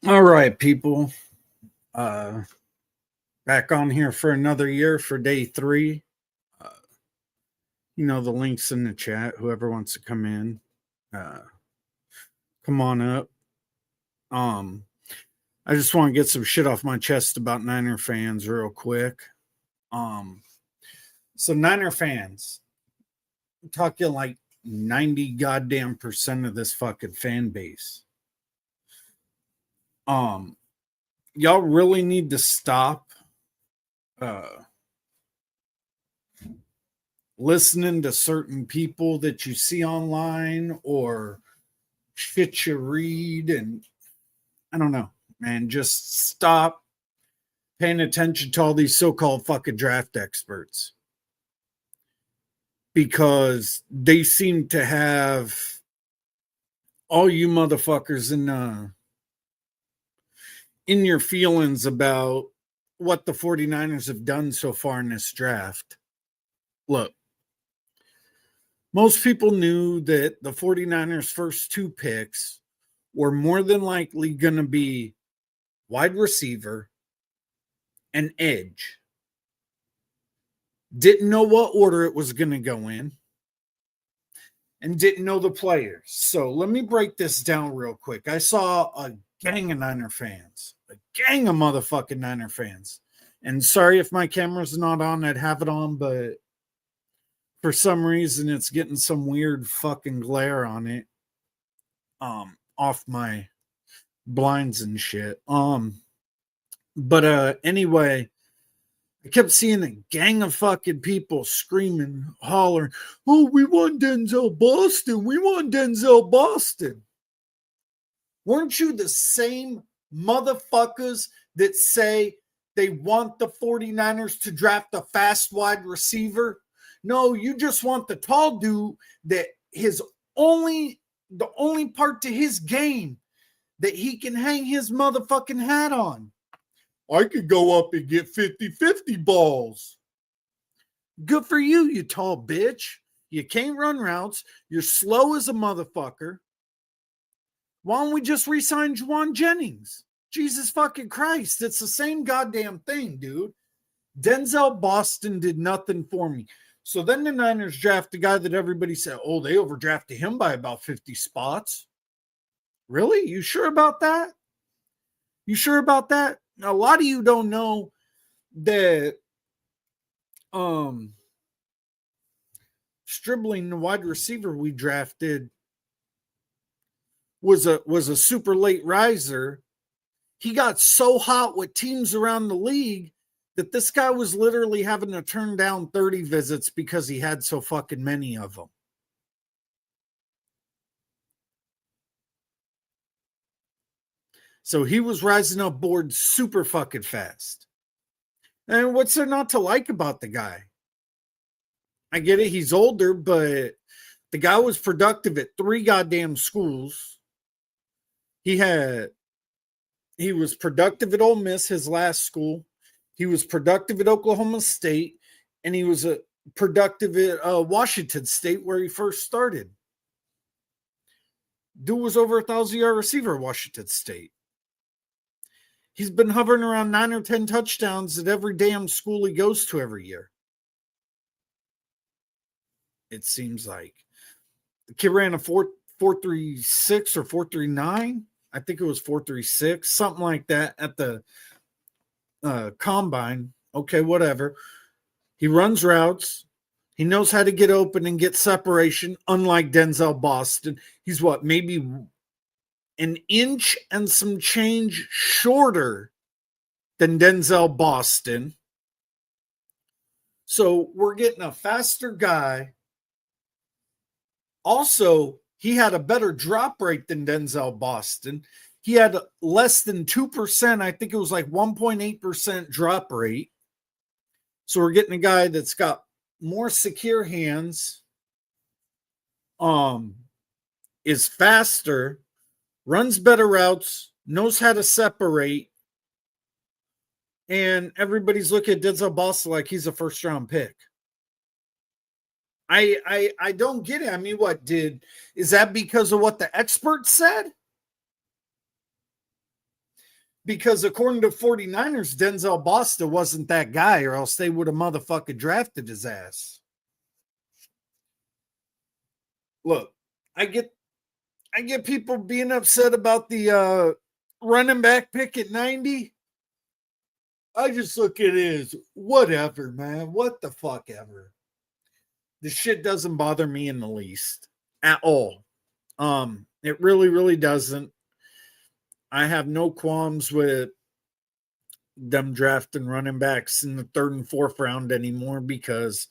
All right, people. Uh, Back on here for another year for day 3. Uh, the links in the chat. Whoever wants to come in, uh, come on up. Um, I just want to get some shit off my chest about Niner fans real quick. Um, so Niner fans, I'm talking like 90 goddamn percent of this fucking fan base. Y'all really need to stop listening to certain people that you see online or shit you read. And I don't know, man, just stop paying attention to all these so-called fucking draft experts, because they seem to have all you motherfuckers in your feelings about what the 49ers have done so far in this draft. Look, most people knew that the 49ers' first 2 picks were more than likely going to be wide receiver and edge. Didn't know what order it was going to go in, and didn't know the players. So let me break this down real quick. I saw a gang of Niner fans, a gang of motherfucking Niner fans. And sorry if my camera's not on, I'd have it on, but for some reason it's getting some weird fucking glare on it. Off my blinds and shit. But anyway, I kept seeing a gang of fucking people screaming, hollering, "Oh, we want Denzel Boston. We want Denzel Boston." Weren't you the same motherfuckers that say they want the 49ers to draft a fast wide receiver? No, you just want the tall dude that the only part to his game that he can hang his motherfucking hat on. I could go up and get 50-50 balls. Good for you, you tall bitch. You can't run routes. You're slow as a motherfucker. Why don't we just re-sign Juwan Jennings? Jesus fucking Christ. It's the same goddamn thing, dude. Denzel Boston did nothing for me. So then the Niners draft the guy that everybody said, oh, they overdrafted him by about 50 spots. Really? You sure about that? You sure about that? Now, a lot of you don't know that Stribling, the wide receiver we drafted, was a super late riser. He got so hot with teams around the league that this guy was literally having to turn down 30 visits because he had so fucking many of them. So he was rising up board super fucking fast. And what's there not to like about the guy? I get it, he's older, but the guy was productive at 3 goddamn schools. He was productive at Ole Miss, his last school. He was productive at Oklahoma State, and he was productive at Washington State, where he first started. Dude was over 1,000-yard receiver at Washington State. He's been hovering around 9 or 10 touchdowns at every damn school he goes to every year. It seems like. The kid ran a 4.36 or 4.39. I think it was 4.36, something like that at the combine. Okay, whatever. He runs routes. He knows how to get open and get separation, unlike Denzel Boston. He's what, maybe an inch and some change shorter than Denzel Boston. So we're getting a faster guy. Also, he had a better drop rate than Denzel Boston. He had less than 2%. I think it was like 1.8% drop rate. So we're getting a guy that's got more secure hands, is faster, runs better routes, knows how to separate, and everybody's looking at Denzel Boston like he's a first-round pick. I don't get it. I mean, is that because of what the experts said? Because according to 49ers, Denzel Boston wasn't that guy, or else they would have motherfucking drafted his ass. Look, I get people being upset about the running back pick at 90. I just look at it as whatever, man. What the fuck ever. This shit doesn't bother me in the least at all. It really, really doesn't. I have no qualms with them drafting running backs in the 3rd and 4th round anymore, because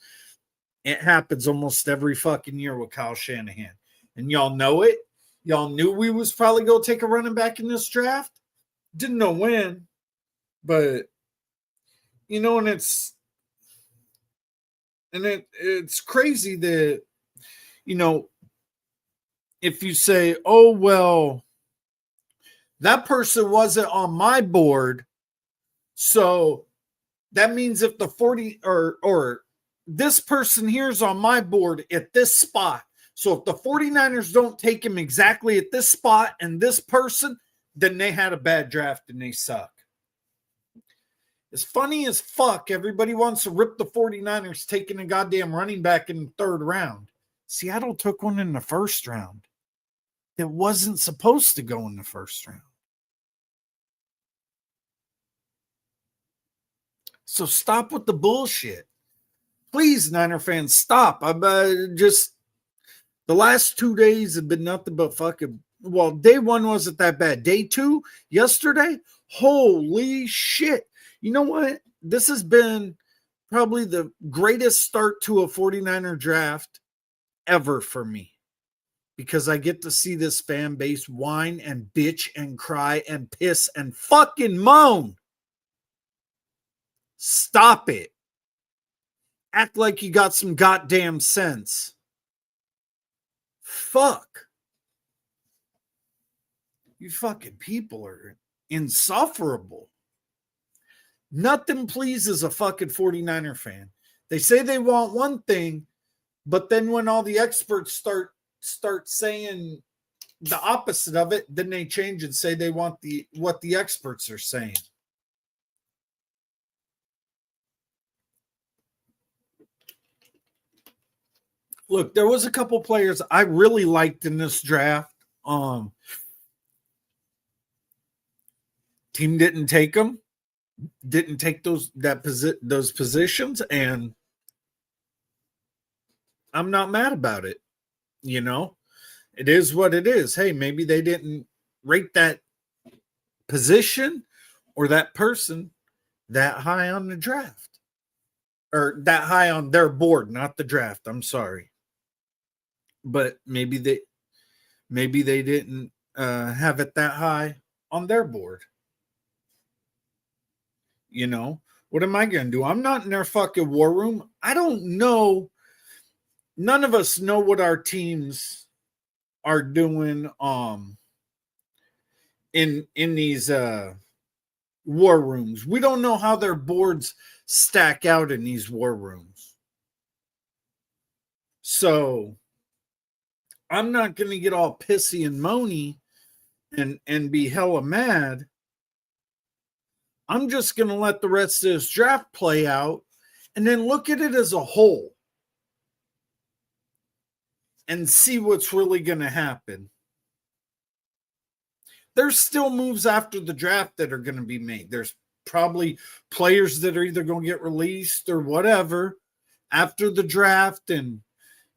it happens almost every fucking year with Kyle Shanahan. And y'all know it. Y'all knew we was probably going to take a running back in this draft. Didn't know when, but you know, and it's crazy that, you know, if you say, oh, well, that person wasn't on my board, so that means if the 40 or this person here is on my board at this spot, so if the 49ers don't take him exactly at this spot and this person, then they had a bad draft and they suck. It's funny as fuck. Everybody wants to rip the 49ers taking a goddamn running back in the 3rd round. Seattle took one in the 1st round that wasn't supposed to go in the 1st round. So stop with the bullshit. Please, Niner fans, stop. I'm just, the last 2 days have been nothing but fucking, well, day 1 wasn't that bad. Day 2, yesterday, holy shit. You know what? This has been probably the greatest start to a 49er draft ever for me, because I get to see this fan base whine and bitch and cry and piss and fucking moan. Stop it. Act like you got some goddamn sense. Fuck. You fucking people are insufferable. Nothing pleases a fucking 49er fan. They say they want one thing, but then when all the experts start saying the opposite of it, then they change and say they want what the experts are saying. Look, there was a couple players I really liked in this draft. Team didn't take them, didn't take those positions, and I'm not mad about it. You know, it is what it is. Hey, maybe they didn't rate that position or that person that high on the draft, or that high on their board, not the draft. I'm sorry. But maybe they didn't have it that high on their board. You know, what am I going to do? I'm not in their fucking war room. I don't know. None of us know what our teams are doing in these war rooms. We don't know how their boards stack out in these war rooms. So I'm not going to get all pissy and moany and be hella mad. I'm just going to let the rest of this draft play out and then look at it as a whole and see what's really going to happen. There's still moves after the draft that are going to be made. There's probably players that are either going to get released or whatever after the draft, and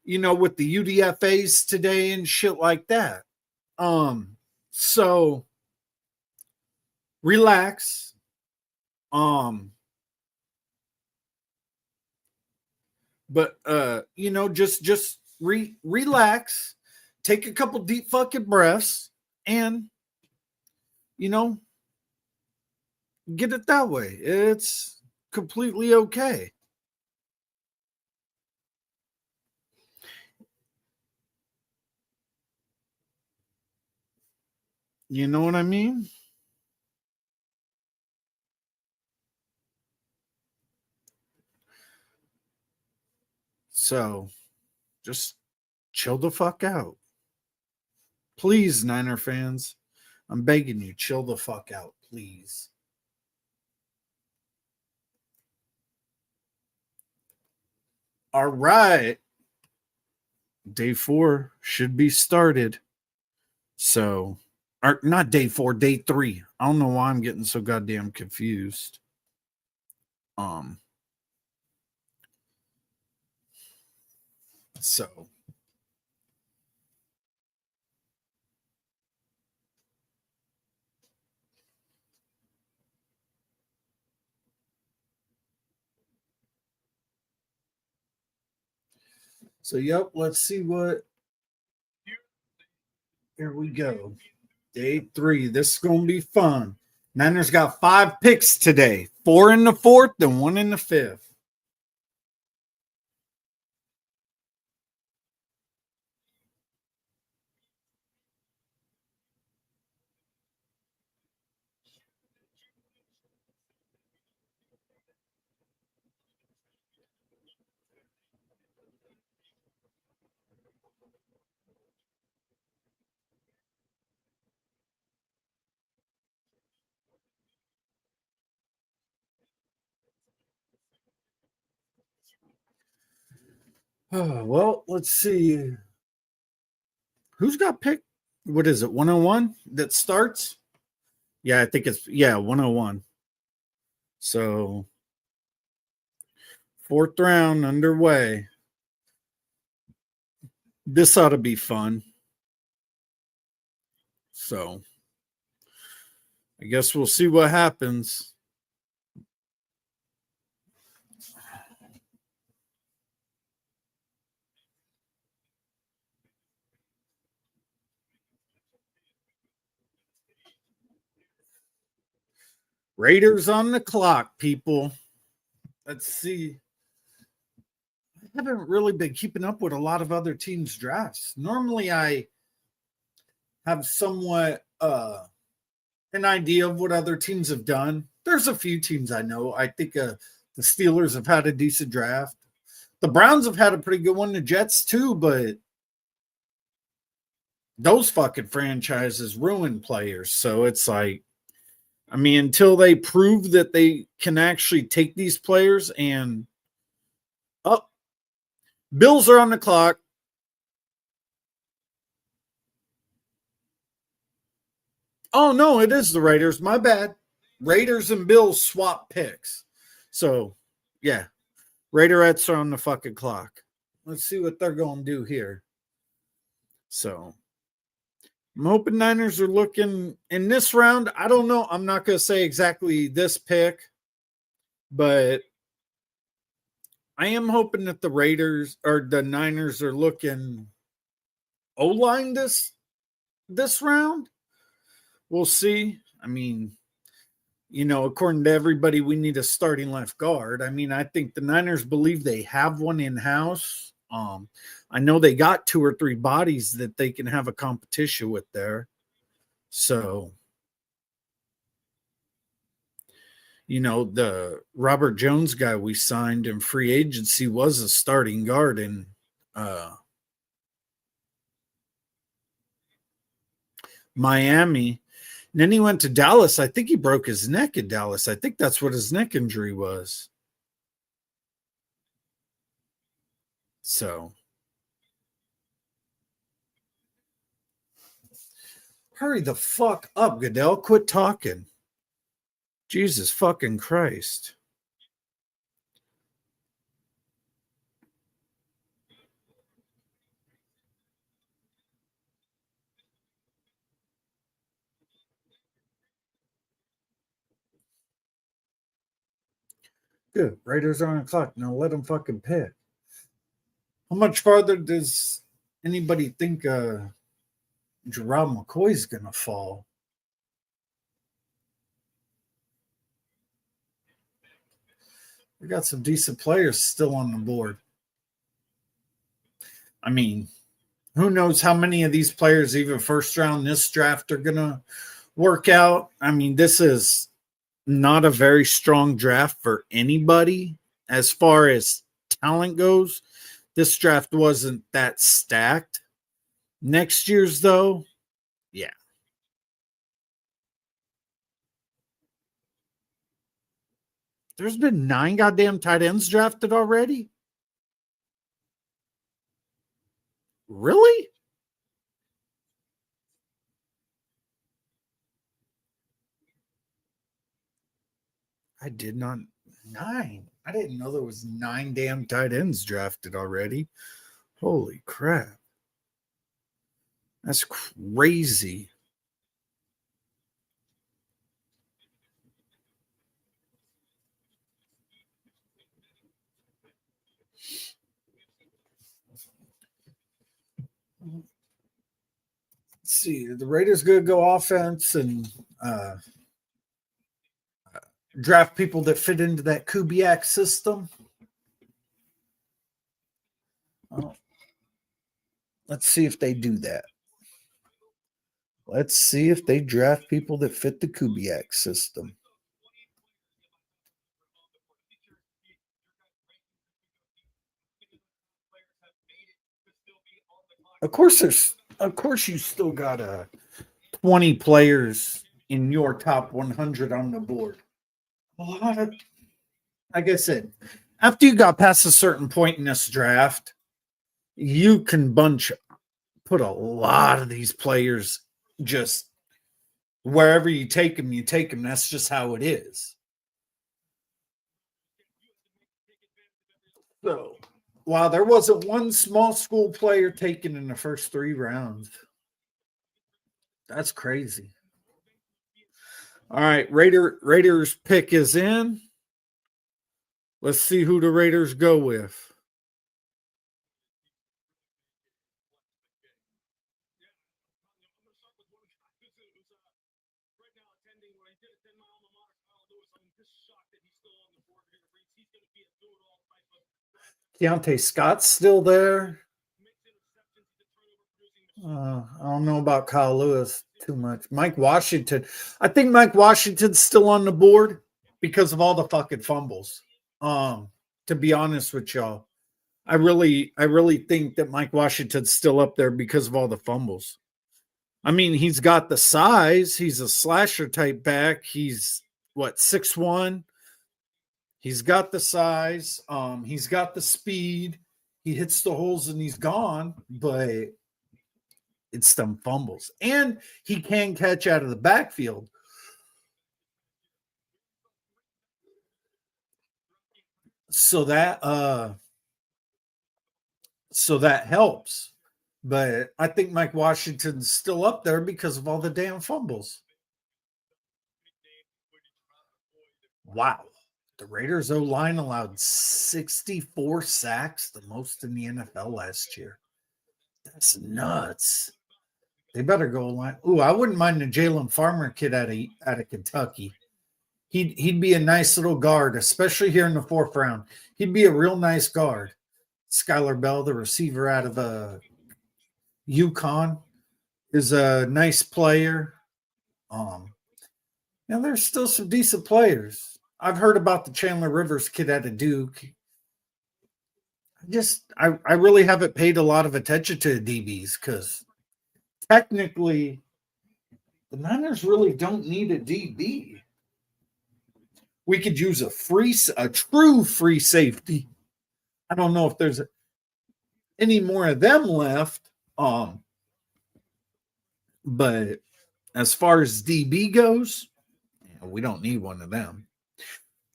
you know, with the UDFAs today and shit like that. So relax. But you know, just relax, take a couple deep fucking breaths, and you know, get it that way. It's completely okay. You know what I mean? So just chill the fuck out. Please, Niner fans. I'm begging you, chill the fuck out, please. All right. Day 4 should be started. So, or not day 4, day 3. I don't know why I'm getting so goddamn confused. So yep, let's see what. Here we go. Day 3. This is going to be fun. Niners got 5 picks today, 4 in the 4th and 1 in the 5th. Oh, well, let's see. Who's got picked? What is it? 101 that starts? Yeah, I think it's 101. So 4th round underway. This ought to be fun. So I guess we'll see what happens. Raiders on the clock, people. Let's see. I haven't really been keeping up with a lot of other teams' drafts. Normally, I have somewhat an idea of what other teams have done. There's a few teams I know. I think the Steelers have had a decent draft. The Browns have had a pretty good one. The Jets too, but those fucking franchises ruin players. So it's like, I mean, until they prove that they can actually take these players and up, Bills are on the clock. Oh, no, it is the Raiders. My bad. Raiders and Bills swap picks. So, yeah, Raiderettes are on the fucking clock. Let's see what they're going to do here. So, I'm hoping Niners are looking in this round. I don't know. I'm not going to say exactly this pick, but I am hoping that the Raiders or the Niners are looking O-line this round. We'll see. I mean, you know, according to everybody, we need a starting left guard. I mean, I think the Niners believe they have one in-house. I know they got 2 or 3 bodies that they can have a competition with there. So, you know, the Robert Jones guy we signed in free agency was a starting guard in Miami. And then he went to Dallas. I think he broke his neck in Dallas. I think that's what his neck injury was. So, hurry the fuck up, Goodell. Quit talking. Jesus fucking Christ. Good. Raiders are on the clock. Now let them fucking pick. How much farther does anybody think Gerard McCoy's going to fall? We got some decent players still on the board. I mean, who knows how many of these players, even first round this draft, are going to work out. I mean, this is not a very strong draft for anybody as far as talent goes. This draft wasn't that stacked. Next year's, though, yeah. There's been 9 goddamn tight ends drafted already? Really? I did not. 9. I didn't know there was 9 damn tight ends drafted already. Holy crap. That's crazy. Let's see. The Raiders going to go offense and draft people that fit into that Kubiak system. Let's see if they do that. Let's see if they draft people that fit the Kubiak system. Of course, you still got 20 players in your top 100 on the board. A lot of, like I said, after you got past a certain point in this draft, you can put a lot of these players just wherever you take them, you take them. That's just how it is. So, wow, there wasn't one small school player taken in the first 3 rounds. That's crazy. All right, Raiders pick is in. Let's see who the Raiders go with. Deontay Scott's still there. I don't know about Kyle Lewis too much. Mike Washington. I think Mike Washington's still on the board because of all the fucking fumbles. To be honest with y'all, I really think that Mike Washington's still up there because of all the fumbles. I mean, he's got the size. He's a slasher type back. He's 6'1". He's got the size. He's got the speed. He hits the holes and he's gone, but it's them fumbles. And he can catch out of the backfield. So that helps. But I think Mike Washington's still up there because of all the damn fumbles. Wow. The Raiders O-line allowed 64 sacks, the most in the NFL last year. That's nuts. They better go line. Ooh, I wouldn't mind the Jalen Farmer kid out of Kentucky. He'd be a nice little guard, especially here in the 4th round. He'd be a real nice guard. Skylar Bell, the receiver out of UConn, is a nice player. Now there's still some decent players. I've heard about the Chandler Rivers kid out of Duke. I really haven't paid a lot of attention to the DBs because technically the Niners really don't need a DB. We could use a true free safety. I don't know if there's any more of them left. But as far as DB goes, we don't need one of them.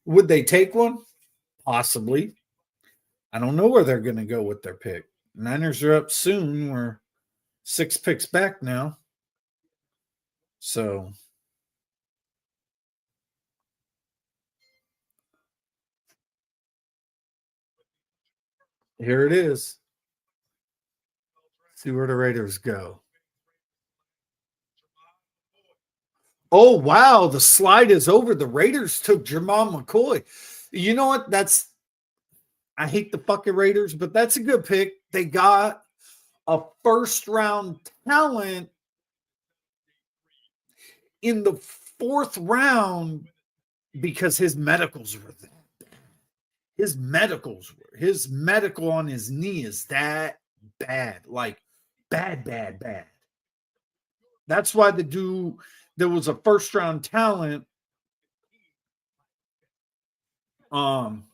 Would they take one? Possibly. I don't know where they're going to go with their pick. Niners are up soon. We're 6 picks back now. So here it is. See where the Raiders go. Oh, wow. The slide is over. The Raiders took Jamal McCoy. You know what? I hate the fucking Raiders, but that's a good pick. They got a 1st round talent in the 4th round because his medicals were there. His medical on his knee is that bad. Like bad. That's why there was a 1st round talent Um,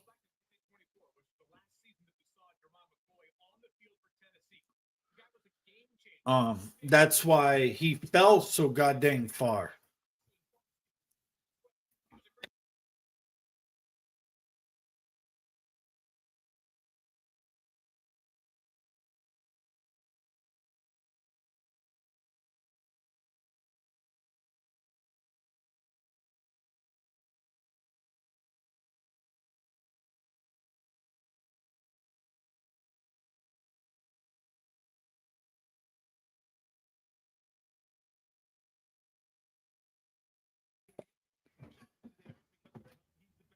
that's why he fell so goddamn far.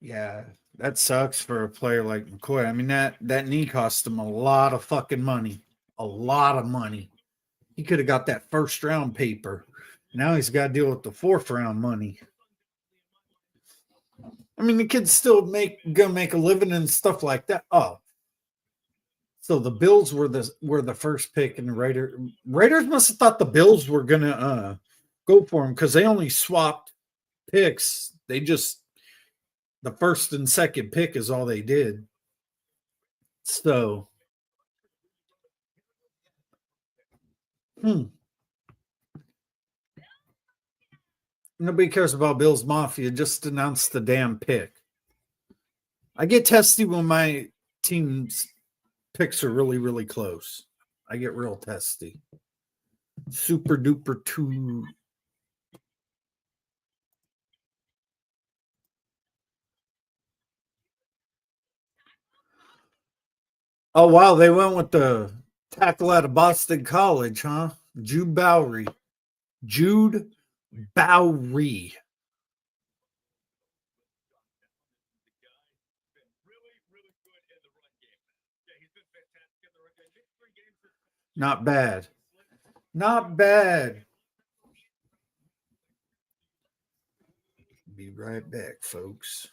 Yeah, that sucks for a player like McCoy. I mean that knee cost him a lot of fucking money. A lot of money. He could have got that first round paper. Now he's got to deal with the fourth round money. I mean, the kid's still gonna make a living and stuff like that. Oh, so the Bills were the first pick, and the Raiders must have thought the Bills were gonna go for him because they only swapped picks. They just the first and second pick is all they did. So, nobody cares about Bills Mafia. Just announce the damn pick. I get testy when my team's picks are really, really close. I get real testy. Super duper two. Oh wow, they went with the tackle out of Boston College, huh? Jude Bowery. Jude Bowery. Not bad. Not bad. Be right back, folks.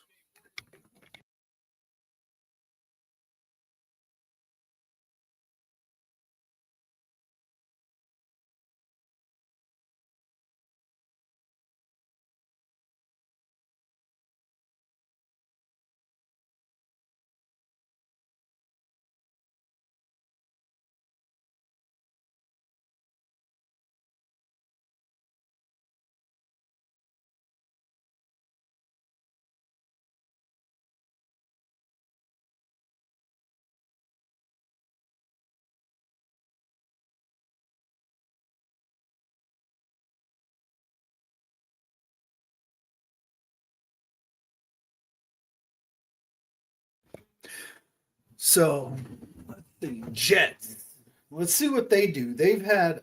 So, the Jets. Let's see what they do.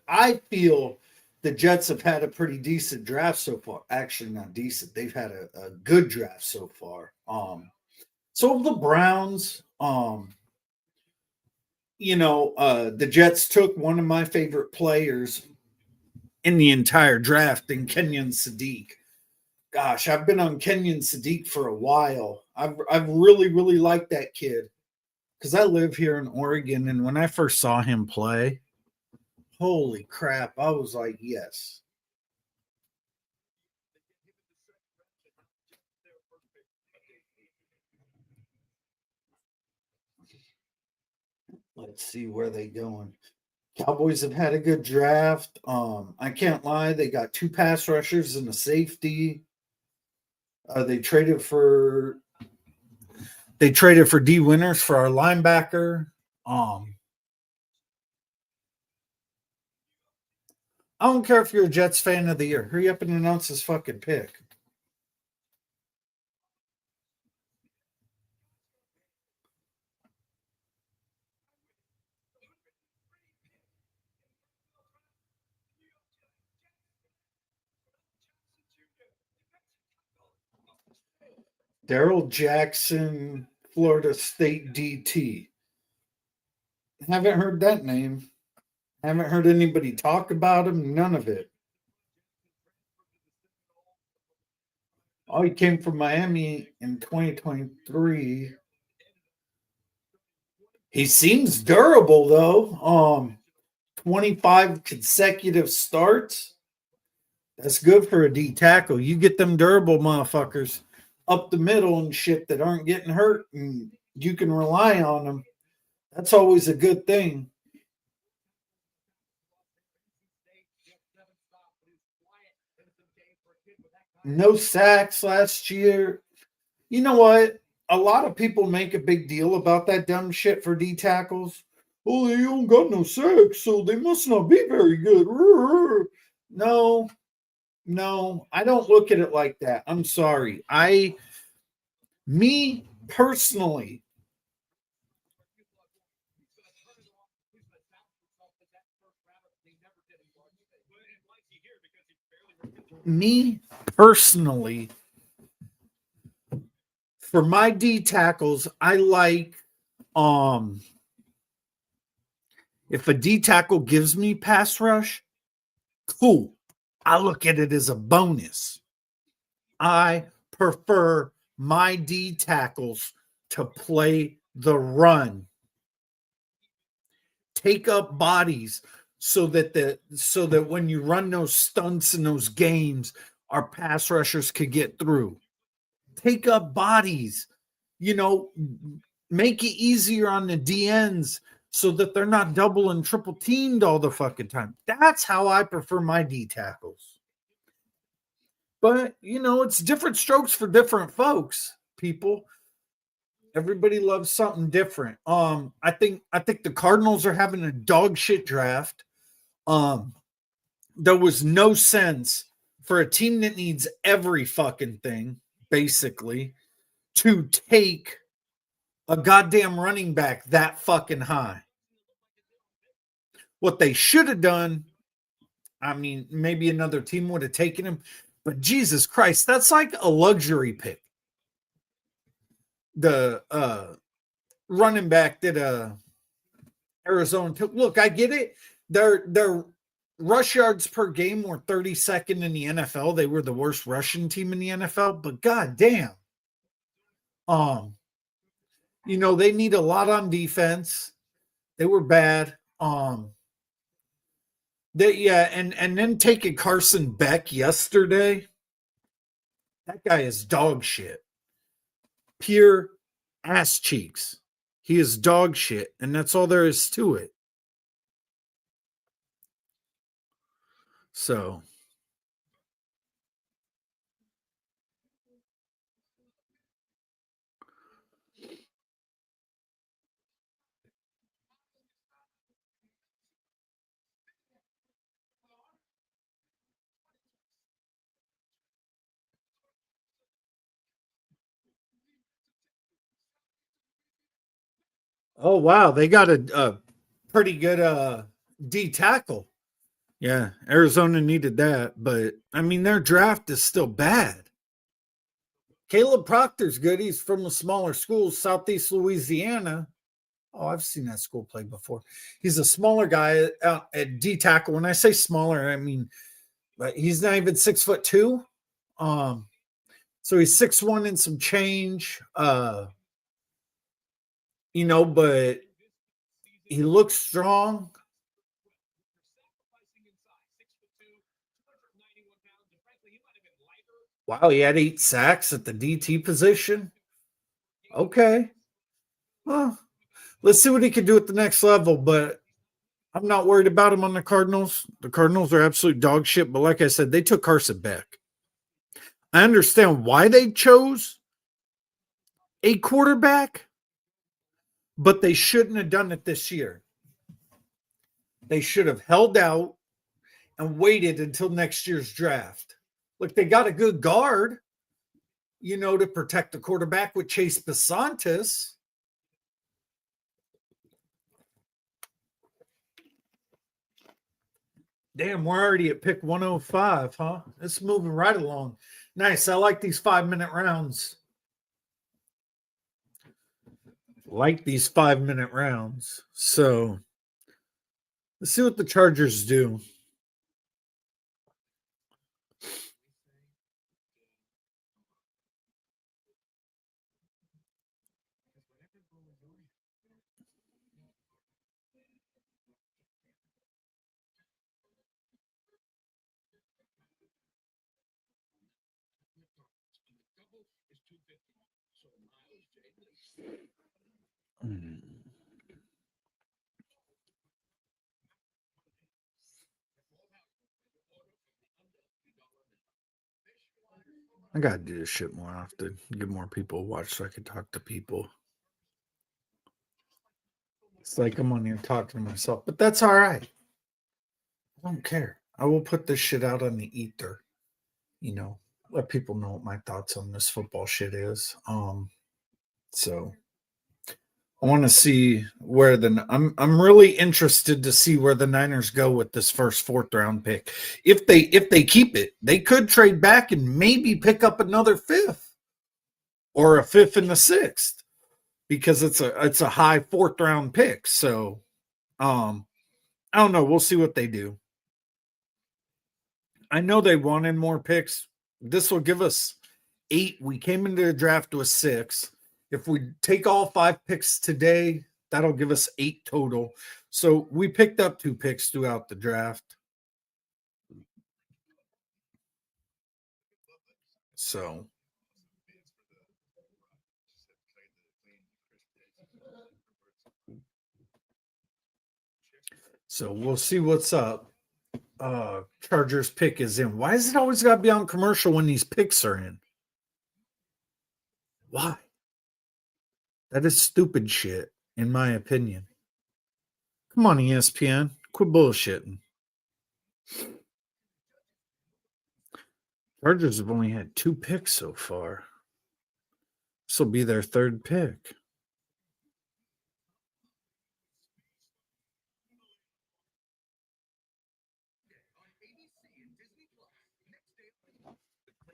I feel the Jets have had a pretty decent draft so far. Actually, not decent. They've had a good draft so far. So the Browns, the Jets took one of my favorite players in the entire draft in Kenyon Sadiq. Gosh, I've been on Kenyon Sadiq for a while. I've really, really liked that kid because I live here in Oregon, and when I first saw him play, holy crap, I was like, yes. Let's see where they going. Cowboys have had a good draft. I can't lie, they got two pass rushers and a safety. They traded for D Winners for our linebacker. I don't care if you're a Jets fan of the year. Hurry up and announce his fucking pick. Daryl Jackson, Florida State DT. Haven't heard that name. Haven't heard anybody talk about him. None of it. Oh, he came from Miami in 2023. He seems durable though. 25 consecutive starts. That's good for a D tackle. You get them durable motherfuckers. up the middle and shit that aren't getting hurt, and you can rely on them. That's always a good thing. No sacks last year. You know what? A lot of people make a big deal about that dumb shit for D tackles. Oh, they don't got no sacks, so they must not be very good. No, no, I don't look at it like that. I'm sorry. Me personally, me personally, for my D tackles, I like um if a D tackle gives me pass rush, cool. I look at it as a bonus. I prefer my D tackles to play the run, take up bodies so that when you run those stunts and those games, our pass rushers could get through. Take up bodies, you know, make it easier on the DNs so that they're not double and triple teamed all the fucking time. That's how I prefer my D tackles. But it's different strokes for different folks, people. Everybody loves something different. I think the Cardinals are having a dog shit draft. Um, there was no sense for a team that needs every fucking thing, basically, to take a goddamn running back that fucking high. What they should have done, I mean, maybe another team would have taken him, but Jesus Christ, that's like a luxury pick. The running back that Arizona took. Look, I get it. Their rush yards per game were 32nd in the NFL. They were the worst rushing team in the NFL, but goddamn. Um, they need a lot on defense. They were bad. And then taking Carson Beck yesterday. That guy is dog shit. Pure ass cheeks. He is dog shit, and that's all there is to it. So, oh wow, they got a pretty good D tackle. Yeah, Arizona needed that, but I mean their draft is still bad. Caleb Proctor's good. He's from a smaller school, Southeast Louisiana. Oh, I've seen that school play before. He's a smaller guy at D tackle. When I say smaller, I mean he's not even 6'2". Um, so he's 6'1" and some change. But he looks strong. Wow, he had 8 sacks at the DT position. Okay. Well, let's see what he can do at the next level. But I'm not worried about him on the Cardinals. The Cardinals are absolute dog shit. But like I said, they took Carson Beck. I understand why they chose a quarterback, but they shouldn't have done it this year. They should have held out and waited until next year's draft. Look, they got a good guard, to protect the quarterback with Chase Besantis. Damn, we're already at pick 105, huh? It's moving right along. Nice. I like these 5-minute rounds. Like these 5-minute rounds. So let's see what the Chargers do. I gotta do this shit more often. Get more people to watch so I can talk to people. It's like I'm on here talking to myself, but that's all right. I don't care. I will put this shit out on the ether. Let people know what my thoughts on this football shit is. So I want to see where I'm really interested to see where the Niners go with this first fourth round pick. If they keep it, they could trade back and maybe pick up another fifth or a fifth and a sixth because it's a high fourth round pick. So I don't know. We'll see what they do. I know they wanted more picks. This will give us 8. We came into the draft with 6. If we take all 5 picks today, that'll give us 8 total. So we picked up 2 picks throughout the draft. So we'll see what's up. Chargers pick is in. Why is it always got to be on commercial when these picks are in? Why? That is stupid shit, in my opinion. Come on, ESPN. Quit bullshitting. Chargers have only had 2 picks so far. This will be their 3rd pick.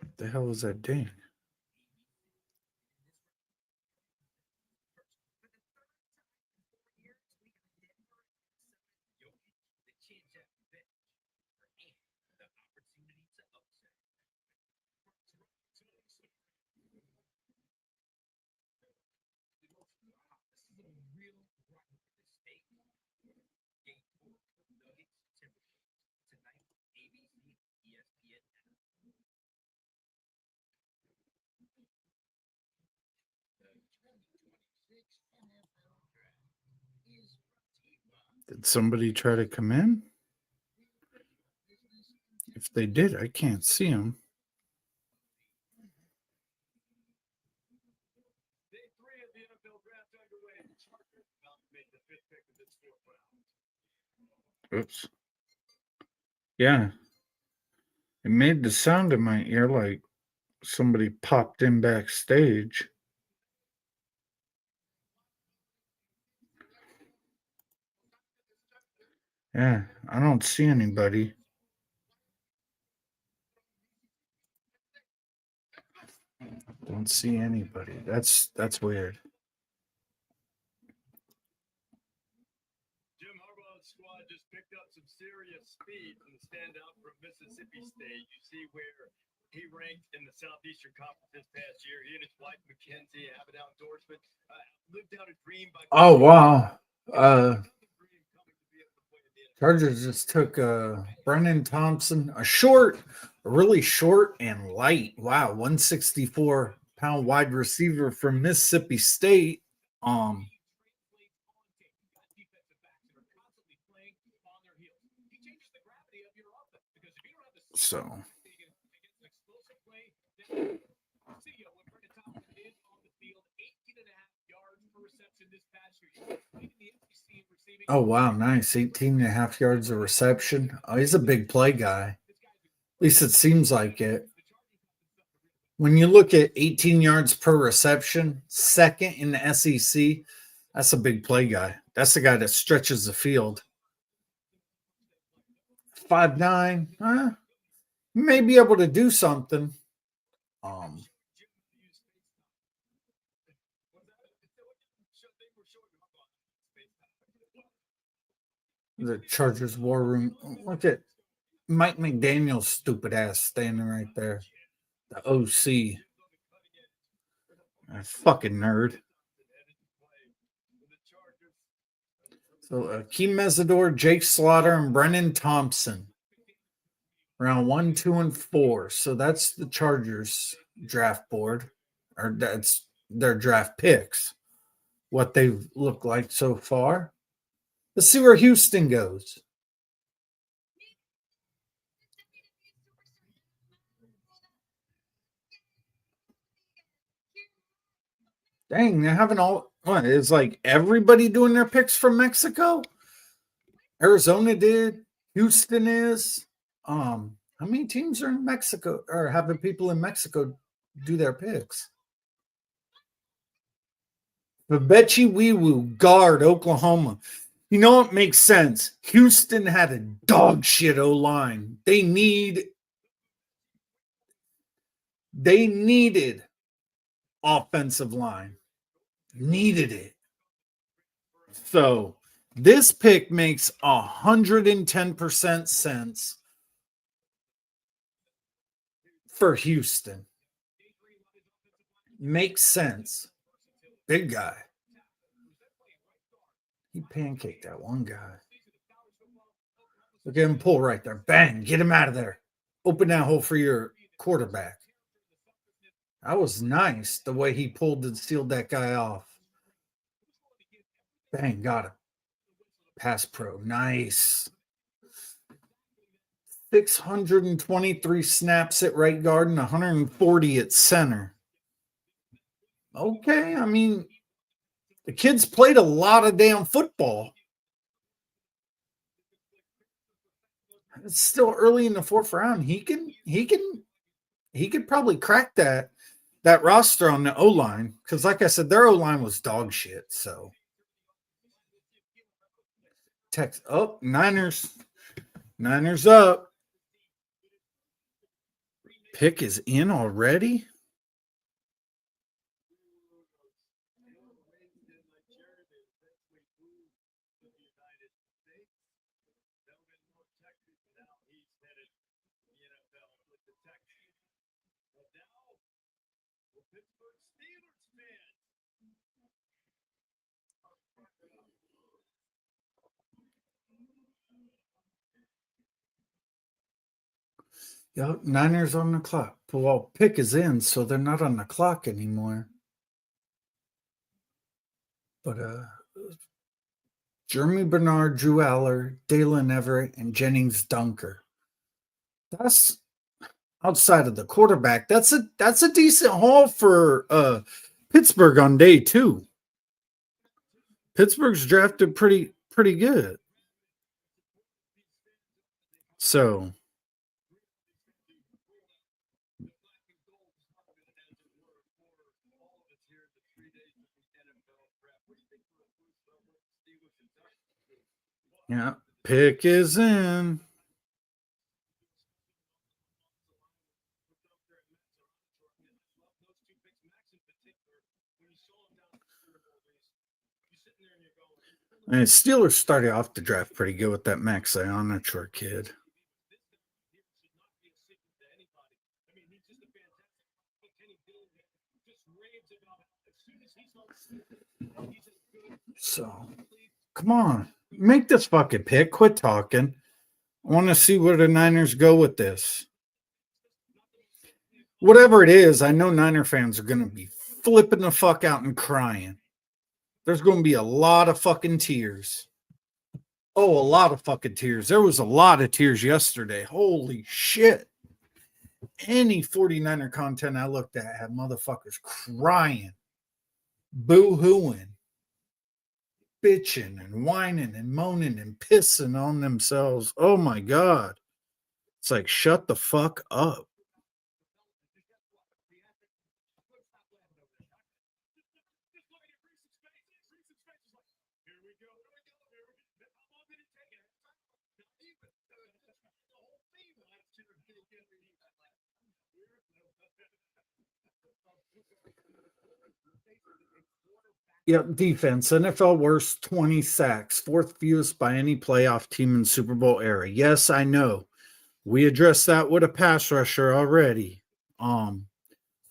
What the hell was that ding? Did somebody try to come in? If they did, I can't see them. Oops. Yeah. It made the sound in my ear like somebody popped in backstage. Yeah, I don't see anybody. Don't see anybody. That's weird. Jim Harbaugh's squad just picked up some serious speed from the standout from Mississippi State. You see where he ranked in the Southeastern Conference this past year. He and his wife Mackenzie have an endorsement. Lived down a dream by. Oh wow. Chargers just took Brennan Thompson, a really short and light. Wow, 164-pound wide receiver from Mississippi State. So oh wow, nice. 18 and a half yards of reception. Oh, he's a big play guy. At least it seems like it. When you look at 18 yards per reception, second in the SEC, that's a big play guy. That's the guy that stretches the field. 5'9", may be able to do something. The Chargers war room. Look at Mike McDaniel's stupid ass standing right there. The OC. A fucking nerd. So Keem Mesidor, Jake Slaughter, and Brennan Thompson. Round 1, 2, and 4. So that's the Chargers draft board. or that's their draft picks, what they've looked like so far. Let's see where Houston goes. Dang, they're having all what? It's like everybody doing their picks from Mexico. Arizona did. Houston is. How many teams are in Mexico or having people in Mexico do their picks? Babechi Weewu, guard, Oklahoma. You know what makes sense? Houston had a dog shit O line. They needed offensive line. Needed it. So this pick makes 110% sense for Houston. Makes sense. Big guy. He pancaked that one guy. Look at him pull right there. Bang. Get him out of there. Open that hole for your quarterback. That was nice the way he pulled and sealed that guy off. Bang. Got him. Pass pro. Nice. 623 snaps at right guard and 140 at center. Okay. I mean, the kid's played a lot of damn football. It's still early in the fourth round. He could probably crack that roster on the O-line. Because like I said, their O-line was dog shit. So Niners up. Pick is in already. Yep, Niners on the clock. Well, pick is in, so they're not on the clock anymore. But Jeremy Bernard, Drew Aller, Dalen Everett, and Jennings Dunker. That's outside of the quarterback. That's a decent haul for Pittsburgh on day 2. Pittsburgh's drafted pretty good. So yeah, pick is in. And Steelers started off the draft pretty good with that Max Ionator kid. So, come on. Make this fucking pick. Quit talking. I want to see where the Niners go with this. Whatever it is, I know Niner fans are going to be flipping the fuck out and crying. There's going to be a lot of fucking tears. Oh, a lot of fucking tears. There was a lot of tears yesterday. Holy shit. Any 49er content I looked at had motherfuckers crying, boo-hooing, bitching and whining and moaning and pissing on themselves. Oh my God. It's like, shut the fuck up. Yep, defense. NFL worst 20 sacks, 4th fewest by any playoff team in Super Bowl era. Yes, I know. We addressed that with a pass rusher already.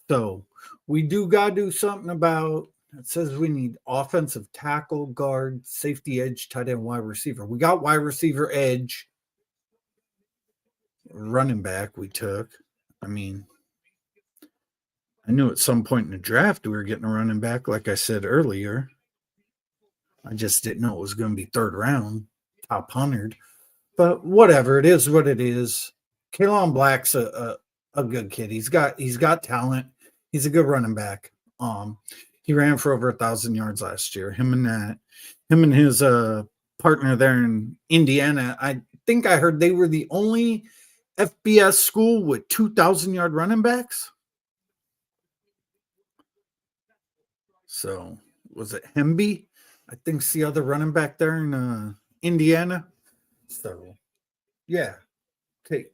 So we gotta do something about it. Says we need offensive tackle, guard, safety, edge, tight end, wide receiver. We got wide receiver, edge, running back. We took. I mean, I knew at some point in the draft we were getting a running back, like I said earlier. I just didn't know it was going to be third round, top 100. But whatever, it is what it is. Kalon Black's a good kid. He's got talent. He's a good running back. He ran for over 1,000 yards last year. Him and his partner there in Indiana. I think I heard they were the only FBS school with 2,000-yard running backs. So was it Hemby? I think's the other running back there in Indiana. So yeah, okay.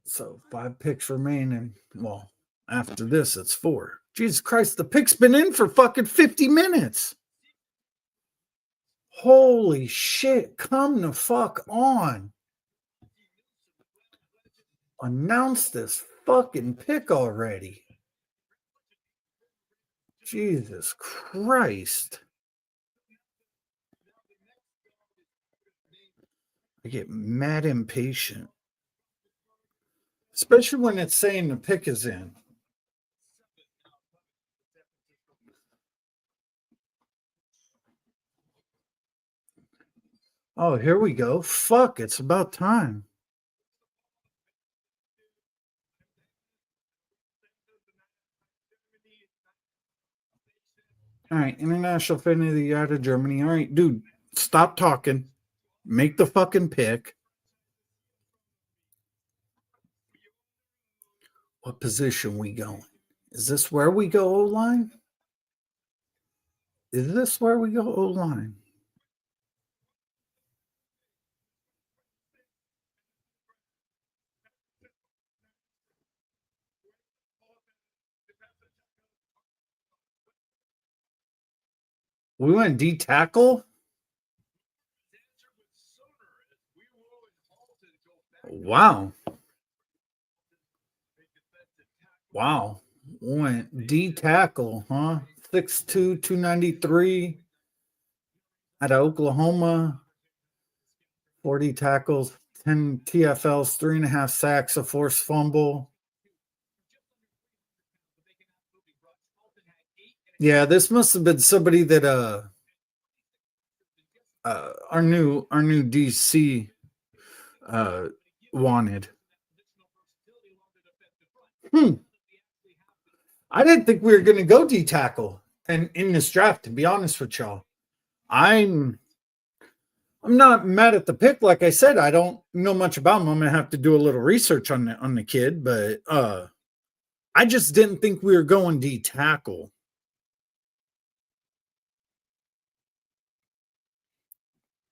So 5 picks remaining. Well, after this, it's 4. Jesus Christ, the pick's been in for fucking 50 minutes. Holy shit, come the fuck on. Announce this fucking pick already. Jesus Christ. I get mad impatient. Especially when it's saying the pick is in. Oh, here we go. Fuck, it's about time. All right, International Fan of the Year out of Germany. All right, dude, stop talking. Make the fucking pick. What position we going? Is this where we go O-line? Is this where we go O-line? We went D tackle? Wow. Wow. Went D tackle, huh? 6'2", 293 out of Oklahoma. 40 tackles, 10 TFLs, 3.5 sacks, a forced fumble. Yeah, this must have been somebody that our new DC wanted. I didn't think we were going to go D tackle and in this draft. To be honest with y'all, I'm not mad at the pick. Like I said, I don't know much about him. I'm gonna have to do a little research on the kid, but I just didn't think we were going D tackle.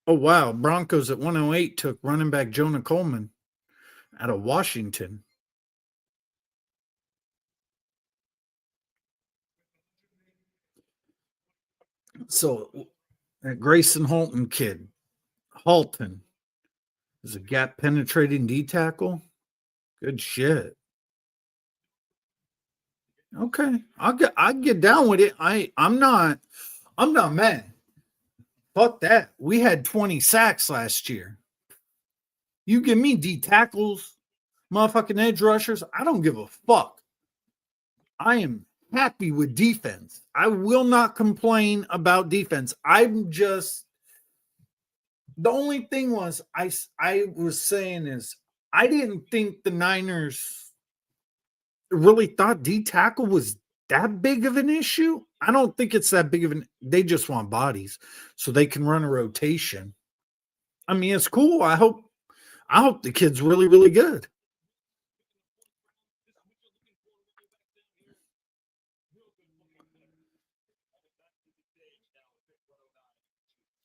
Oh wow, Broncos at 108 took running back Jonah Coleman out of Washington. So that Grayson Halton is a gap penetrating D tackle. Good shit. Okay, I'll get down with it. I'm not mad. Fuck that. We had 20 sacks last year. You give me D tackles, motherfucking edge rushers. I don't give a fuck. I am happy with defense. I will not complain about defense. I'm just the only thing was I was saying is I didn't think the Niners really thought D tackle was that big of an issue. I don't think it's that big of an. They just want bodies so they can run a rotation. I mean, it's cool. I hope the kid's really, really good.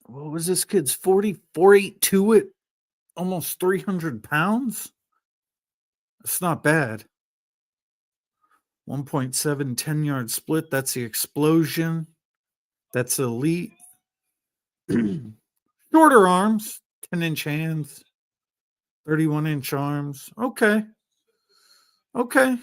What was this kid's 482 at almost 300 pounds? That's not bad. 1.7 10-yard split. That's the explosion. That's elite. Shorter arms, 10-inch hands, 31-inch arms. Okay. Okay.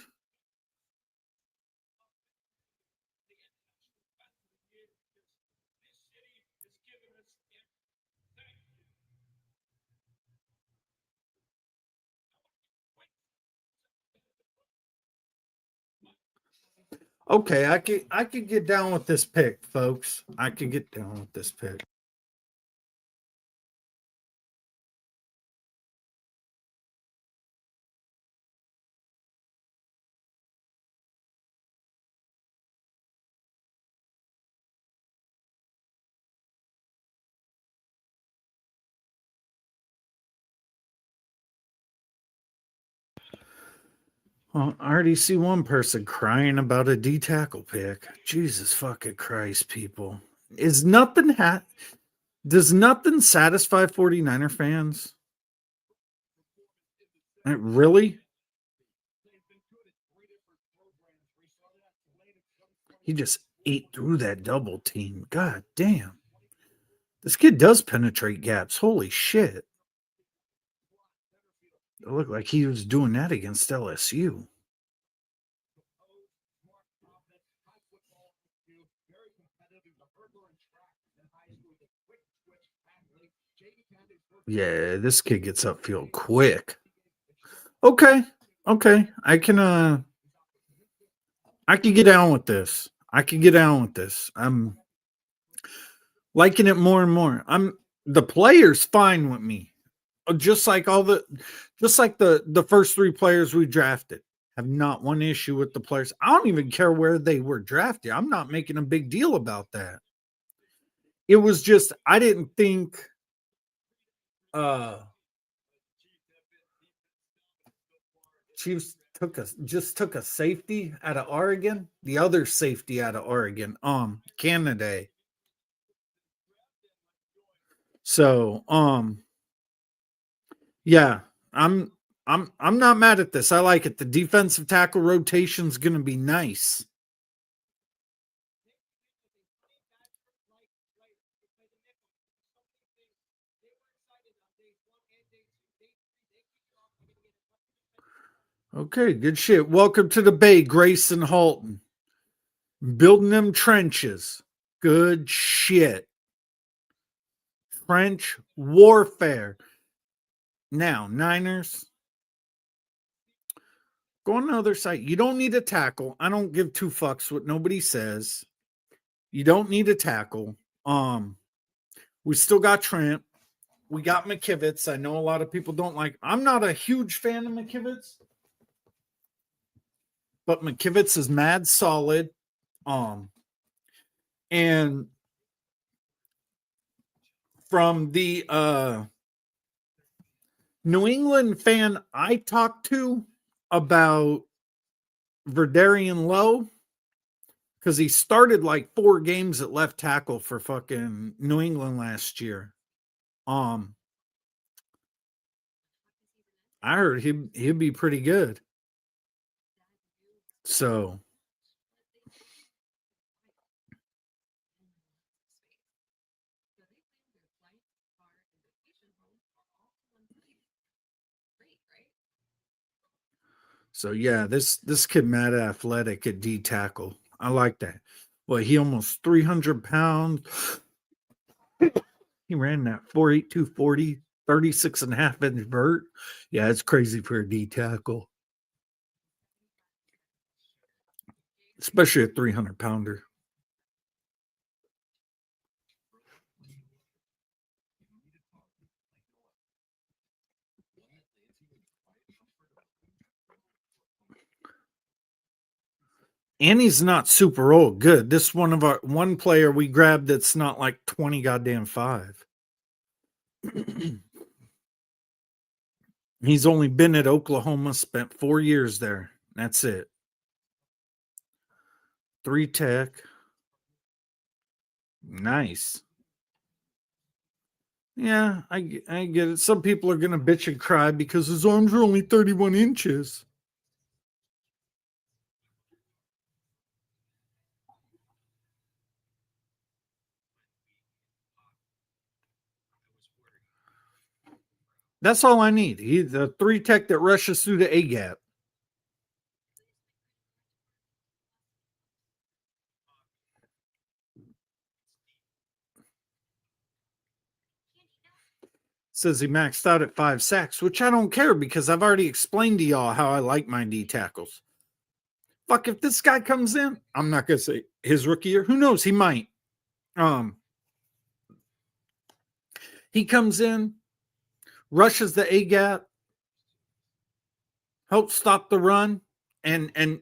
Okay, I could get down with this pick, folks. I could get down with this pick. Well, I already see one person crying about a D tackle pick. Jesus fucking Christ, people. Is nothing does nothing satisfy 49er fans? Really? He just ate through that double team. God damn. This kid does penetrate gaps. Holy shit. It looked like he was doing that against LSU. Yeah, this kid gets upfield quick. Okay. I can get down with this. I'm liking it more and more. The player's fine with me. Just like the first 3 players we drafted. Have not one issue with the players. I don't even care where they were drafted. I'm not making a big deal about that. It was just I didn't think Chiefs took a safety out of Oregon, the other safety out of Oregon, Canada. So, yeah, I'm not mad at this. I like it. The defensive tackle rotation is going to be nice. Okay, good shit. Welcome to the Bay, Grayson Halton. Building them trenches. Good shit. Trench warfare. Now, Niners. Go on the other side. You don't need a tackle. I don't give 2 fucks what nobody says. You don't need a tackle. We still got Trent. We got McKivitz. I know a lot of people don't like. I'm not a huge fan of McKivitz, but McKivitz is mad solid. And from the New England fan I talked to about Verdarian Lowe, because he started like 4 games at left tackle for fucking New England last year. I heard he'd be pretty good. So yeah, this kid mad athletic at D tackle. I like that. Well, he almost 300 pounds. He ran that 4.8 240, 36 and a half inch vert. Yeah, it's crazy for a D tackle. Especially a 300 pounder. And he's not super old. Good. This one player we grabbed that's not like 20 goddamn 5. He's only been at Oklahoma, spent 4 years there. That's it. 3 tech. Nice. Yeah, I get it. Some people are going to bitch and cry because his arms are only 31 inches. That's all I need. He's the 3 tech that rushes through the A gap. Says he maxed out at 5 sacks, which I don't care because I've already explained to y'all how I like my D tackles. fuck, if this guy comes in, I'm not gonna say his rookie year. Who knows? He might. He comes in, rushes the A gap, helps stop the run, and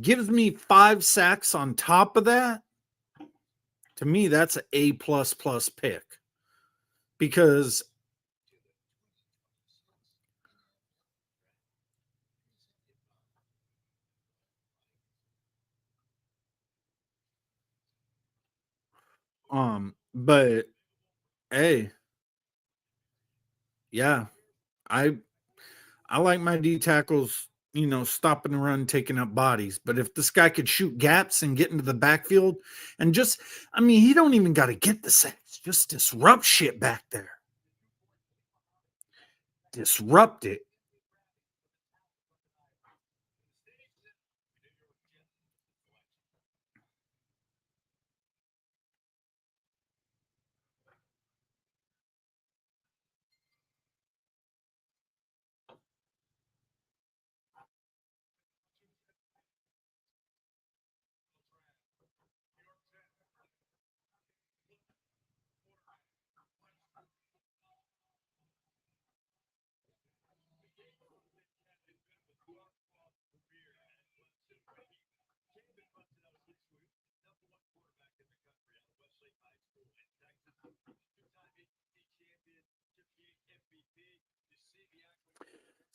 gives me 5 sacks on top of that. To me, that's an A plus pick because but hey, yeah, I like my D tackles, stopping the run, taking up bodies. But if this guy could shoot gaps and get into the backfield and just, I mean, he don't even got to get the sacks, just disrupt shit back there. Disrupt it.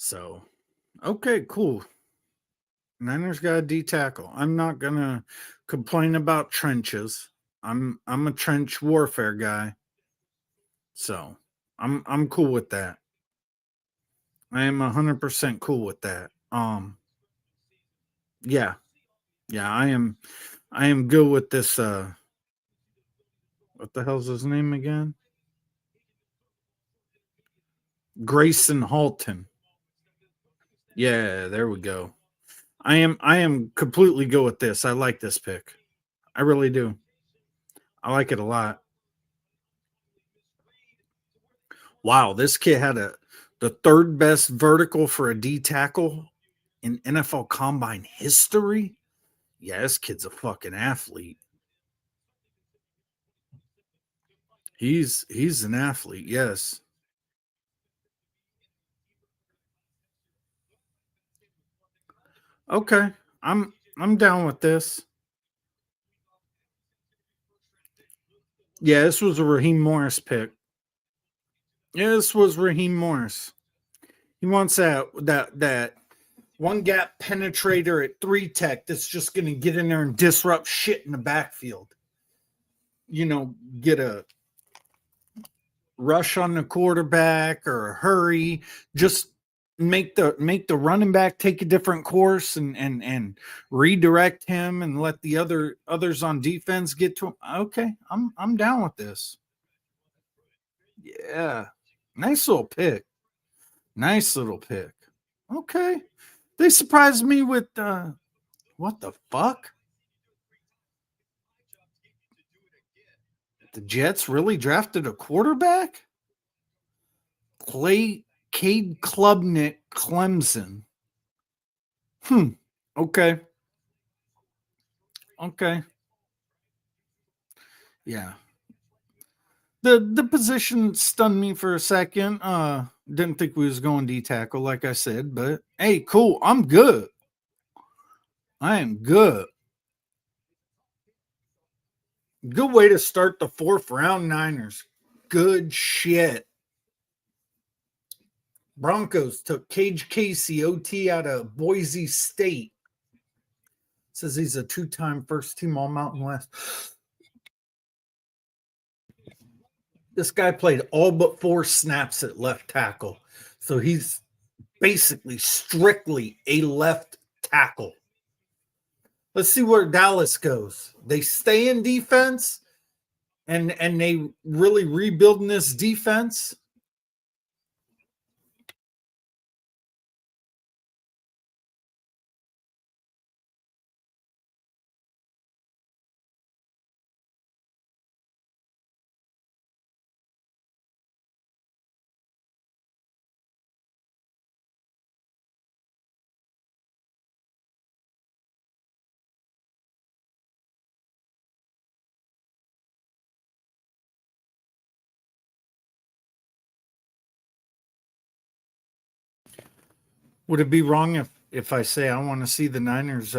So, okay, cool. Niners got a D tackle. I'm not gonna complain about trenches. I'm a trench warfare guy. So I'm cool with that. I am 100% cool with that. Yeah. Yeah, I am good with this what the hell's his name again? Grayson Halton. Yeah, there we go. I am completely good with this. I like this pick. I really do. I like it a lot. Wow, this kid had the third best vertical for a D tackle in NFL combine history. Yeah, this kid's a fucking athlete. He's an athlete, yes. Okay. I'm down with this. Yeah, this was a Raheem Morris pick. Yeah, this was Raheem Morris. He wants that one gap penetrator at 3 tech that's just gonna get in there and disrupt shit in the backfield. Get a rush on the quarterback or a hurry, just make the running back take a different course and redirect him and let the others on defense get to him. Okay, I'm down with this. Yeah. Nice little pick. Nice little pick. Okay. They surprised me with what the fuck? The Jets really drafted a quarterback? Cade Klubnik, Clemson. Okay. Okay. Yeah. The position stunned me for a second. Didn't think we was going D tackle, like I said, but hey, cool. I'm good. I am good. Good way to start the 4th round, Niners. Good shit. Broncos took Cage Casey OT out of Boise State. Says he's a 2-time first team All Mountain West. This guy played all but 4 snaps at left tackle. So he's basically strictly a left tackle. Let's see where Dallas goes. They stay in defense and they really rebuilding this defense. Would it be wrong if I say I want to see the Niners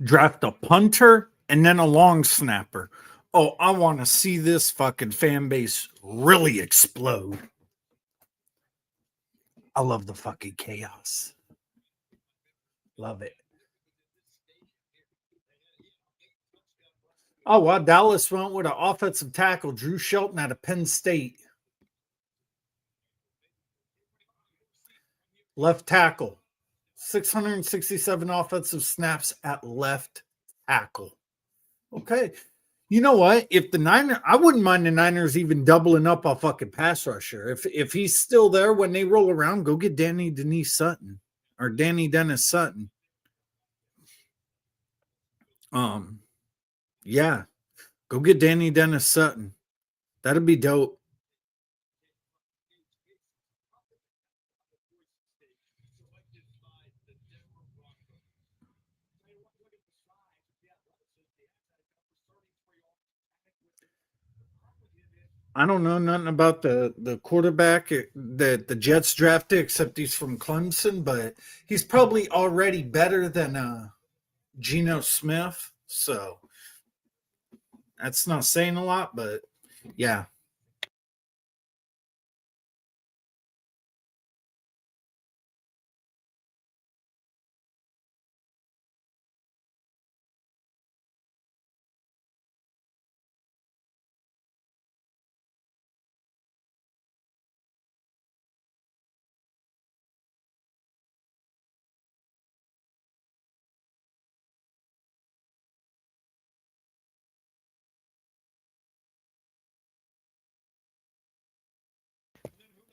draft a punter and then a long snapper? Oh, I want to see this fucking fan base really explode. I love the fucking chaos. Love it. Oh, well, Dallas went with an offensive tackle, Drew Shelton out of Penn State. Left tackle, 667 offensive snaps at left tackle. Okay. You know what? If the Niners, I wouldn't mind the Niners even doubling up a fucking pass rusher. If he's still there when they roll around, go get Danny Dennis Sutton or Danny Dennis Sutton. Yeah. Go get Danny Dennis Sutton. That'd be dope. I don't know nothing about the quarterback that the Jets drafted, except he's from Clemson, but he's probably already better than Geno Smith. So that's not saying a lot, but yeah.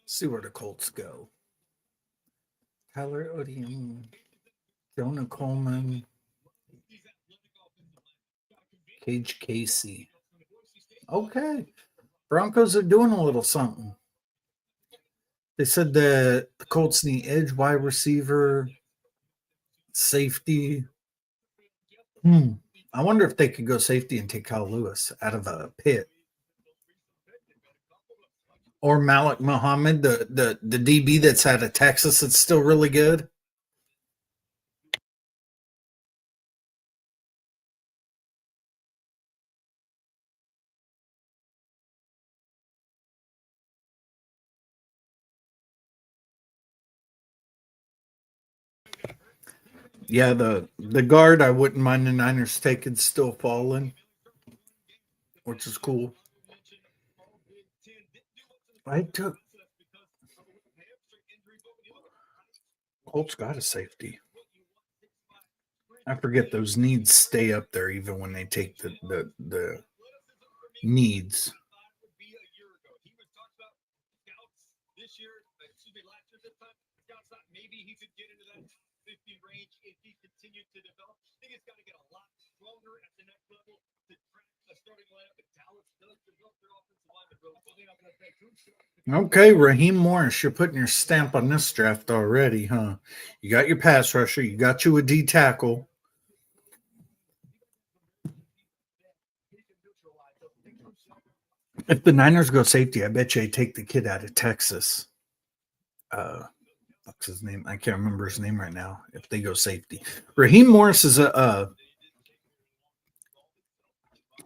See where the Colts go. Tyler Odium, Jonah Coleman, Cage Casey. Okay. Broncos are doing a little something. They said that the Colts need edge, wide receiver, safety. I wonder if they could go safety and take Kyle Lewis out of a pit. Or Malik Muhammad, the DB that's out of Texas that's still really good. Yeah, the guard I wouldn't mind the Niners taking still falling, which is cool. I took Colts got a safety. I forget those needs stay up there even when they take the needs. Maybe he could get into that 50 range if he continued to develop. I think it's got to get a lot stronger at the next level to track a starting lineup. If Dallas does develop their offensive line, okay, Raheem Morris, you're putting your stamp on this draft already, huh? You got your pass rusher, you got you a D tackle. If the Niners go safety, I bet you they take the kid out of Texas. What's his name? I can't remember his name right now. If they go safety, Raheem Morris is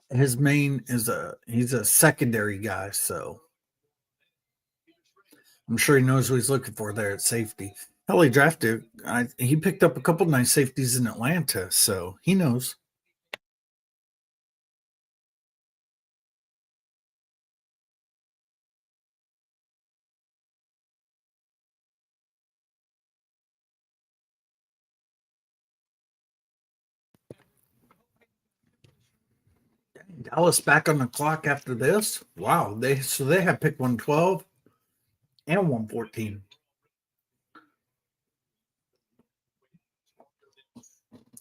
his main is he's a secondary guy, so I'm sure he knows what he's looking for there at safety. Hell, he drafted. He picked up a couple nice safeties in Atlanta, so he knows. Dallas back on the clock after this. Wow, they have picked 112 and 114.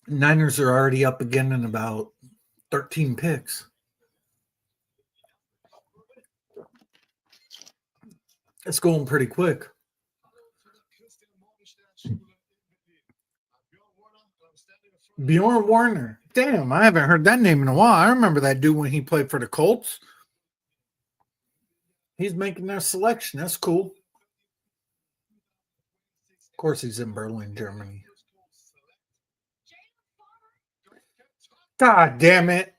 Niners are already up again in about 13 picks. It's going pretty quick. Bjorn Warner. Damn, I haven't heard that name in a while. I remember that dude when he played for the Colts. He's making their selection. That's cool. Of course, he's in Berlin, Germany. God damn it.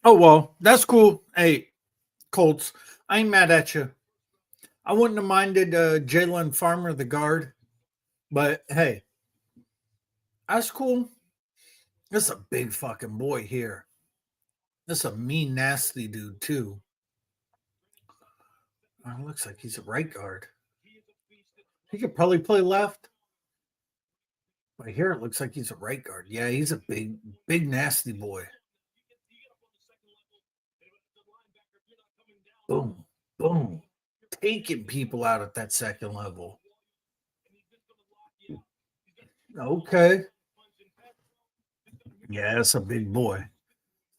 Oh, well, that's cool. Hey, Colts, I ain't mad at you. I wouldn't have minded Jalen Farmer, the guard, but hey, that's cool. That's a big fucking boy here. That's a mean, nasty dude, too. Looks like he's a right guard. He could probably play left. But here it looks like he's a right guard. Yeah, he's a big, big, nasty boy. Boom, boom. Taking people out at that second level. Okay. Yeah, that's a big boy.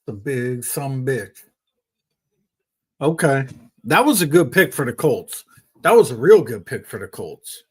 The big some bitch. Okay. That was a good pick for the Colts. That was a real good pick for the Colts.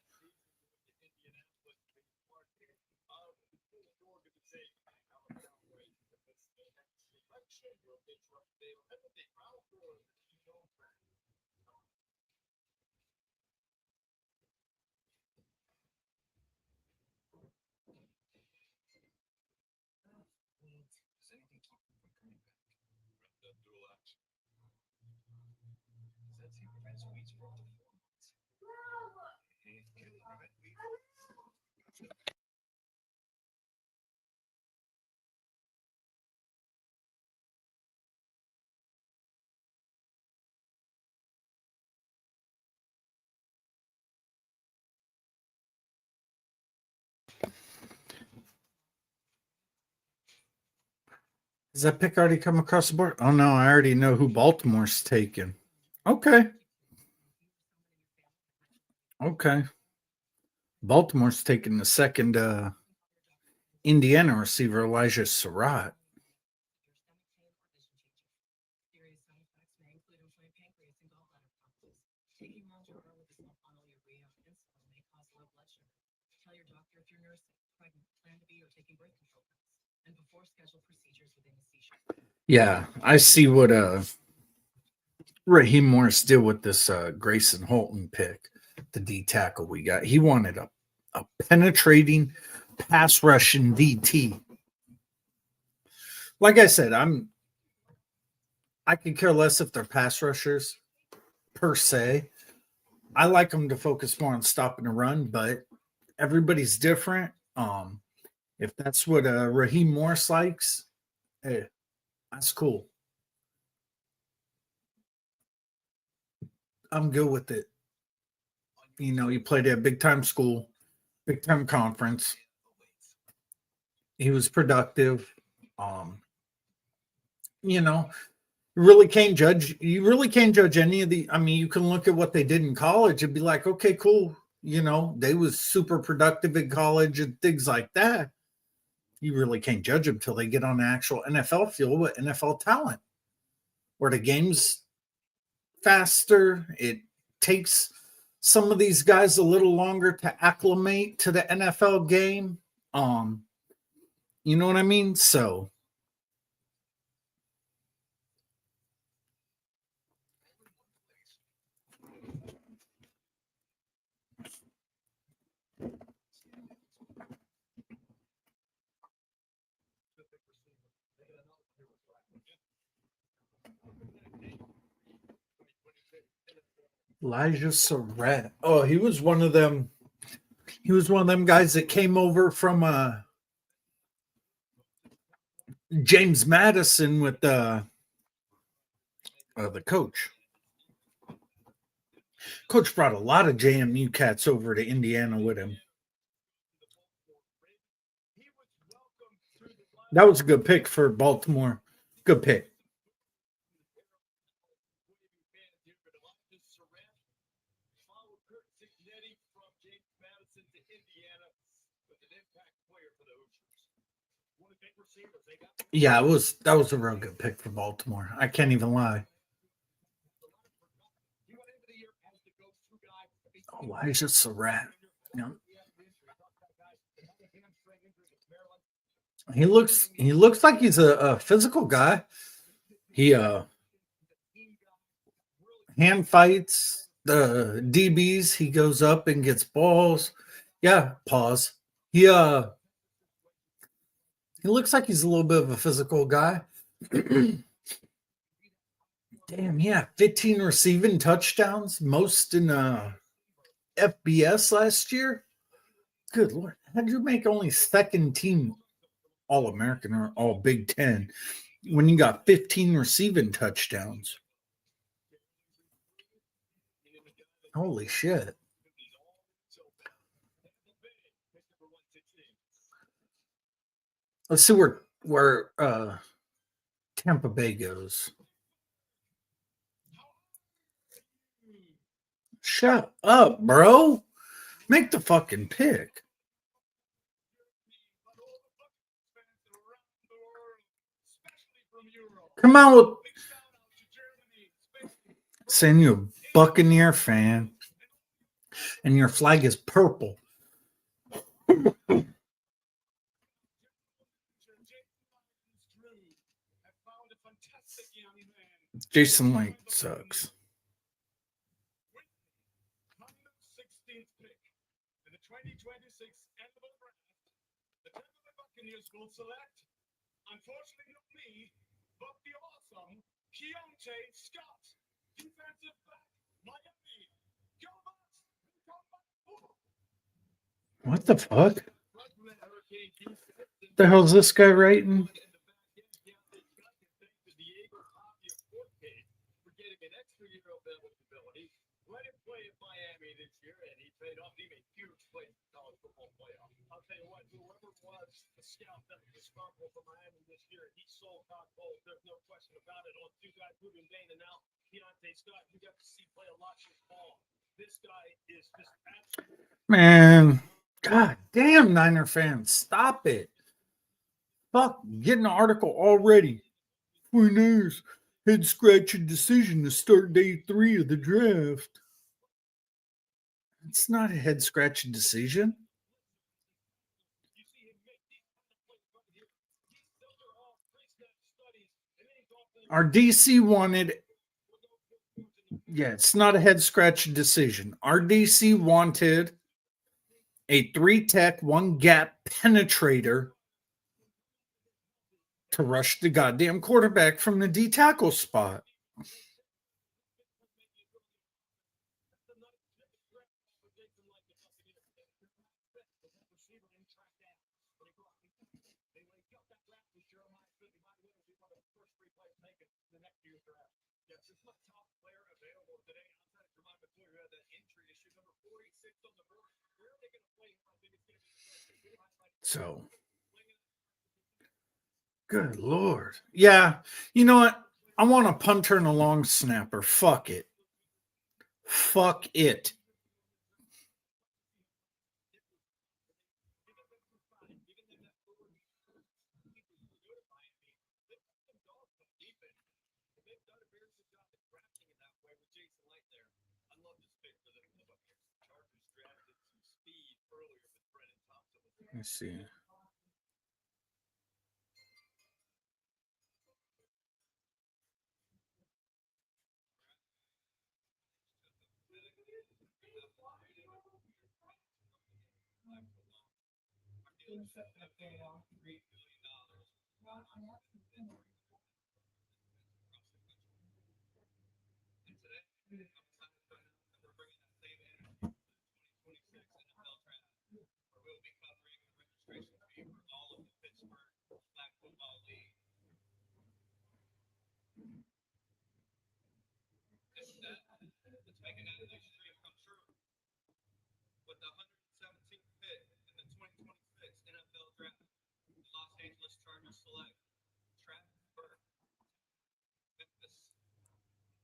Does that pick already come across the board? Oh no, I already know who Baltimore's taking. Okay. Okay. Baltimore's taking the second Indiana receiver, Elijah Surratt. Yeah, I see what Raheem Morris did with this Grayson Holton pick, the D tackle we got. He wanted a penetrating pass rushing DT. Like I said, I could care less if they're pass rushers per se. I like them to focus more on stopping the run, but everybody's different. If that's what Raheem Morris likes, hey, that's cool. I'm good with it. You know, he played at a big time school, big time conference. He was productive. You know, you really can't judge any of the, I mean, you can look at what they did in college and be like, okay, cool. You know, they was super productive in college and things like that. You really can't judge them until they get on the actual NFL field with NFL talent, where the game's faster. It takes some of these guys a little longer to acclimate to the NFL game. You know what I mean? So Elijah Surratt. Oh, he was one of them. He was one of them guys that came over from James Madison with the coach. Coach brought a lot of JMU cats over to Indiana with him. That was a good pick for Baltimore. Good pick. Yeah, that was a real good pick for Baltimore. I can't even lie. Elijah Surratt. Yeah. He looks like he's a physical guy. He hand fights, the DBs. He goes up and gets balls. Yeah, pause. He looks like he's a little bit of a physical guy. Damn, yeah, 15 receiving touchdowns, most in FBS last year. Good Lord. How'd you make only second team All American or All Big Ten when you got 15 receiving touchdowns? Holy shit. Let's see where Tampa Bay goes. Shut up, bro. Make the fucking pick. Come on with saying you're a Buccaneer fan and your flag is purple. Jason Light sucks. Will select, unfortunately not me, but the awesome Keontae Scott, defensive back, Miami. Go Bucks! What the fuck? The hell's this guy writing? Let him play at Miami this year, and he paid off. He made huge plays in college football playoff. I'll tell you what, whoever was the scout that was responsible for Miami this year, he sold hot gold. There's no question about it. On two guys, Ruben Dane, and now Keontae Scott, you got to see play a lot of ball. This guy is just absolutely. Man, god damn, Niner fans, stop it. Fuck, getting an article already. 49ers head scratching decision to start day 3 of the draft. It's not a head scratching decision. Our DC wanted, yeah, it's not a head scratching decision. Our DC wanted a 3-tech, 1-gap penetrator to rush the goddamn quarterback from the D tackle spot. So, good Lord. Yeah, you know what? I want a punter and a long snapper. Fuck it. Fuck it. Let's see.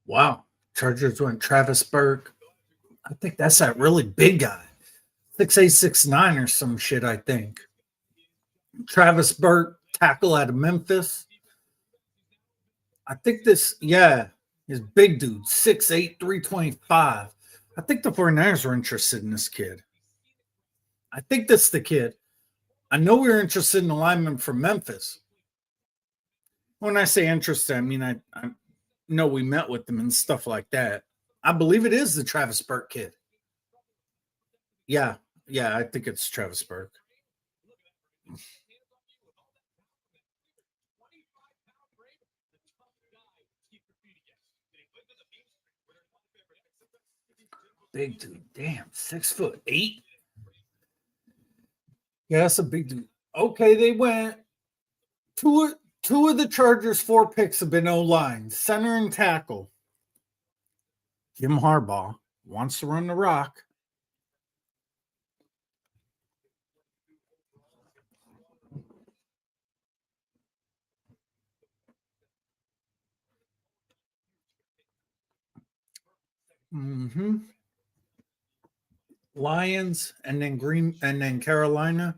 Wow. Chargers went Travis Burke. I think that's that really big guy. 6'8", 6'9" or some shit, I think. Travis Burke, tackle out of Memphis. I think this, yeah, is big dude, 6'8", 325. I think the 49ers were interested in this kid. I think that's the kid. I know we were interested in the lineman from Memphis. When I say interested, I mean I know we met with them and stuff like that. I believe it is the Travis Burke kid. Yeah, I think it's Travis Burke. Big dude, damn, 6'8". Yeah, that's a big dude. Okay, they went two of the Chargers' 4 picks have been O-line, center and tackle. Jim Harbaugh wants to run the rock. Mm-hmm. Lions and then Carolina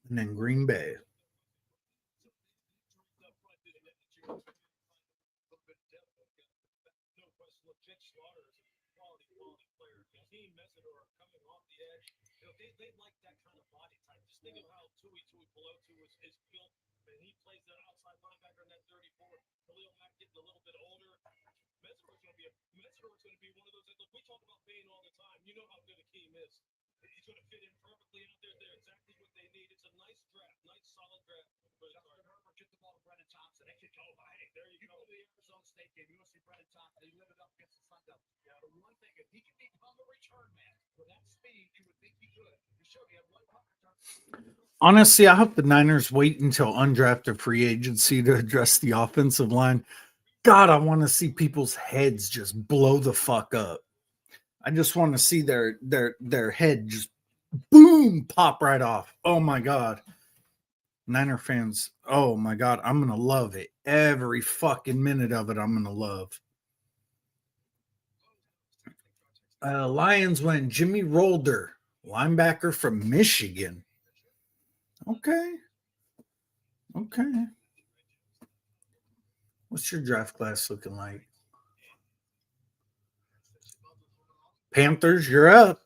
and then Green Bay. They like that kind of body type. Just think of how Tui Pelotu is built, and he plays that outside linebacker in that 34. Khalil Mack getting a little bit older. Metzger's going to be one of those. Look, we talk about Payne all the time. You know how good Akeem is. He's going to fit in perfectly out there. They're exactly what they need. It's a nice draft, nice solid draft. Justin Herbert get the ball to Brennan Thompson. They could go. Hey, there you go. The Arizona State game. You want to see Brennan Thompson? He lit it up against the Sun Devils. Yeah, the one thing, if he can become a return man for that speed, you would think he could. He showed he had one puck return. Honestly, I hope the Niners wait until undrafted free agency to address the offensive line. God, I want to see people's heads just blow the fuck up. I just want to see their head just boom pop right off. Oh my God. Niner fans, oh my God, I'm gonna love it. Every fucking minute of it, I'm gonna love. Lions went Jimmy Rolder, linebacker from Michigan. Okay. What's your draft class looking like? Panthers, you're up.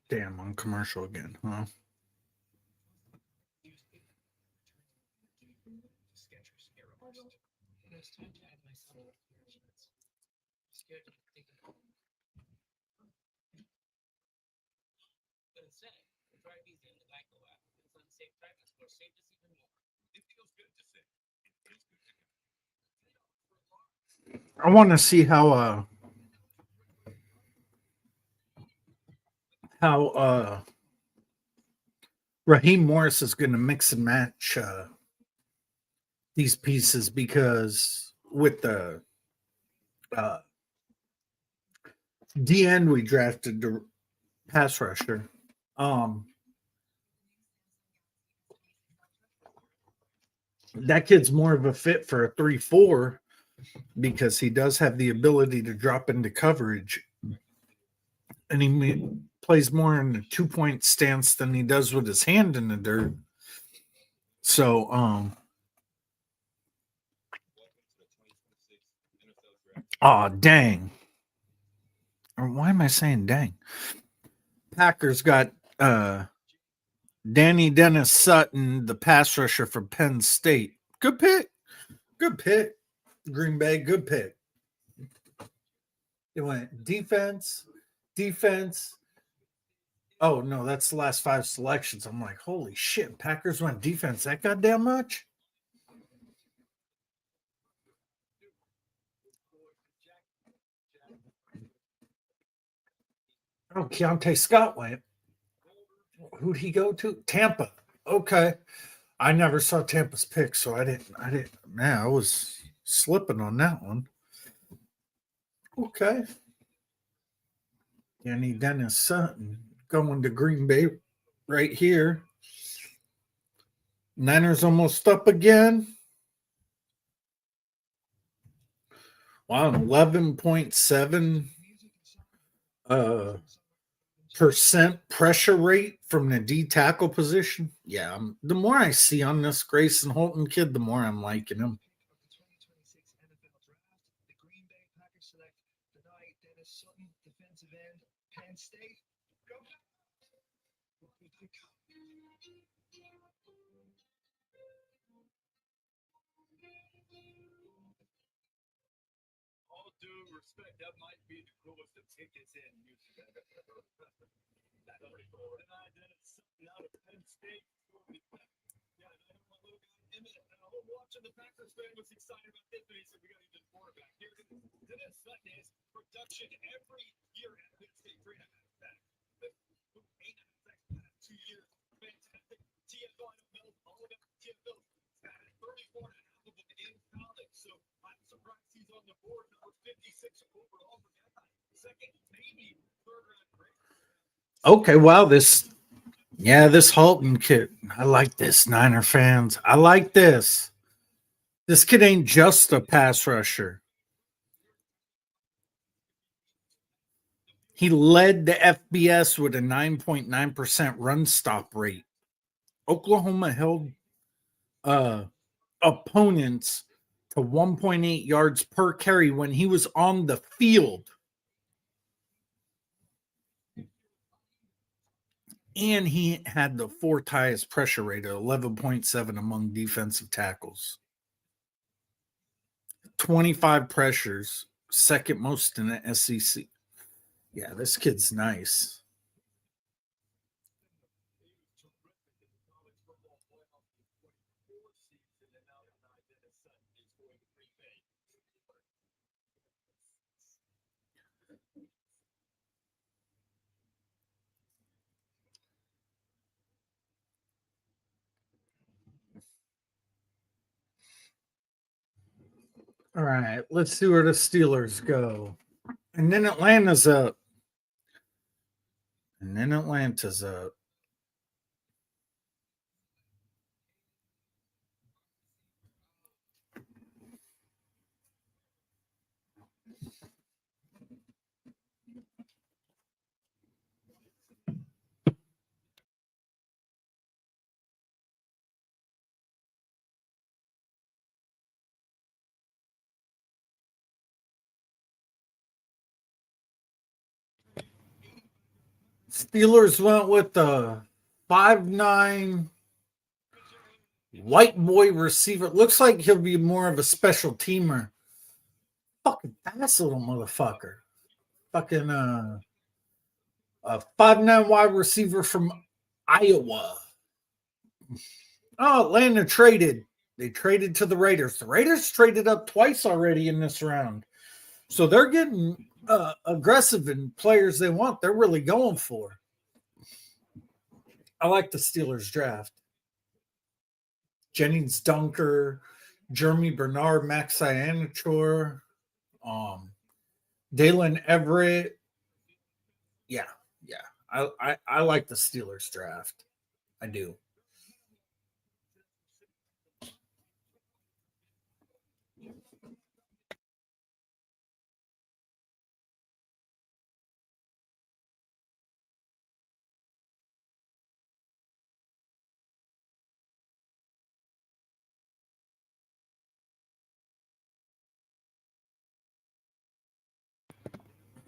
Damn, on commercial again, huh? I want to see how Raheem Morris is going to mix and match these pieces, because with the D end we drafted the pass rusher. That kid's more of a fit for a 3-4 because he does have the ability to drop into coverage. And he plays more in a 2-point stance than he does with his hand in the dirt. So, dang. Or why am I saying dang? Packers got Danny Dennis Sutton, the pass rusher from Penn State. Good pick. Good pick. Green Bay, good pick. It went defense. Oh, no, that's the last 5 selections. I'm like, holy shit, Packers went defense that goddamn much? Oh, Keontae Scott went. Who'd he go to? Tampa. Okay. I never saw Tampa's pick, so I didn't, man, I was slipping on that one. Okay. Danny Dennis Sutton going to Green Bay right here. Niners almost up again. Wow, 11.7 percent pressure rate from the D tackle position. Yeah, the more I see on this Grayson Holton kid, the more I'm liking him. All due respect, that might be the coolest of tickets in music I've ever heard. That Dennis Sutton out of Penn State. Yeah, I know my little guy Emmett. Watching the Packers fan was excited about this, but he said we got to get the quarterback. Here it is. Dennis Sutton is production every year at Penn State. 3.5 sacks. 8.5 sacks the past 2 years. Fantastic. TFL, I don't know all about TFL. 34.5 of them in college. So I'm surprised he's on the board. Number 56 overall for that. Second, maybe third round grade. Okay, wow, this Halton kid. I like this, Niner fans. I like this. This kid ain't just a pass rusher. He led the FBS with a 9.9% run stop rate. Oklahoma held opponents to 1.8 yards per carry when he was on the field. And he had the 4th highest pressure rate at 11.7 among defensive tackles. 25 pressures, second most in the SEC. Yeah, this kid's nice. All right, let's see where the Steelers go. And then Atlanta's up. Steelers went with the 5'9" white boy receiver. Looks like he'll be more of a special teamer. Fucking fast little motherfucker. Fucking a 5'9" wide receiver from Iowa. Oh, Atlanta traded. They traded to the Raiders. The Raiders traded up twice already in this round. So they're getting aggressive in players they want. They're really going for. I like the Steelers draft. Jennings Dunker, Jeremy Bernard, Max Ianachor, Dalen Everett. Yeah. I like the Steelers draft. I do.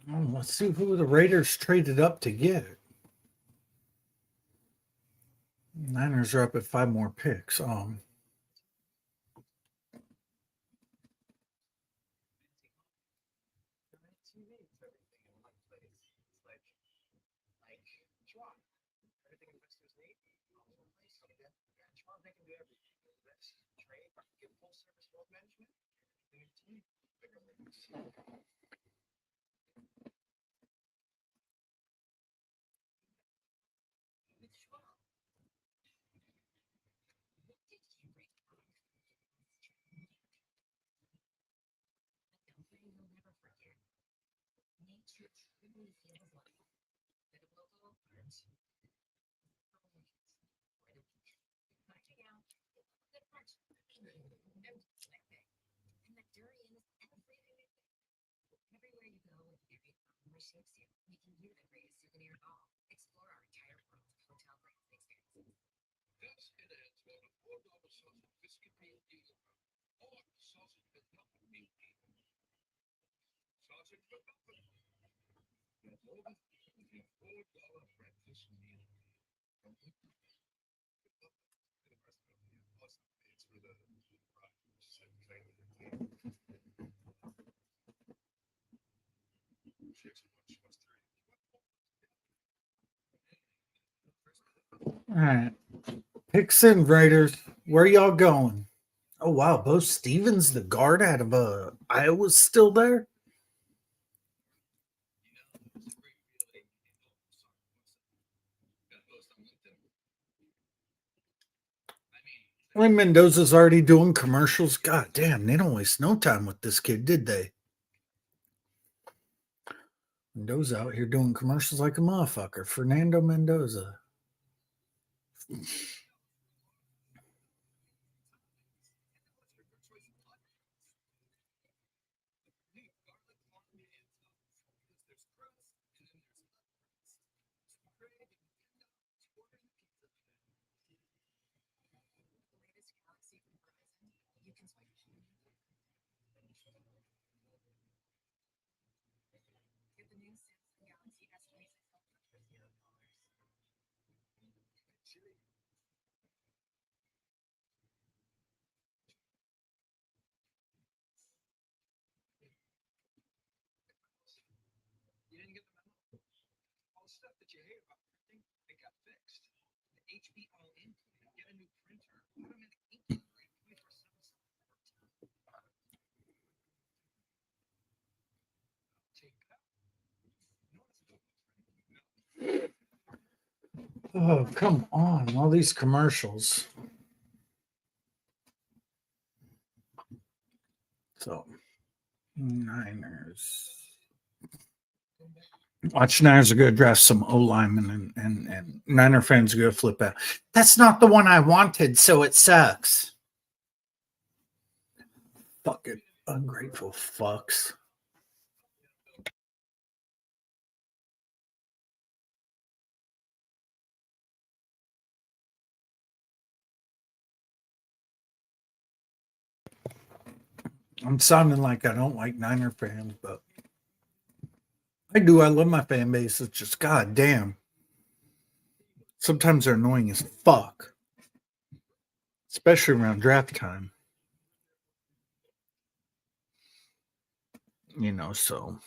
Oh, let's see who the Raiders traded up to get. Niners are up at 5 more picks. All right. Picks in, Raiders. Where y'all going? Oh, wow. Bo Stevens, the guard out of Iowa's still there? When Mendoza's already doing commercials, god damn, they don't waste no time with this kid, did they? Mendoza out here doing commercials like a motherfucker. Fernando Mendoza. Oh, come on. All these commercials. So, Niners. Watch Niners are going to draft some O linemen and Niner fans are going to flip out. That's not the one I wanted, so it sucks. Fucking ungrateful fucks. I'm sounding like I don't like Niner fans, but I do. I love my fan base. It's just goddamn. Sometimes they're annoying as fuck, especially around draft time. You know, so.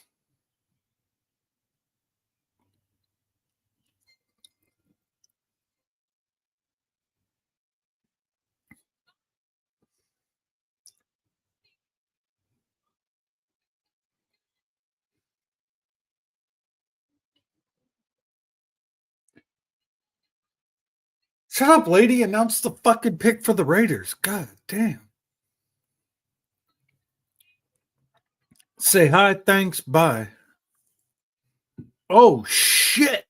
Shut up, lady. Announce the fucking pick for the Raiders. God damn. Say hi, thanks, bye. Oh, shit.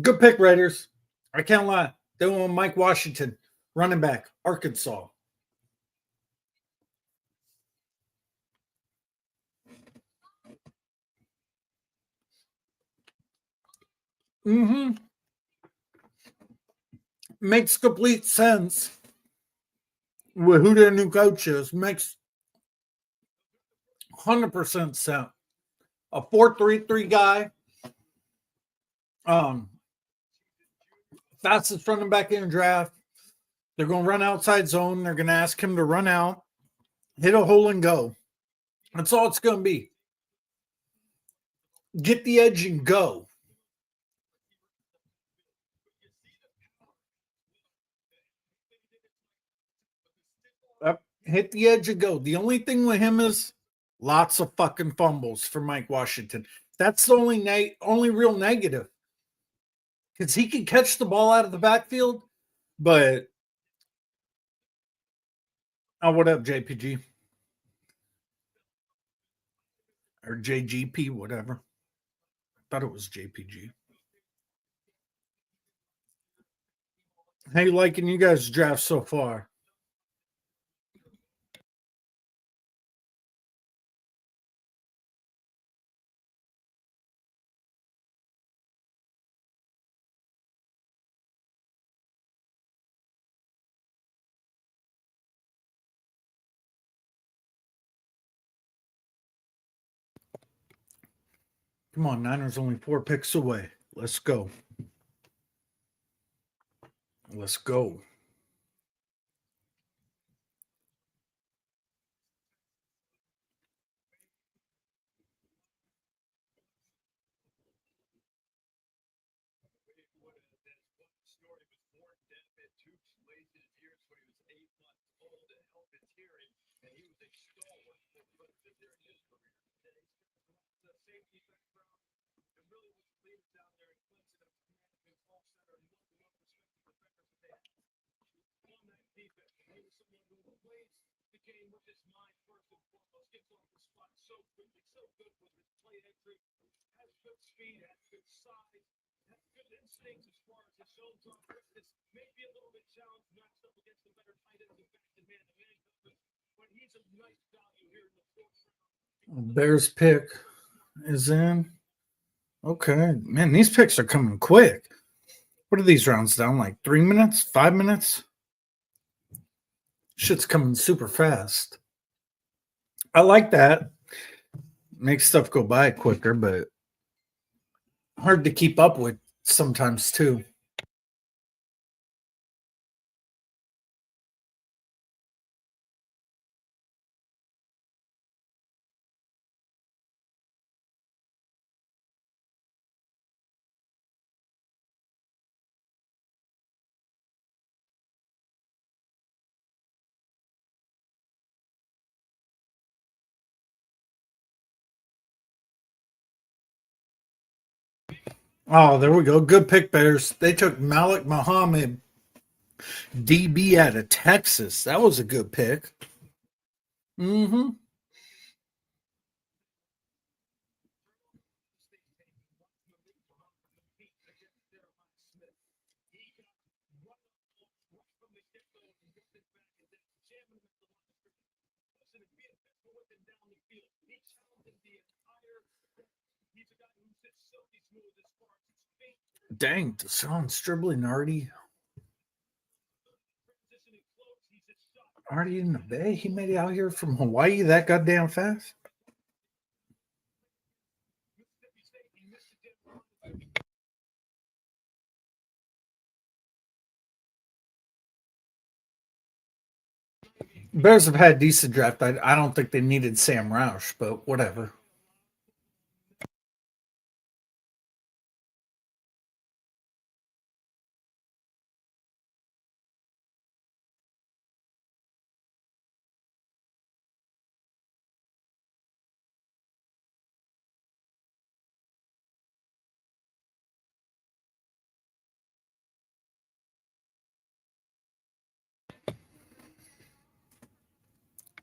Good pick, Raiders. I can't lie. They went Mike Washington, running back, Arkansas. Mm-hmm. Makes complete sense with who their new coach is. Makes 100% sense. a 4.33 guy. Fastest running back in the draft. They're going to run outside zone. They're going to ask him to run out, hit a hole, and go. That's all it's going to be. Get the edge and go. Hit the edge and go. The only thing with him is lots of fucking fumbles for Mike Washington. That's the only real negative. Because he can catch the ball out of the backfield, but what up, JPG? Or JGP, whatever. I thought it was JPG. How you liking you guys' draft so far? Come on, Niners only 4 picks away. Let's go. Let's go. Bears pick is in. Okay. Man, these picks are coming quick. What are these rounds down? Like 3 minutes? 5 minutes? Shit's coming super fast. I like that. Makes stuff go by quicker, but hard to keep up with sometimes too. Oh, there we go. Good pick, Bears. They took Malik Muhammad, DB out of Texas. That was a good pick. Mm-hmm. Dang, Deshaun dribbling already in the Bay. He made it out here from Hawaii that goddamn fast. Bears have had decent draft. I don't think they needed Sam Roush, but whatever.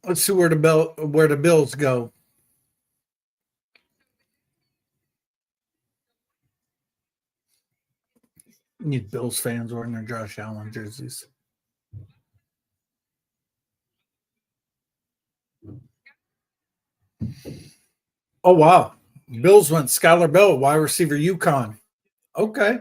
Let's see where the Bills go. Need Bills fans wearing their Josh Allen jerseys. Oh wow. Bills went Skylar Bell, wide receiver UConn. Okay.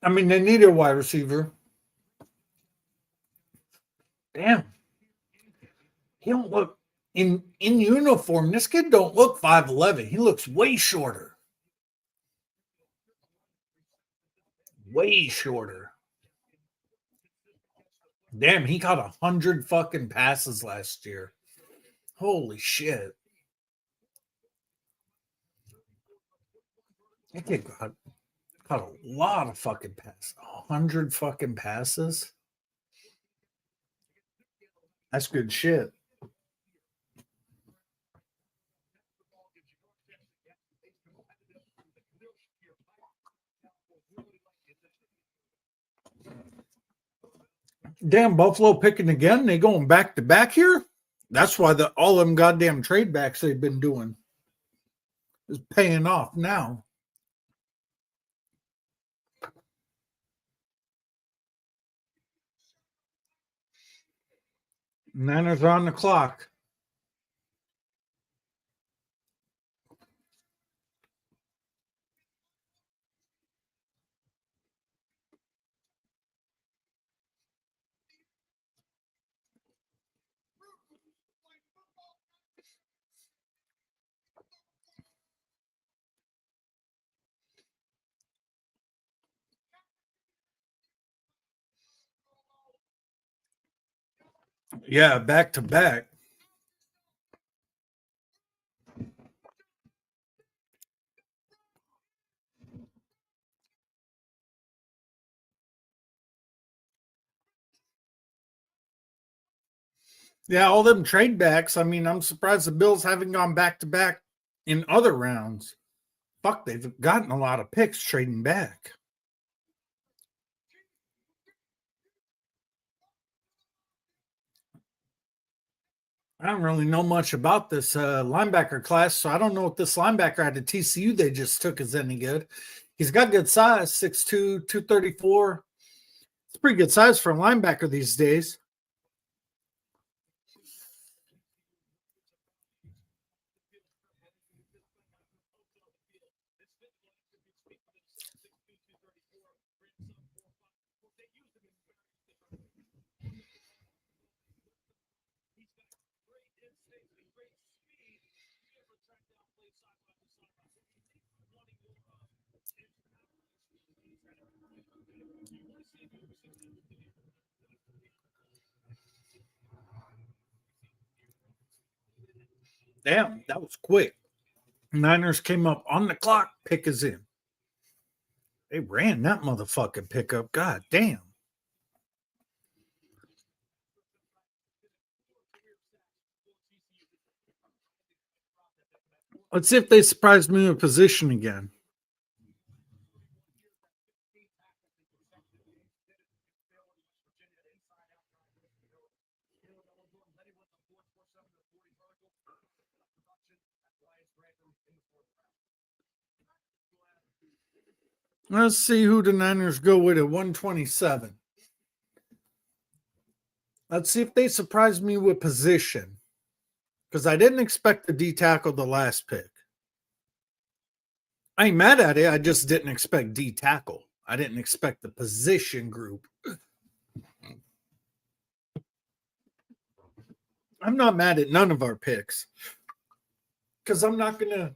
I mean, they need a wide receiver. Damn. He don't look in uniform. This kid don't look 5'11". He looks way shorter. Way shorter. Damn, he caught 100 fucking passes last year. Holy shit. That kid caught a lot of fucking passes. 100 fucking passes. That's good shit. Damn, Buffalo picking again. They going back to back here. That's why all them goddamn trade backs they've been doing is paying off now. Niners on the clock. Yeah, back to back. Yeah, all them trade backs. I mean, I'm surprised the Bills haven't gone back to back in other rounds. Fuck, they've gotten a lot of picks trading back. I don't really know much about this linebacker class, so I don't know if this linebacker out of TCU they just took is any good. He's got good size, 6'2", 234. It's pretty good size for a linebacker these days. Damn, that was quick. Niners came up on the clock. Pick is in. They ran that motherfucking pickup. God damn. Let's see if they surprise me with position again. Let's see who the Niners go with at 127. Let's see if they surprise me with position. Because I didn't expect the D tackle the last pick. I ain't mad at it. I just didn't expect D tackle. I didn't expect the position group. I'm not mad at none of our picks. Because I'm not going to.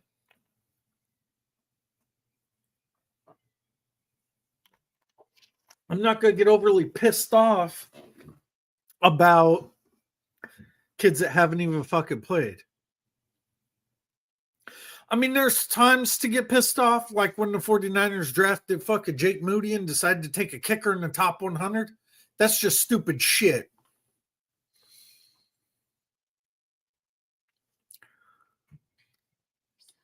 I'm not going to get overly pissed off about kids that haven't even fucking played. I mean, there's times to get pissed off, like when the 49ers drafted fucking Jake Moody and decided to take a kicker in the top 100. That's just stupid shit.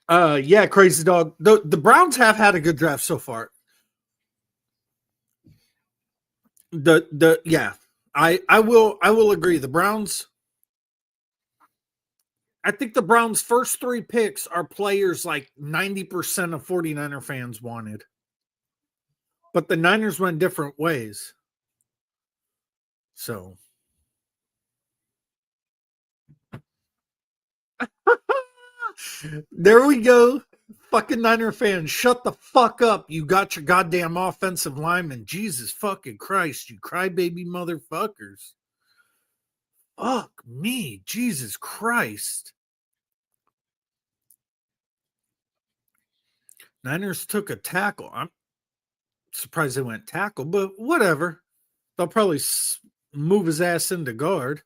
Yeah, crazy dog. The Browns have had a good draft so far. Yeah, I will agree. The Browns. I think the Browns' first three picks are players like 90% of 49er fans wanted. But the Niners went different ways. So. There we go. Fucking Niner fans, shut the fuck up. You got your goddamn offensive lineman. Jesus fucking Christ, you crybaby motherfuckers. Fuck me, Jesus Christ. Niners took a tackle. I'm surprised they went tackle, but whatever. They'll probably move his ass into guard.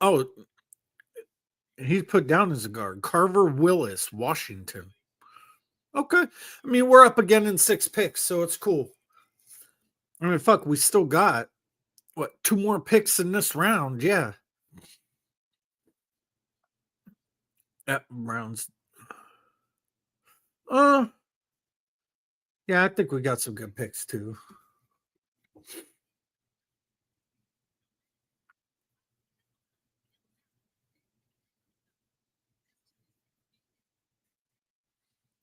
Oh, he's put down as a guard. Carver Willis, Washington. Okay. I mean, we're up again in 6 picks, so it's cool. I mean, fuck, we still got, 2 more picks in this round? Yeah. That rounds. Yeah, I think we got some good picks, too.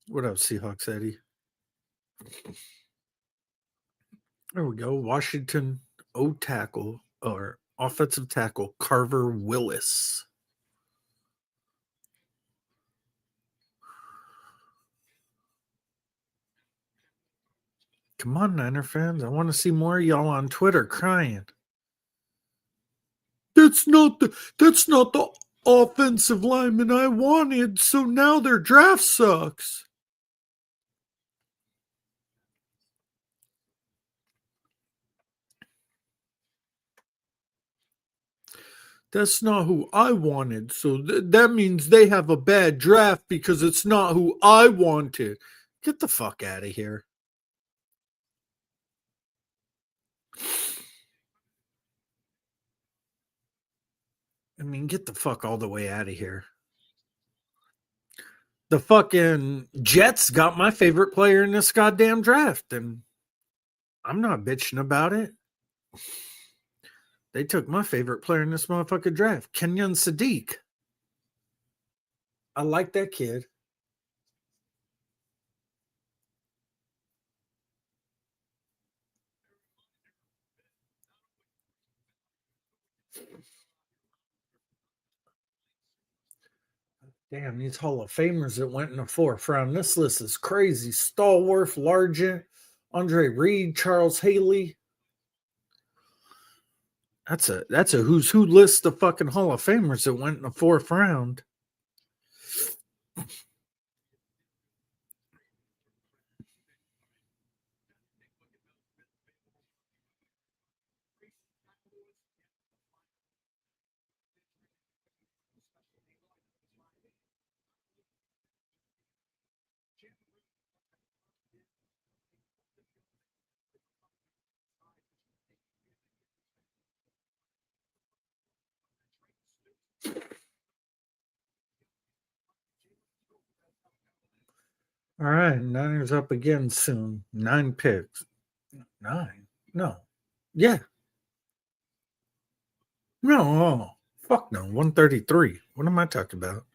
What up, Seahawks, Eddie? There we go. Washington tackle or offensive tackle Carver Willis. Come on, Niner fans. I want to see more of y'all on Twitter crying. That's not the offensive lineman I wanted, so now their draft sucks. That's not who I wanted. So that means they have a bad draft because it's not who I wanted. Get the fuck out of here. I mean, get the fuck all the way out of here. The fucking Jets got my favorite player in this goddamn draft, and I'm not bitching about it. They took my favorite player in this motherfucking draft, Kenyon Sadiq. I like that kid. Damn, these Hall of Famers that went in the 4th round. This list is crazy. Stallworth, Largent, Andre Reed, Charles Haley. That's a who's who list of fucking Hall of Famers that went in the 4th round. All right, Niners up again soon. 9 picks. 9? No. Yeah. No. Fuck no. 133. What am I talking about?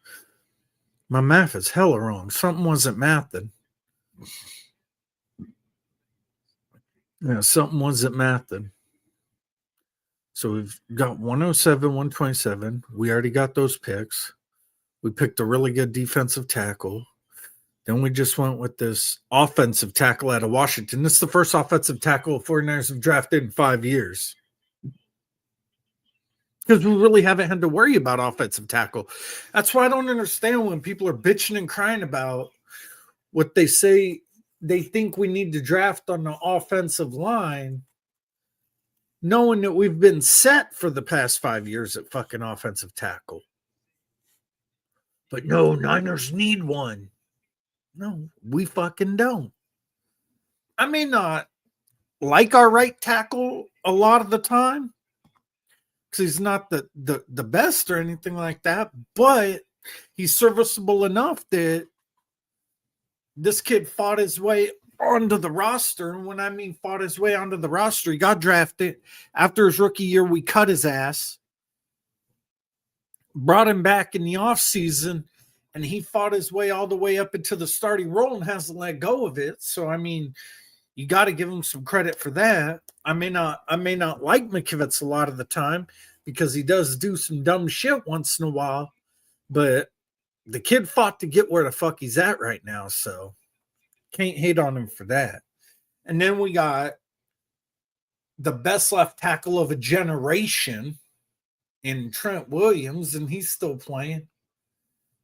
My math is hella wrong. Something wasn't mathing. Yeah, something wasn't mathing. So we've got 107, 127. We already got those picks. We picked a really good defensive tackle. Then we just went with this offensive tackle out of Washington. This is the first offensive tackle 49ers have drafted in 5 years. Because we really haven't had to worry about offensive tackle. That's why I don't understand when people are bitching and crying about what they say they think we need to draft on the offensive line, knowing that we've been set for the past 5 years at fucking offensive tackle. But no, Niners need one. No, we fucking don't. I may not like our right tackle a lot of the time because he's not the best or anything like that, but he's serviceable enough that this kid fought his way onto the roster. And when I mean fought his way onto the roster, he got drafted. After his rookie year, we cut his ass, brought him back in the offseason, and he fought his way all the way up into the starting role and hasn't let go of it. So, I mean, you got to give him some credit for that. I may not like McKivitz a lot of the time because he does do some dumb shit once in a while. But the kid fought to get where the fuck he's at right now, so can't hate on him for that. And then we got the best left tackle of a generation in Trent Williams, and he's still playing.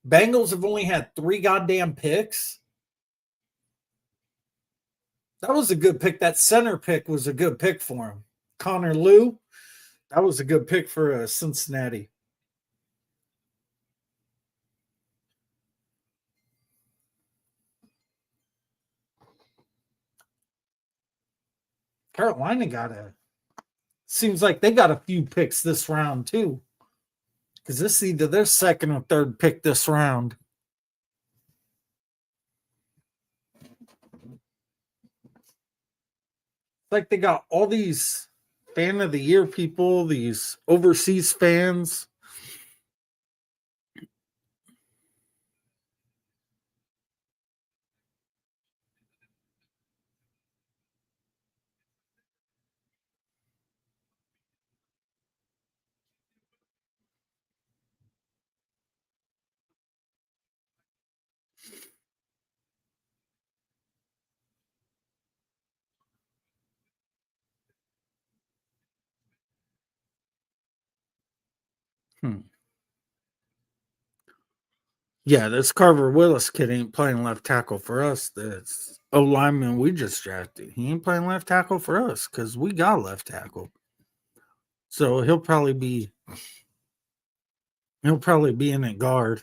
Bengals have only had 3 goddamn picks. That was a good pick. That center pick was a good pick for him. Connor Lew, that was a good pick for Cincinnati. Carolina seems like they got a few picks this round too. Because this is either their second or third pick this round. Like they got all these fan of the year people, these overseas fans. Yeah, this Carver Willis kid ain't playing left tackle for us. That's O lineman we just drafted. He ain't playing left tackle for us because we got left tackle. So he'll probably be in at guard.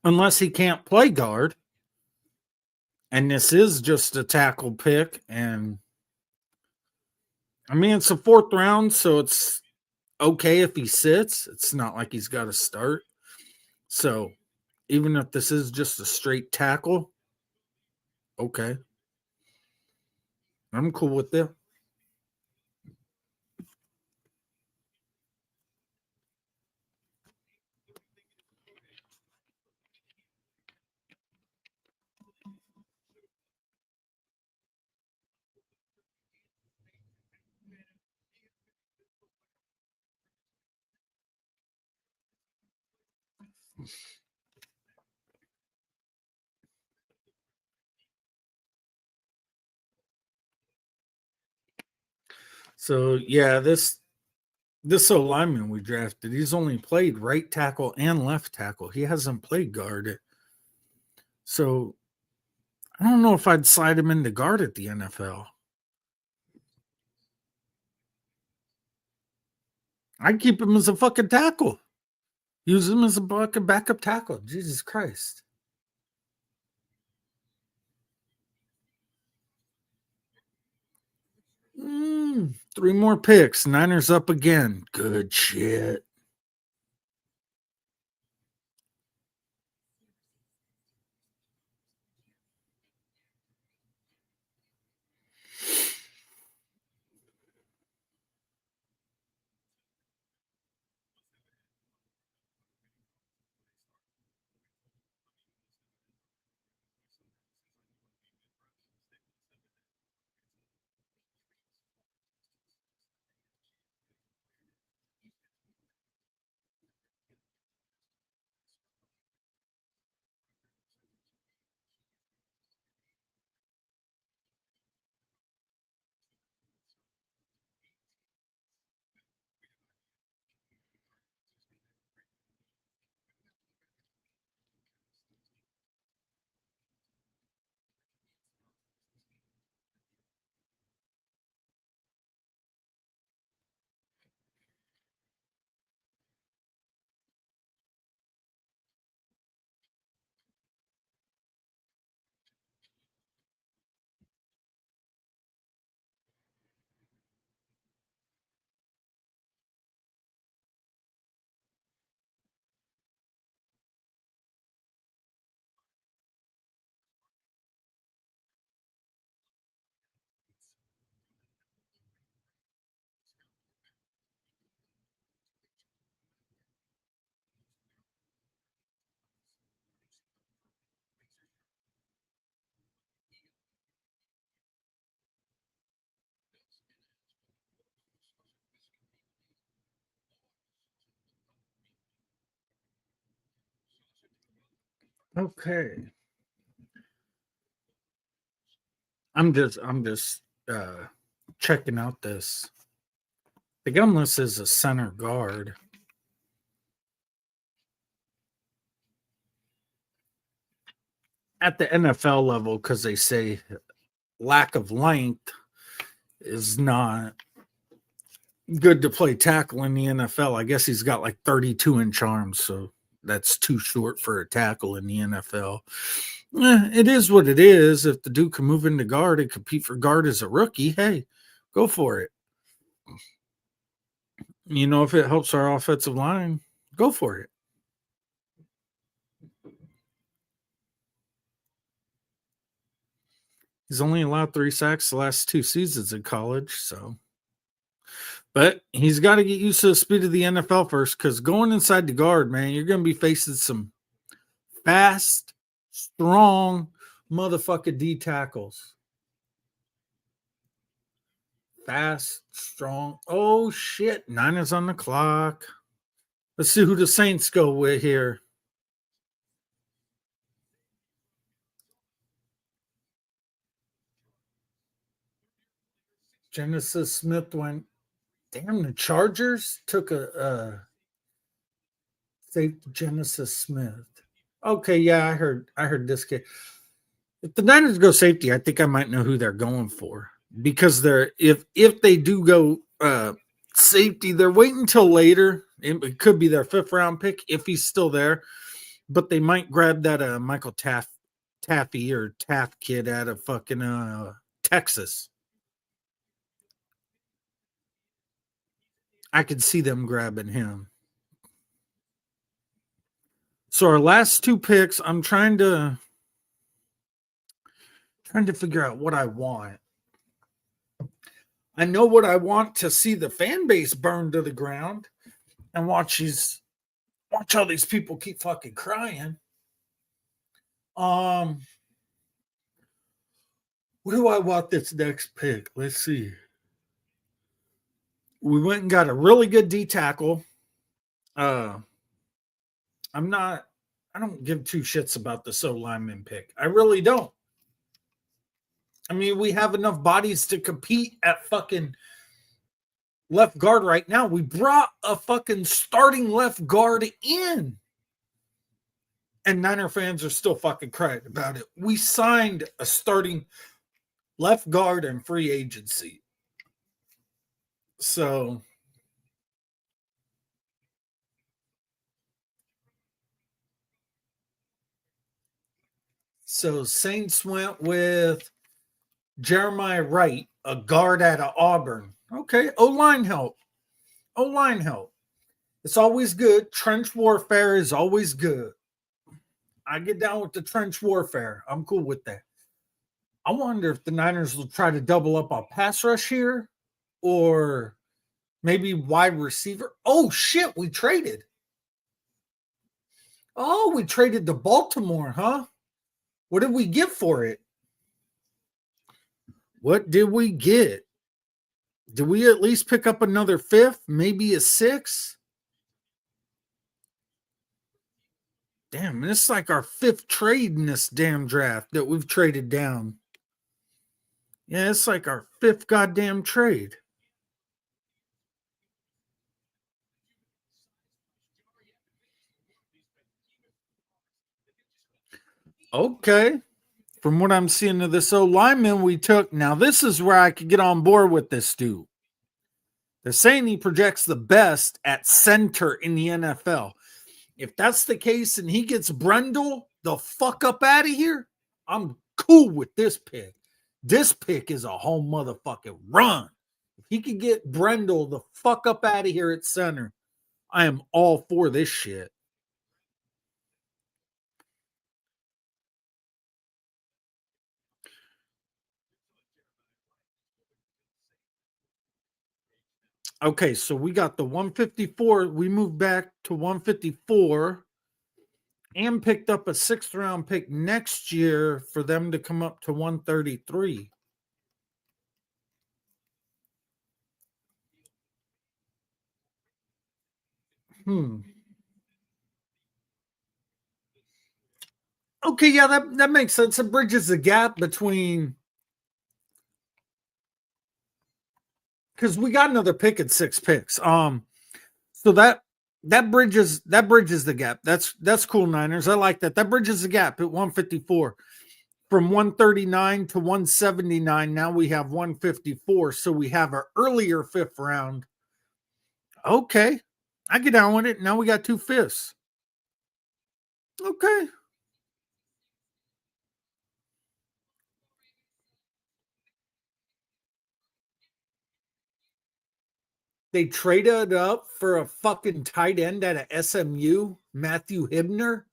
Unless he can't play guard. And this is just a tackle pick. And I mean, it's a 4th round, so it's okay if he sits. It's not like he's got to start. So even if this is just a straight tackle, okay. I'm cool with that. So yeah, this O lineman we drafted, he's only played right tackle and left tackle. He hasn't played guard. So I don't know if I'd slide him into guard at the NFL. I'd keep him as a fucking tackle. Use him as a fucking backup tackle. Jesus Christ. Three more picks. Niners up again. Good shit. Okay. I'm just checking out this. The Gumless is a center guard. At the NFL level, because they say lack of length is not good to play tackle in the NFL. I guess he's got like 32-inch arms, so that's too short for a tackle in the NFL. It is what it is. If the dude can move into guard and compete for guard as a rookie, hey, go for it. You know, if it helps our offensive line, go for it. He's only allowed 3 sacks the last 2 seasons in college, so. But he's got to get used to the speed of the NFL first, because going inside the guard, man, you're going to be facing some fast, strong motherfucking D tackles. Fast, strong. Oh, shit. Niners on the clock. Let's see who the Saints go with here. Genesis Smith went. Damn, the Chargers took a safety. Genesis Smith. Okay, yeah, I heard this kid. If the Niners go safety, I think I might know who they're going for, because they're if they do go safety, they're waiting until later. It could be their 5th round pick if he's still there, but they might grab that Michael Taffy or Taft kid out of fucking Texas. I could see them grabbing him. So our last 2 picks, I'm trying to figure out what I want. I know what I want to see the fan base burn to the ground and watch all these people keep fucking crying. What do I want this next pick? Let's see. We went and got a really good D tackle. I don't give 2 shits about the So lineman pick. I really don't. I mean, we have enough bodies to compete at fucking left guard right now. We brought a fucking starting left guard in. And Niner fans are still fucking crying about it. We signed a starting left guard in free agency. So Saints went with Jeremiah Wright, a guard out of Auburn. Okay, O-line help. O-line help. It's always good. Trench warfare is always good. I get down with the trench warfare. I'm cool with that. I wonder if the Niners will try to double up on pass rush here, or maybe wide receiver. Oh, shit, we traded. Oh, we traded to Baltimore, huh? What did we get for it? What did we get? Did we at least pick up another 5th? Maybe a 6th? Damn, this is like our 5th trade in this damn draft that we've traded down. Yeah, it's like our 5th goddamn trade. Okay. From what I'm seeing of this lineman we took, now this is where I could get on board with this dude. They're saying he projects the best at center in the NFL. If that's the case and he gets Brendel the fuck up out of here, I'm cool with this pick. This pick is a home motherfucking run. If he could get Brendel the fuck up out of here at center, I am all for this shit. Okay, so we got the 154. We moved back to 154 and picked up a 6th round pick next year for them to come up to 133. Okay, yeah, that makes sense. It bridges the gap between, because we got another pick at 6 picks. So that bridges the gap. That's cool, Niners. I like that. That bridges the gap at 154 from 139 to 179. Now we have 154. So we have our earlier fifth round. Okay, I get down with it. Now we got 2 fifths. Okay. They traded up for a fucking tight end at a SMU, Matthew Hibner.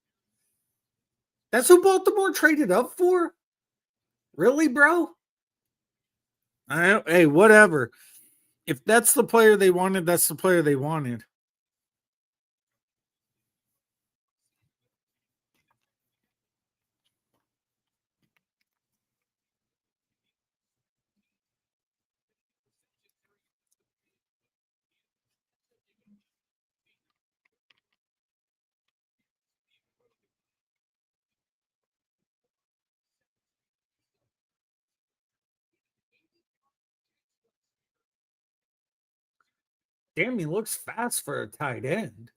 That's who Baltimore traded up for? Really, bro? Hey, whatever. If that's the player they wanted, that's the player they wanted. Damn, he looks fast for a tight end.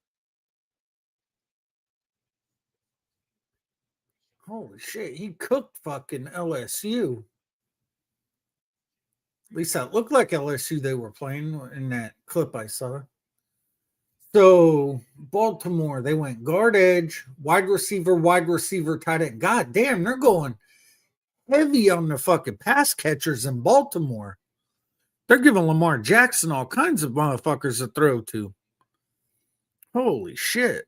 Holy shit, he cooked fucking LSU. At least that looked like LSU they were playing in that clip I saw. So Baltimore, they went guard edge, wide receiver, tight end. God damn, they're going heavy on the fucking pass catchers in Baltimore. They're giving Lamar Jackson all kinds of motherfuckers to throw to. Holy shit.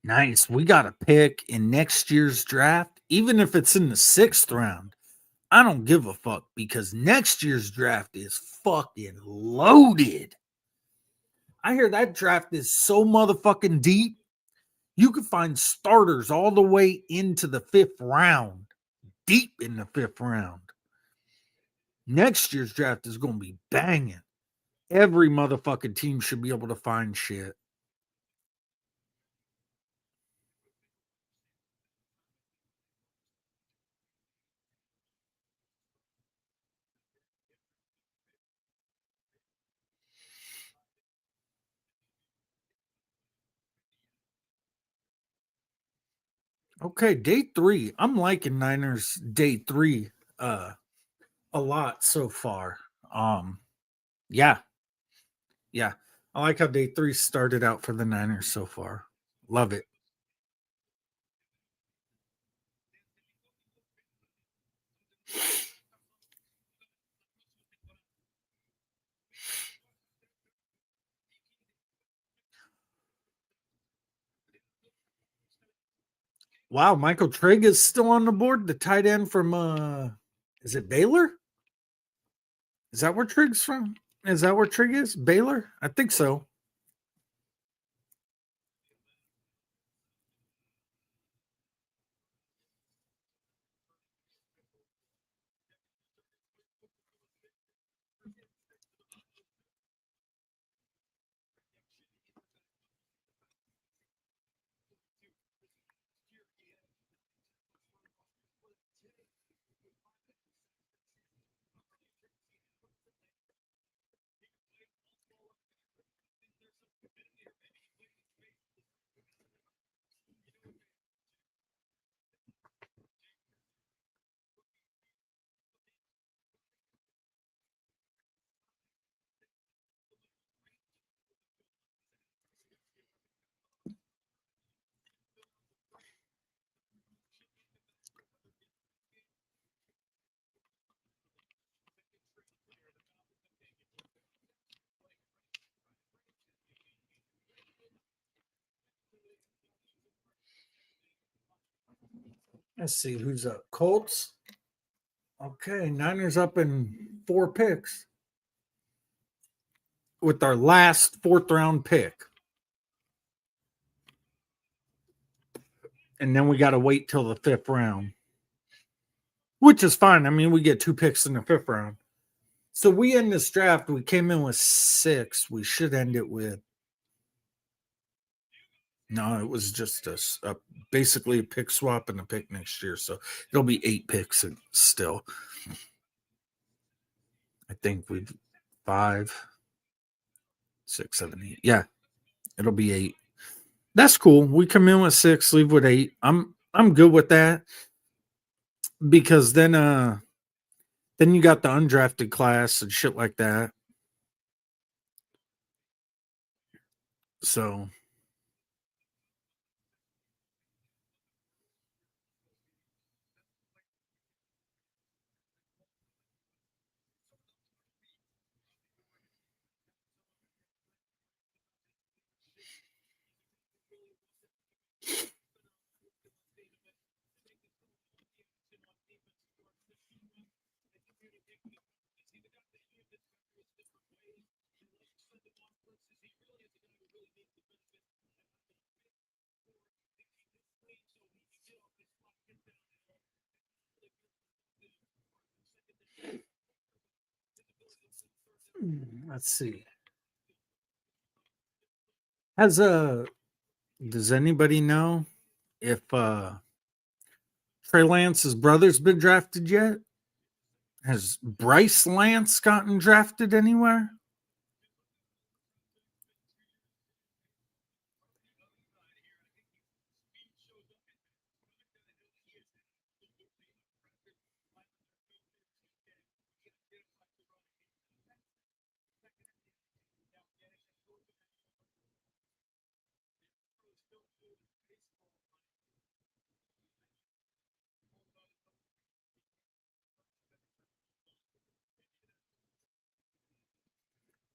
Nice. We got a pick in next year's draft, even if it's in the 6th round. I don't give a fuck because next year's draft is fucking loaded. I hear that draft is so motherfucking deep. You can find starters all the way into the 5th round, deep in the 5th round. Next year's draft is going to be banging. Every motherfucking team should be able to find shit. Okay, day 3. I'm liking Niners day 3 a lot so far. Yeah. Yeah. I like how day 3 started out for the Niners so far. Love it. Wow, Michael Trigg is still on the board, the tight end from is it Baylor? Is that where Trigg's from? Is that where Trigg is? Baylor? I think so. Let's see who's up. Colts. Okay, Niners up in 4 picks with our last 4th round pick. And then we got to wait till the 5th round, which is fine. I mean, we get 2 picks in the 5th round. So we end this draft. We came in with 6. We should end it with. No, it was just basically a pick swap and a pick next year. So it'll be 8 picks still. I think we've 5, 6, 7, 8. Yeah, it'll be 8. That's cool. We come in with 6, leave with 8. I'm good with that because then you got the undrafted class and shit like that. So let's see. Does anybody know if Trey Lance's brother's been drafted yet? Has Bryce Lance gotten drafted anywhere?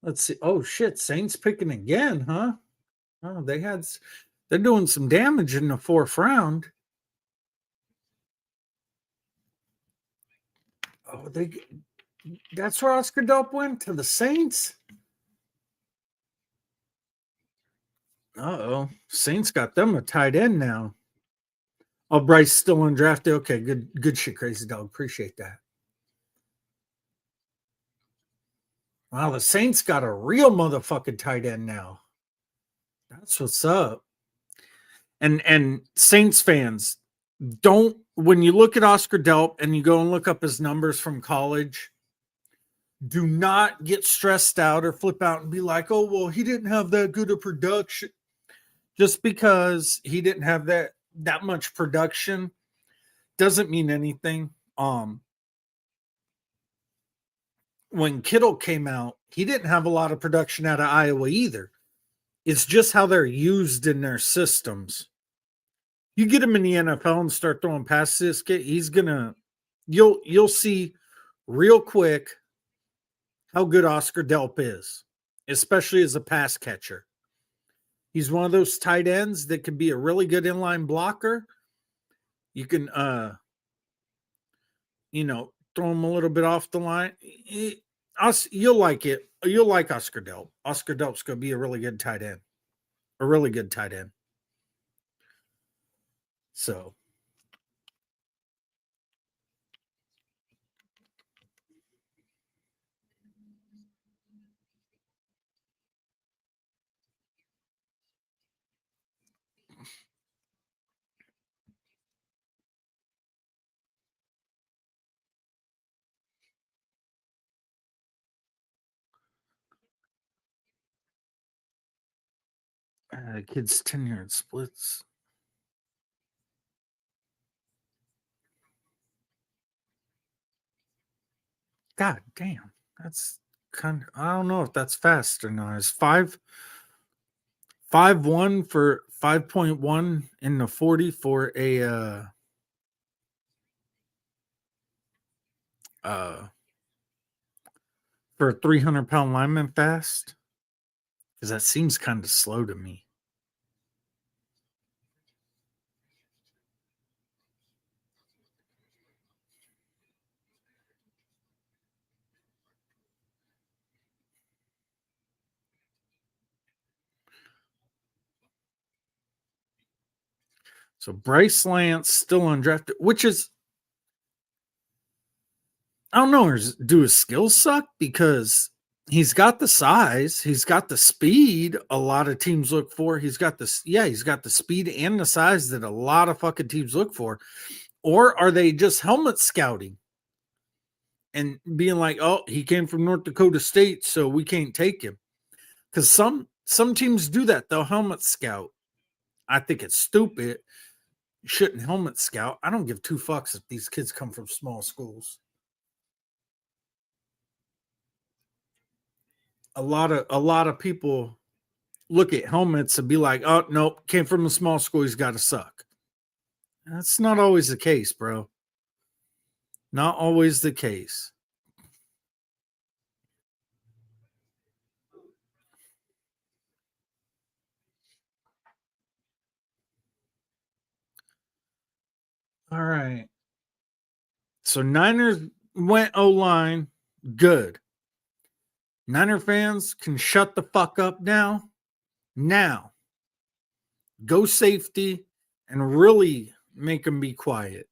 Let's see. Oh shit, Saints picking again, huh? Oh, they're doing some damage in the 4th round. Oh, that's where Oscar Delp went to the Saints. Uh-oh. Saints got them a tight end now. Oh, Bryce still undrafted. Okay, good shit, Crazy Dog. Appreciate that. Wow, the Saints got a real motherfucking tight end now. That's what's up. And Saints fans, don't, when you look at Oscar Delp and you go and look up his numbers from college, do not get stressed out or flip out and be like, oh, well, he didn't have that good a production. Just because he didn't have that much production doesn't mean anything. When Kittle came out, he didn't have a lot of production out of Iowa either. It's just how they're used in their systems. You get him in the NFL and start throwing passes, he's gonna. You'll see real quick how good Oscar Delp is, especially as a pass catcher. He's one of those tight ends that can be a really good inline blocker. You can, throw him a little bit off the line. You'll like it. You'll like Oscar Delp. Oscar Delp's going to be a really good tight end. A really good tight end. So. Kids 10-yard splits. God damn. That's kind of, I don't know if that's fast or not. It's 5-1 for 5.1 in the 40 for a for a 300-pound lineman fast. Because that seems kind of slow to me. So Bryce Lance still undrafted, which is, I don't know, do his skills suck? Because he's got the size, he's got the speed a lot of teams look for. He's got the speed and the size that a lot of fucking teams look for. Or are they just helmet scouting and being like, oh, he came from North Dakota State, so we can't take him? Because some teams do that. They'll helmet scout. I think it's stupid. You shouldn't helmet scout. I don't give two fucks if these kids come from small schools. A lot of people look at helmets and be like, oh, nope, came from a small school, he's got to suck. That's not always the case, bro. Not always the case. All right. So Niners went O-line. Good. Niner fans can shut the fuck up now. Now. Go safety and really make them be quiet.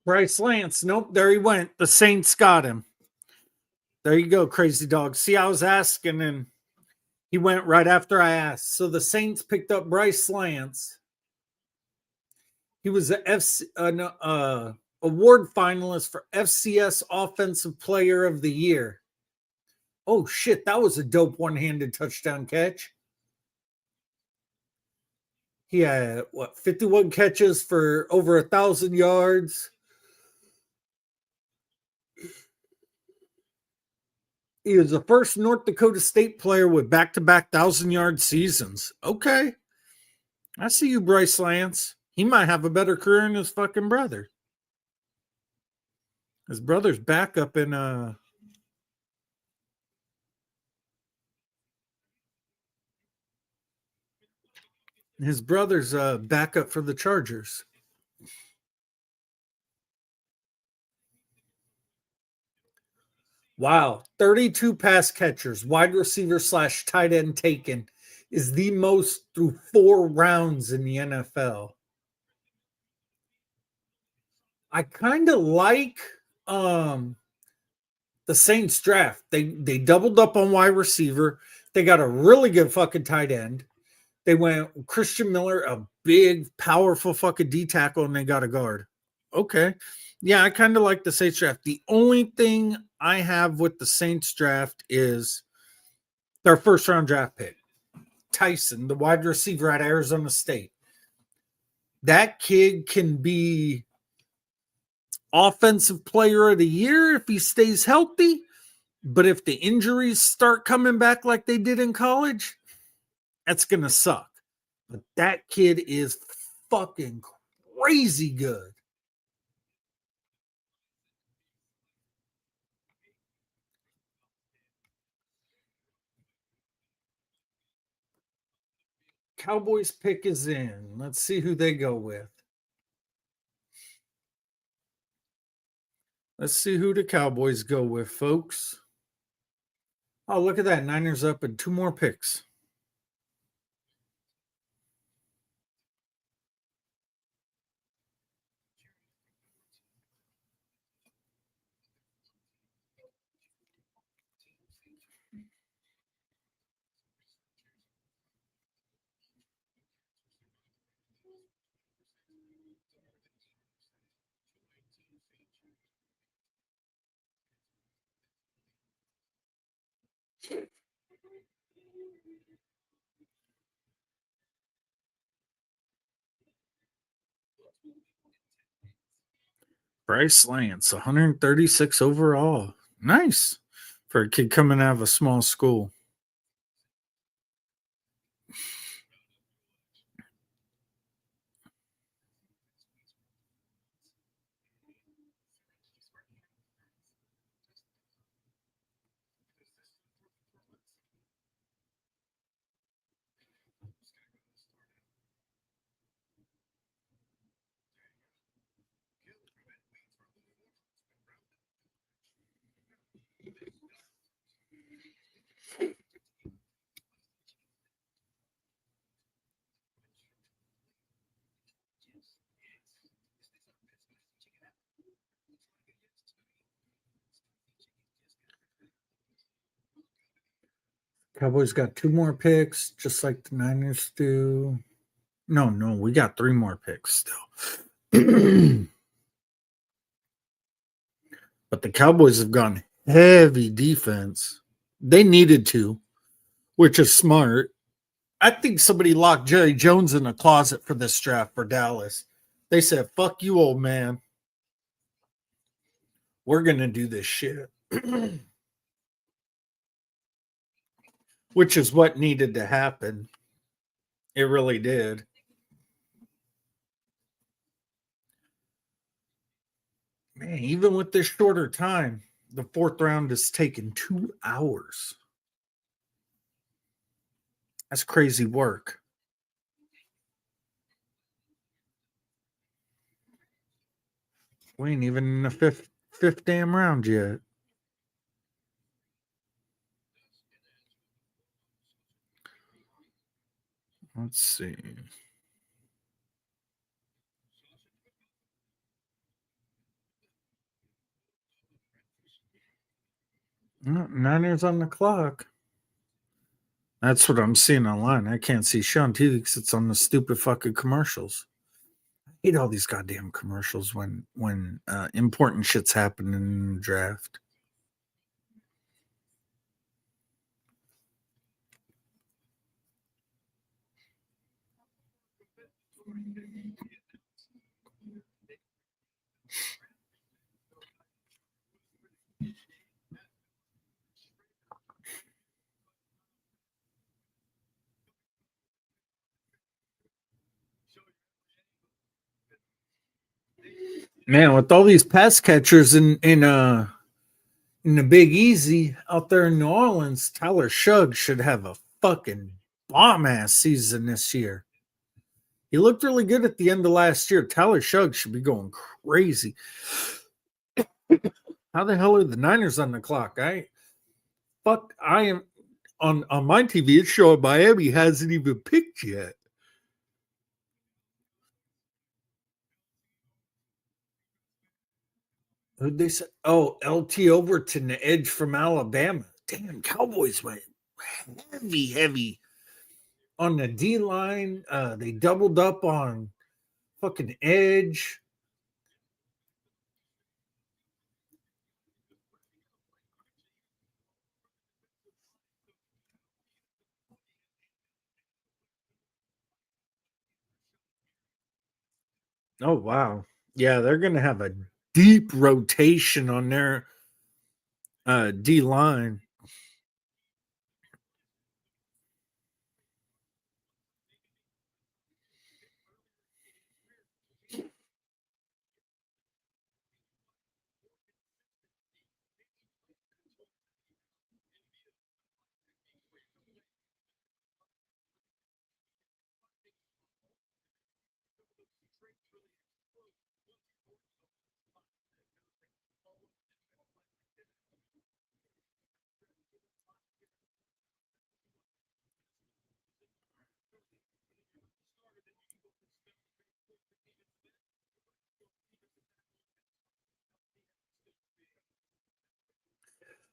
Bryce Lance. Nope, there he went. The Saints got him. There you go, crazy dog. See, I was asking and he went right after I asked. So the Saints picked up Bryce Lance. He was an award finalist for FCS Offensive Player of the Year. Oh, shit. That was a dope one-handed touchdown catch. He had, 51 catches for over 1,000 yards. He was the first North Dakota State player with back-to-back 1,000-yard seasons. Okay. I see you, Bryce Lance. He might have a better career than his fucking brother. His brother's back up in his brother's backup for the Chargers. Wow. 32 pass catchers, wide receiver / tight end taken is the most through 4 rounds in the NFL. I kind of like the Saints draft. They doubled up on wide receiver. They got a really good fucking tight end. They went Christian Miller, a big, powerful fucking D tackle, and they got a guard. Okay. Yeah, I kind of like the Saints draft. The only thing I have with the Saints draft is their first round draft pick, Tyson, the wide receiver at Arizona State. That kid can be offensive player of the year if he stays healthy. But if the injuries start coming back like they did in college, that's going to suck. But that kid is fucking crazy good. Cowboys pick is in. Let's see who they go with. Let's see who the Cowboys go with, folks. Oh, look at that. Niners up and 2 more picks. Bryce Lance, 136 overall. Nice for a kid coming out of a small school. Cowboys got 2 more picks, just like the Niners do. No, we got 3 more picks still. But the Cowboys have gone heavy defense. They needed to, which is smart. I think somebody locked Jerry Jones in a closet for this draft for Dallas. They said, fuck you, old man. We're going to do this shit. Which is what needed to happen. It really did. Man, even with this shorter time, the 4th round has taken 2 hours. That's crazy work. We ain't even in the fifth damn round yet. Let's see. Niners on the clock. That's what I'm seeing online. I can't see Sean T because it's on the stupid fucking commercials. I hate all these goddamn commercials when important shit's happening in the draft. Man, with all these pass catchers in the Big Easy out there in New Orleans, Tyler Shugg should have a fucking bomb ass season this year. He looked really good at the end of last year. Tyler Shugg should be going crazy. How the hell are the Niners on the clock? I am on my TV. It's showing Miami hasn't even picked yet. Who'd they say? Oh, LT Overton, the edge from Alabama. Damn, Cowboys went heavy on the D line. They doubled up on fucking edge. Oh wow, yeah, they're gonna have a deep rotation on their D line.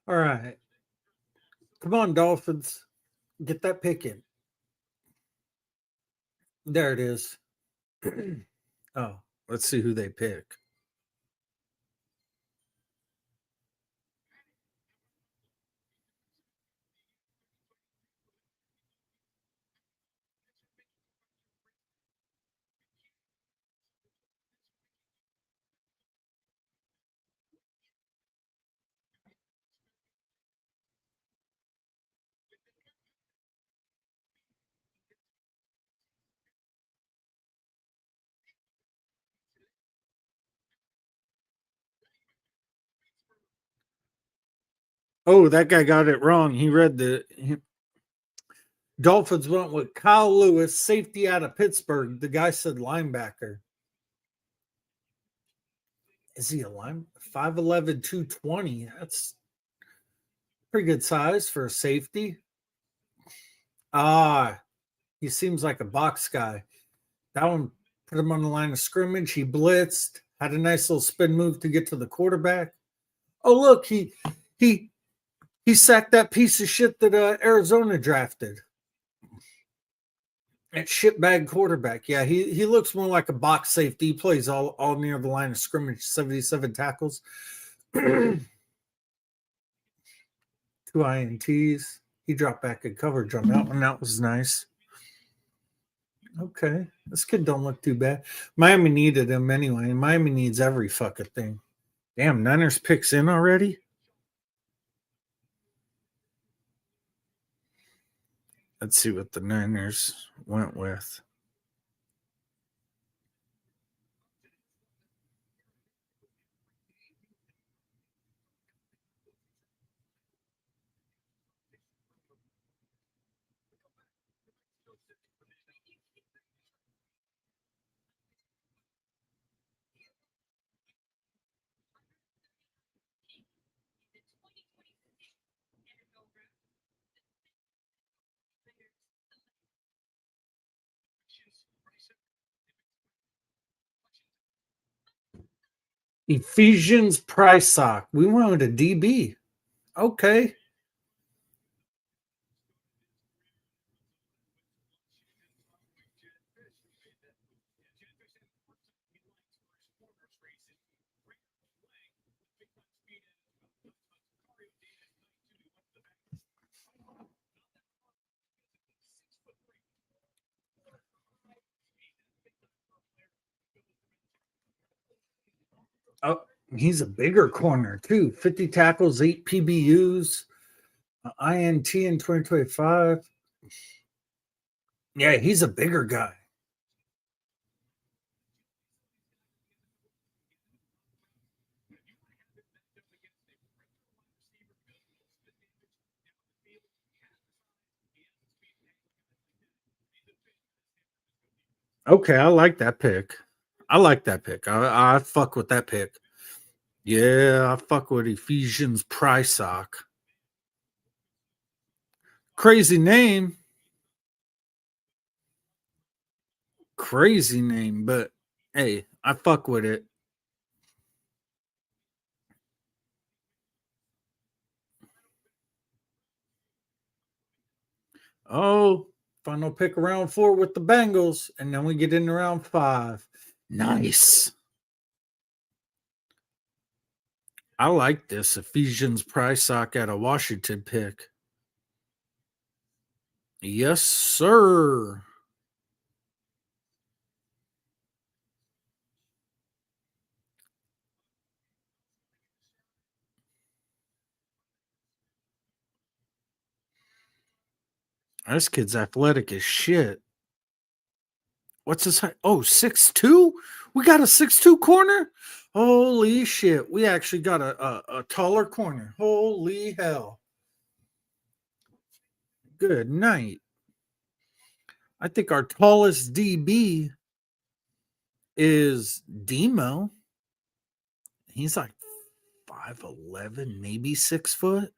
All right, come on, Dolphins, get that pick in. There it is. Oh, let's see who they pick. Oh, that guy got it wrong. He read Dolphins went with Kyle Lewis, safety out of Pittsburgh. The guy said linebacker. Is he a line? 5'11", 220. Pretty good size for a safety. He seems like a box guy. That one put him on the line of scrimmage. He blitzed, had a nice little spin move to get to the quarterback. Oh, look, he sacked that piece of shit that Arizona drafted. That shitbag quarterback. Yeah, he looks more like a box safety. He plays all near the line of scrimmage, 77 tackles. 2 INTs. He dropped back in coverage on that one. That was nice. Okay. This kid don't look too bad. Miami needed him anyway. Miami needs every fucking thing. Damn, Niners picks in already? Let's see what the Niners went with. Ephesians price sock. We wanted a DB. Okay. Oh, he's a bigger corner too. 50 tackles, 8 PBUs, INT in 2025. Yeah, he's a bigger guy. Okay, I like that pick. I fuck with that pick. Yeah, I fuck with Ephesians price sock. Crazy name. Crazy name, but hey, I fuck with it. Oh, final pick round 4 with the Bengals, and then we get into round 5. Nice. I like this Ephesians price sock at a Washington pick. Yes, sir. This kid's athletic as shit. What's his height? Oh, 6'2"? We got a 6'2" corner? Holy shit. We actually got a taller corner. Holy hell. Good night. I think our tallest DB is Demo. He's like 5'11", maybe 6 foot.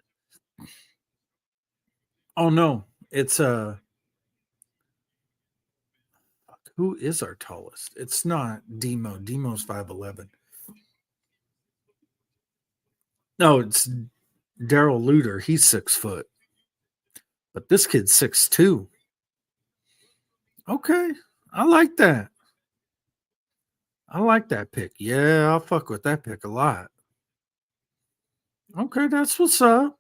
Oh no, it's who is our tallest? It's not Demo. Demo's 5'11". No, it's Daryl Luter. He's 6 foot. But this kid's 6'2". Okay. I like that. I like that pick. Yeah, I'll fuck with that pick a lot. Okay, that's what's up.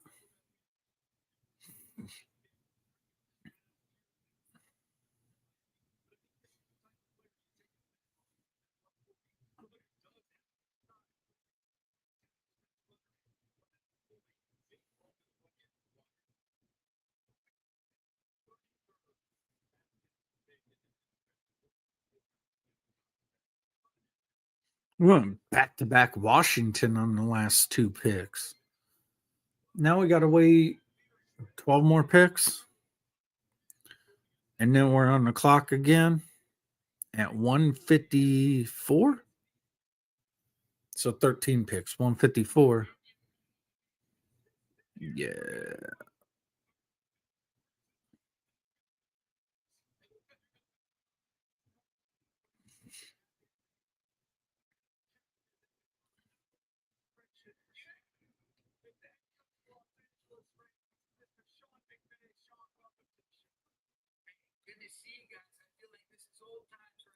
We went back to back Washington on the last 2 picks. Now we got to wait 12 more picks. And then we're on the clock again at 154. So 13 picks, 154. Yeah.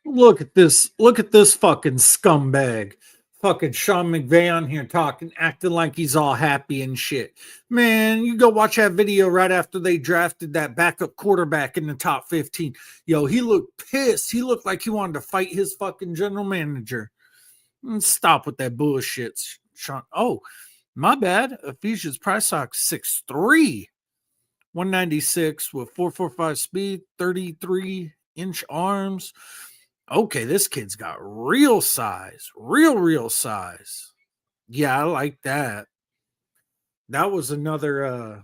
Look at this. Look at this fucking scumbag. Fucking Sean McVay on here talking, acting like he's all happy and shit. Man, you go watch that video right after they drafted that backup quarterback in the top 15. Yo, he looked pissed. He looked like he wanted to fight his fucking general manager. Stop with that bullshit, Sean. Oh, my bad. Ephesians Price Talk 6'3", 196 with 4.45 speed, 33-inch arms. Okay, this kid's got real size, real size. Yeah, I like that. That was another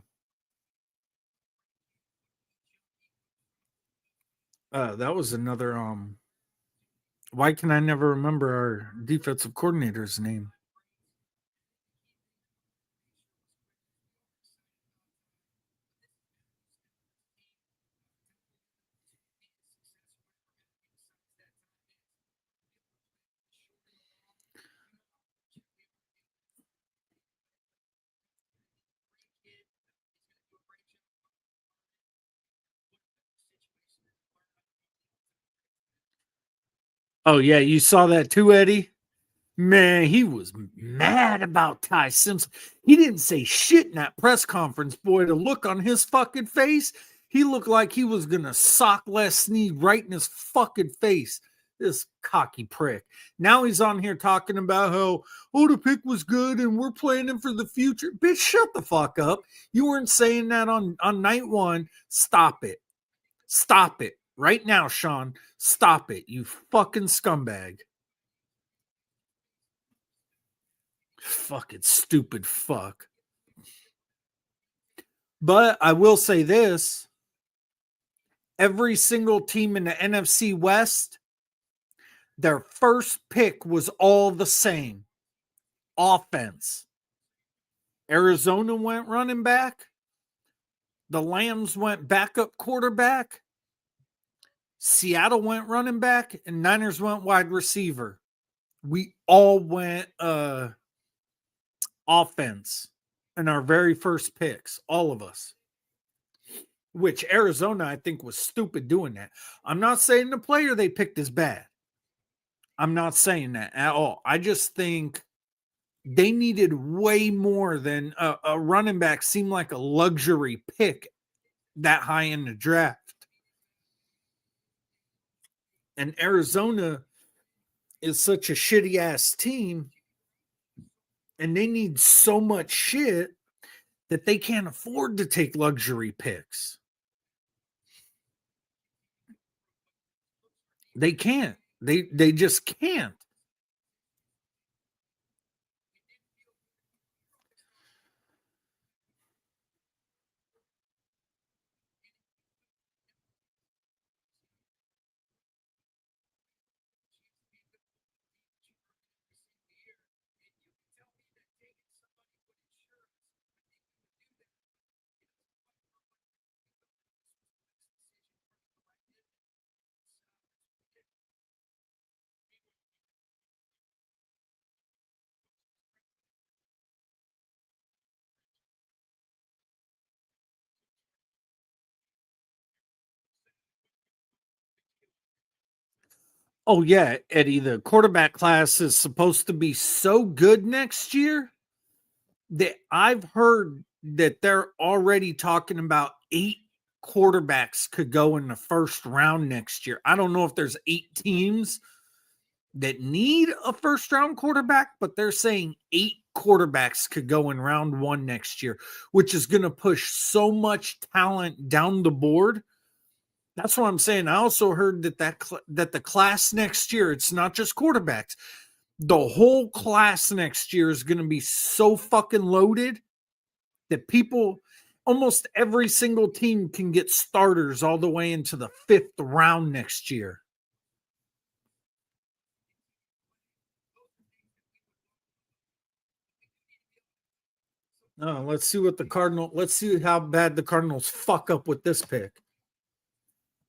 why can I never remember our defensive coordinator's name? Oh yeah, you saw that too, Eddie? Man, he was mad about Ty Simpson. He didn't say shit in that press conference, boy. The look on his fucking face, he looked like he was gonna sock Les Snead right in his fucking face. This cocky prick. Now he's on here talking about how, oh, the pick was good and we're planning for the future. Bitch, shut the fuck up. You weren't saying that on night one. Stop it. Stop it. Right now, Sean. Stop it, you fucking scumbag. Fucking stupid fuck. But I will say this, every single team in the NFC West, their first pick was all the same. Offense. Arizona went running back. The Lambs went backup quarterback. Seattle went running back. And Niners went wide receiver. We all went offense in our very first picks. All of us. Which Arizona, I think, was stupid doing that. I'm not saying the player they picked is bad. I'm not saying that at all. I just think they needed way more than a running back seemed like a luxury pick that high in the draft. And Arizona is such a shitty ass team, and they need so much shit that they can't afford to take luxury picks. They can't. They just can't. Oh yeah, Eddie, the quarterback class is supposed to be so good next year that I've heard that they're already talking about 8 quarterbacks could go in the first round next year. I don't know if there's 8 teams that need a first round quarterback, but they're saying 8 quarterbacks could go in round 1 next year, which is going to push so much talent down the board. That's what I'm saying. I also heard that the class next year, it's not just quarterbacks. The whole class next year is going to be so fucking loaded that people, almost every single team can get starters all the way into the 5th round next year. No, let's see what the let's see how bad the Cardinals fuck up with this pick.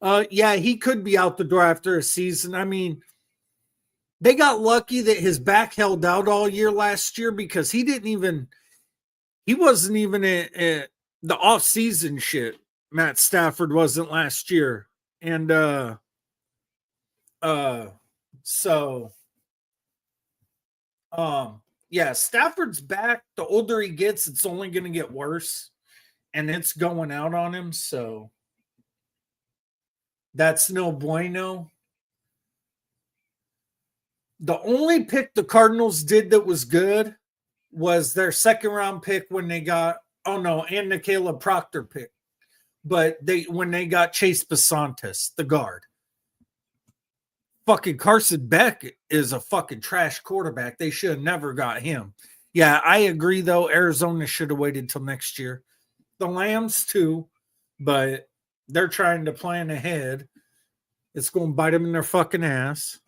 Yeah, he could be out the door after a season. I mean, they got lucky that his back held out all year last year because he wasn't even the off-season shit. Matt Stafford wasn't last year. And so yeah, Stafford's back. The older he gets, it's only going to get worse, and it's going out on him. So that's no bueno. The only pick the Cardinals did that was good was their second round pick when they got and the Caleb Proctor pick. But when they got Chase Basantis, the guard. Fucking Carson Beck is a fucking trash quarterback. They should have never got him. Yeah, I agree though. Arizona should have waited till next year. The Lambs too, but they're trying to plan ahead. It's going to bite them in their fucking ass.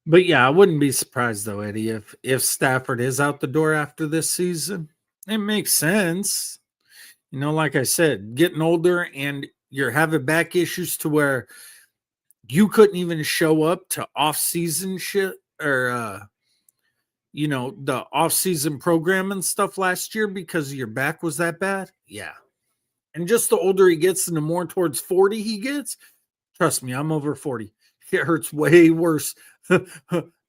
But yeah, I wouldn't be surprised though, Eddie, if Stafford is out the door after this season. It makes sense. You know, like I said, getting older and you're having back issues to where you couldn't even show up to off-season shit or the off-season program and stuff last year because your back was that bad. Yeah. And just the older he gets and the more towards 40 he gets, trust me, I'm over 40. It hurts way worse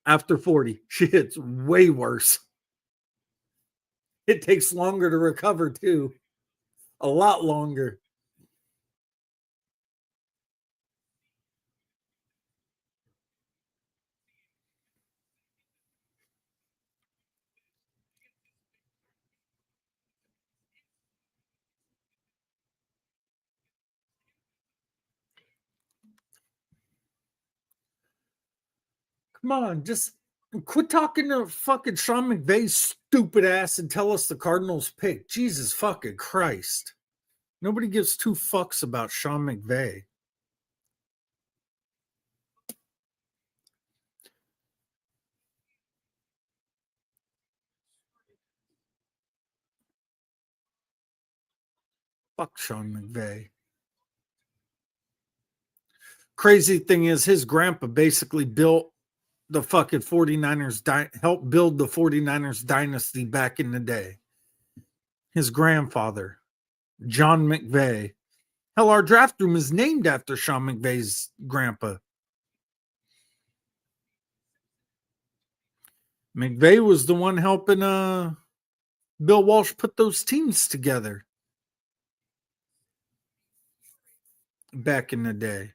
after 40. Shit's way worse. It takes longer to recover too. A lot longer. Come on, just quit talking to fucking Sean McVay's stupid ass and tell us the Cardinals pick. Jesus fucking Christ. Nobody gives two fucks about Sean McVay. Fuck Sean McVay. Crazy thing is, his grandpa basically built the fucking 49ers, helped build the 49ers dynasty back in the day. His grandfather, John McVay. Hell, our draft room is named after Sean McVay's grandpa. McVay was the one helping Bill Walsh put those teams together back in the day.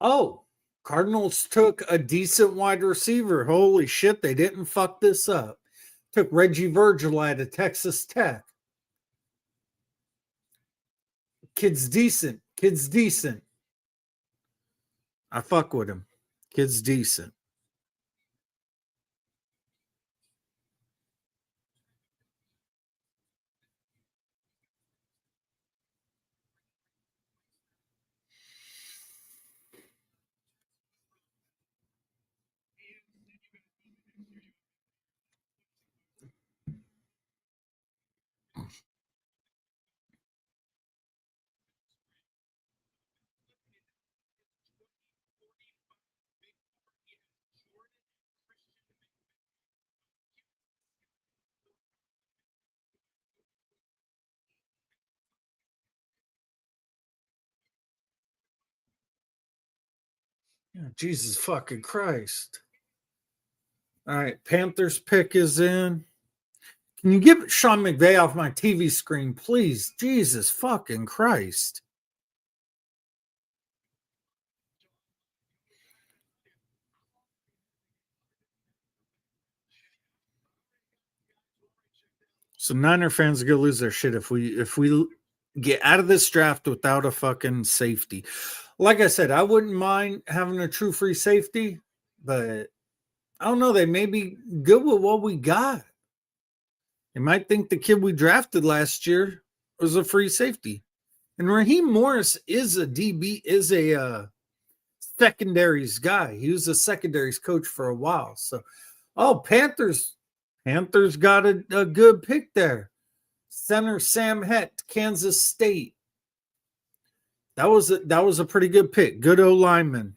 Oh, Cardinals took a decent wide receiver. Holy shit, they didn't fuck this up. Took Reggie Virgil out of Texas Tech. Kid's decent. Kid's decent. I fuck with him. Kid's decent. Jesus fucking Christ. All right, Panthers pick is in. Can you get Sean McVay off my TV screen, please? Jesus fucking Christ. So Niner fans are gonna lose their shit if we get out of this draft without a fucking safety. Like I said, I wouldn't mind having a true free safety, but I don't know. They may be good with what we got. They might think the kid we drafted last year was a free safety. And Raheem Morris is a DB, is a secondaries guy. He was a secondaries coach for a while. So, Panthers got a good pick there. Center Sam Het, Kansas State. That was a pretty good pick. Good O lineman.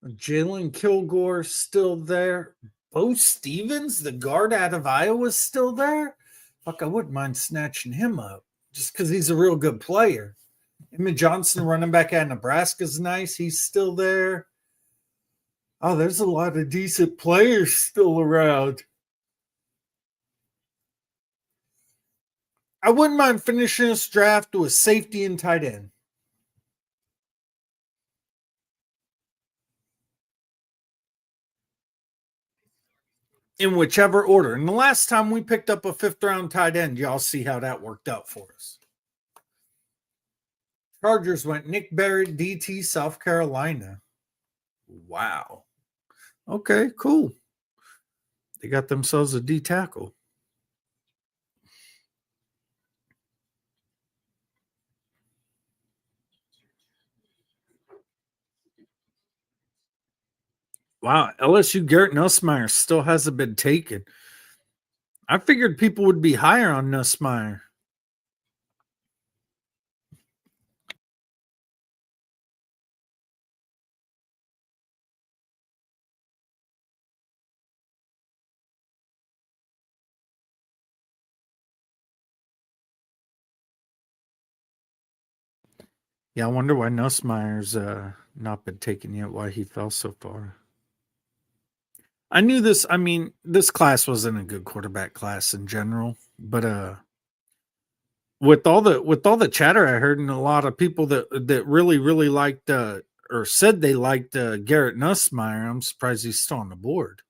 Jalen Kilgore still there. Bo Stevens, the guard out of Iowa, is still there. Fuck, I wouldn't mind snatching him up just because he's a real good player. Emmett Johnson, running back out of Nebraska, is nice. He's still there. Oh, there's a lot of decent players still around. I wouldn't mind finishing this draft with safety and tight end. In whichever order. And the last time we picked up a 5th round tight end, y'all see how that worked out for us. Chargers went Nick Barrett, DT, South Carolina. Wow. Okay, cool. They got themselves a D tackle. Wow, LSU Garrett Nussmeier still hasn't been taken. I figured people would be higher on Nussmeier. Yeah, I wonder why Nussmeier's not been taken yet, why he fell so far. I knew this. I mean, this class wasn't a good quarterback class in general, but with all the chatter I heard and a lot of people that really liked or said they liked Garrett Nussmeier, I'm surprised he's still on the board.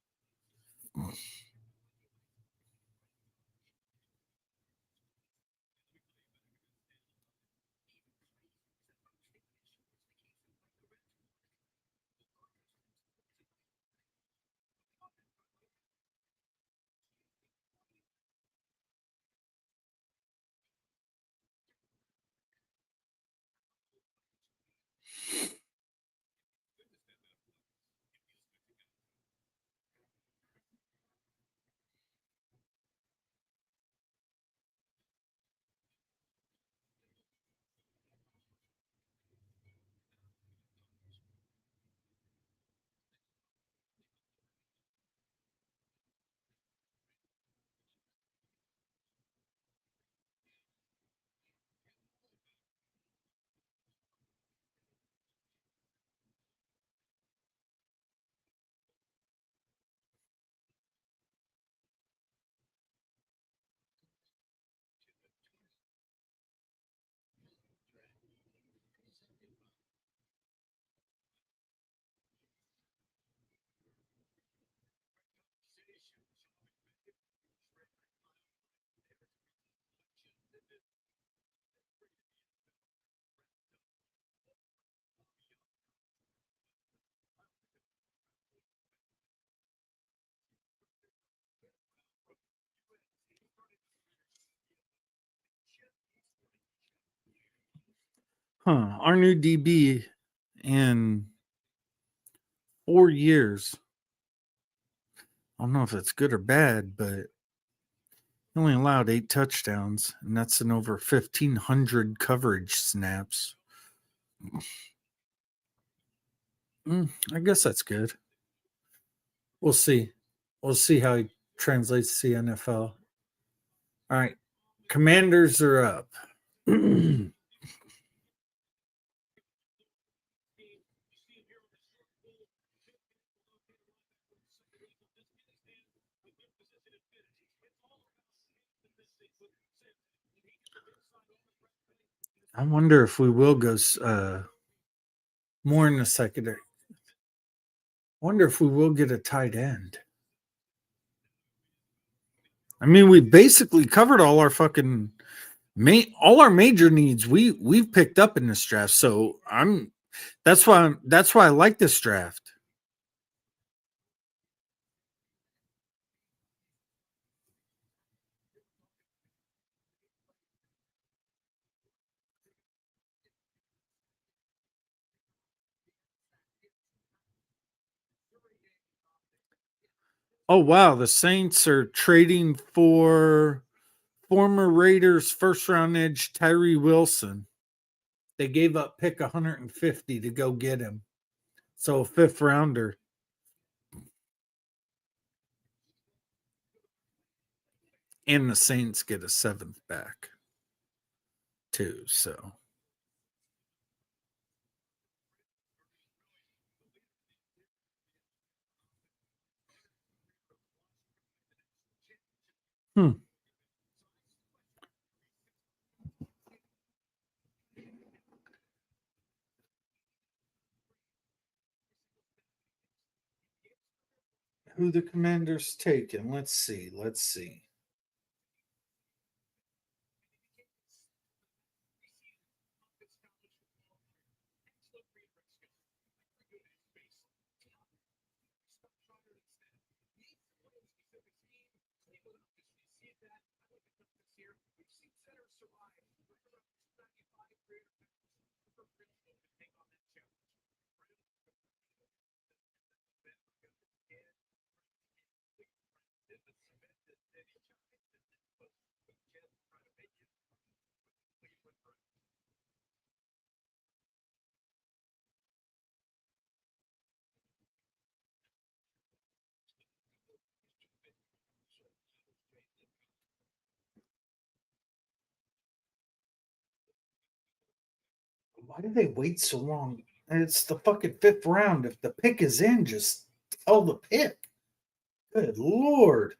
Our new DB in 4 years. I don't know if it's good or bad, but He only allowed 8 touchdowns, and that's in over 1,500 coverage snaps. I guess that's good. We'll see. We'll see how he translates to the NFL. All right. Commanders are up. I wonder if we will go more in the secondary. I wonder if we will get a tight end. I mean, we basically covered all our fucking all our major needs. We've picked up in this draft, so that's why I like this draft. Oh wow, the Saints are trading for former Raiders first round edge Tyree Wilson. They gave up pick 150 to go get him. So a 5th rounder. And the Saints get a 7th back too. So who the Commanders taking? Let's see. Why do they wait so long? It's the fucking 5th round. If the pick is in, just tell the pick. Good Lord.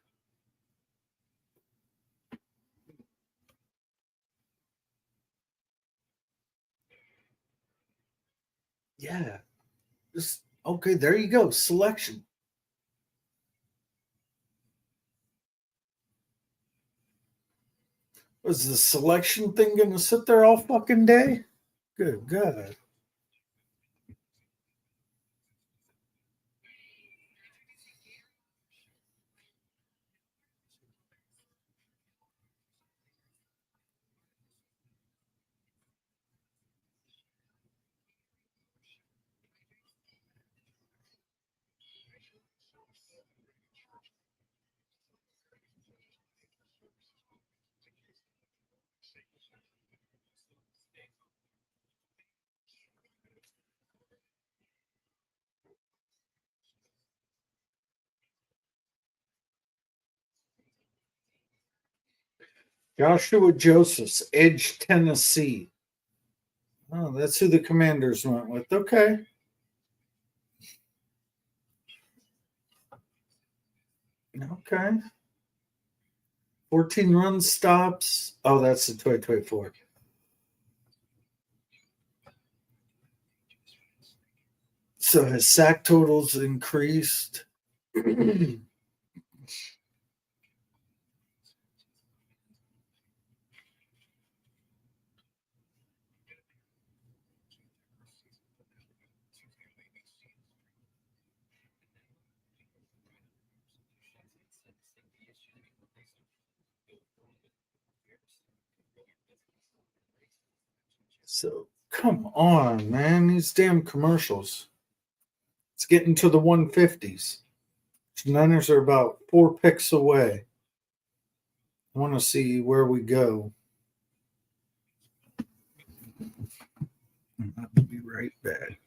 Yeah. Just okay, there you go. Selection. Was the selection thing gonna sit there all fucking day? Good God. Joshua Josephs, Edge, Tennessee. Oh, that's who the Commanders went with. Okay. Okay. 14 run stops. Oh, that's the 2024. So his sack totals increased. So come on, man. These damn commercials. It's getting to the 150s. Niners are about 4 picks away. I want to see where we go. I'll be right back.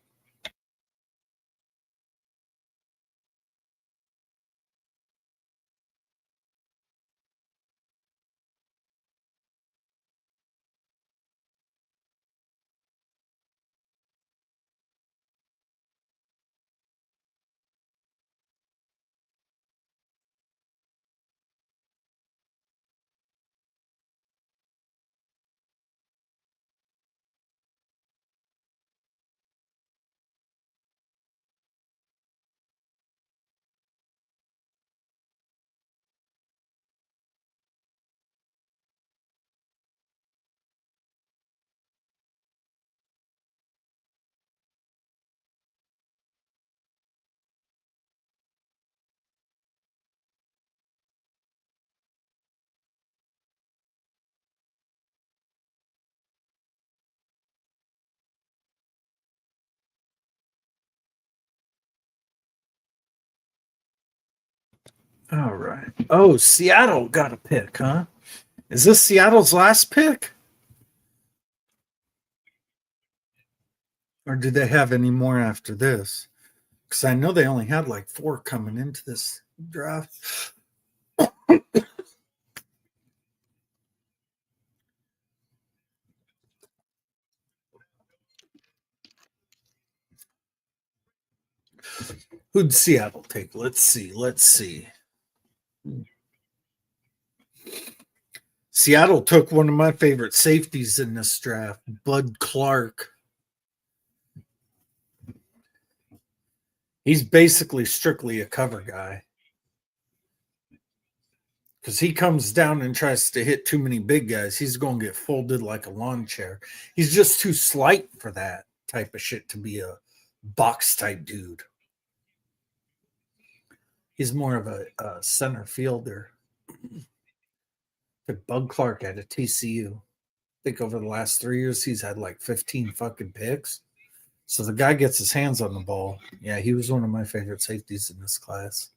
All right. Oh, Seattle got a pick, huh? Is this Seattle's last pick? Or did they have any more after this? Because I know they only had like 4 coming into this draft. Who'd Seattle take? Let's see. Seattle took one of my favorite safeties in this draft, Bud Clark. He's basically strictly a cover guy. Because he comes down and tries to hit too many big guys, he's going to get folded like a lawn chair. He's just too slight for that type of shit to be a box type dude. He's more of a center fielder. But Bud Clark at a TCU. I think over the last 3 years, he's had like 15 fucking picks. So the guy gets his hands on the ball. Yeah, he was one of my favorite safeties in this class.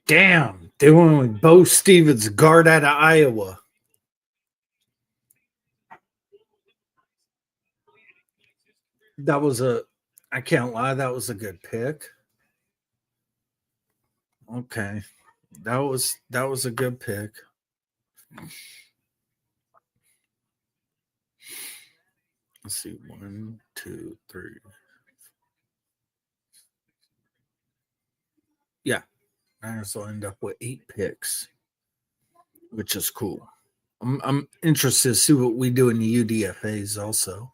Damn, they went with Bo Stevens, guard out of Iowa. That was I can't lie, that was a good pick. Okay. That was a good pick. Let's see. 1, 2, 3. Yeah. Niners will end up with 8 picks, which is cool. I'm interested to see what we do in the UDFAs also.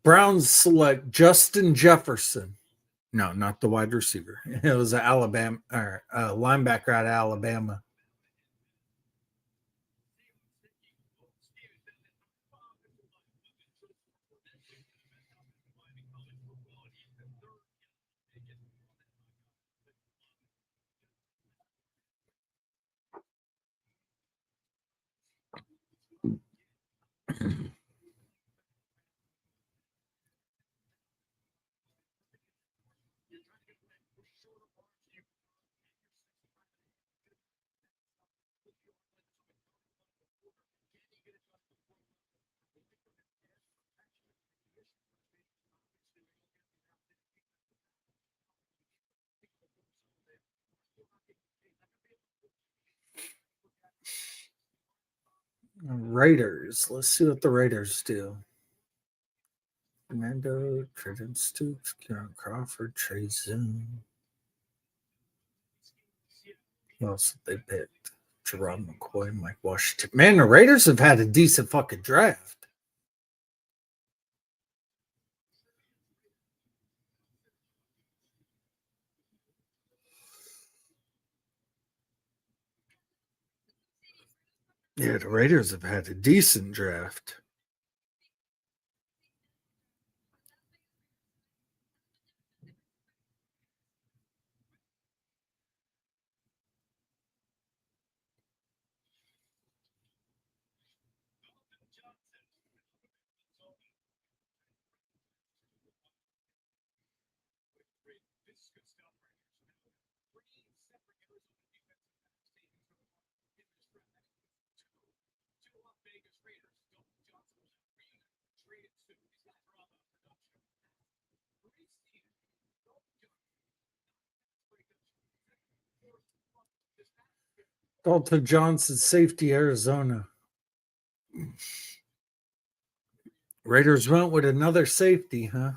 Browns select Justin Jefferson. No, not the wide receiver. It was an Alabama or a linebacker out of Alabama. Raiders. Let's see what the Raiders do. Fernando, Trevin Stoops, Kieran Crawford, Trey Zoom. Who else did they picked? Gerard McCoy, Mike Washington. Man, the Raiders have had a decent fucking draft. Yeah, the Raiders have had a decent draft. Dalton Johnson, safety, Arizona. Raiders went with another safety, huh?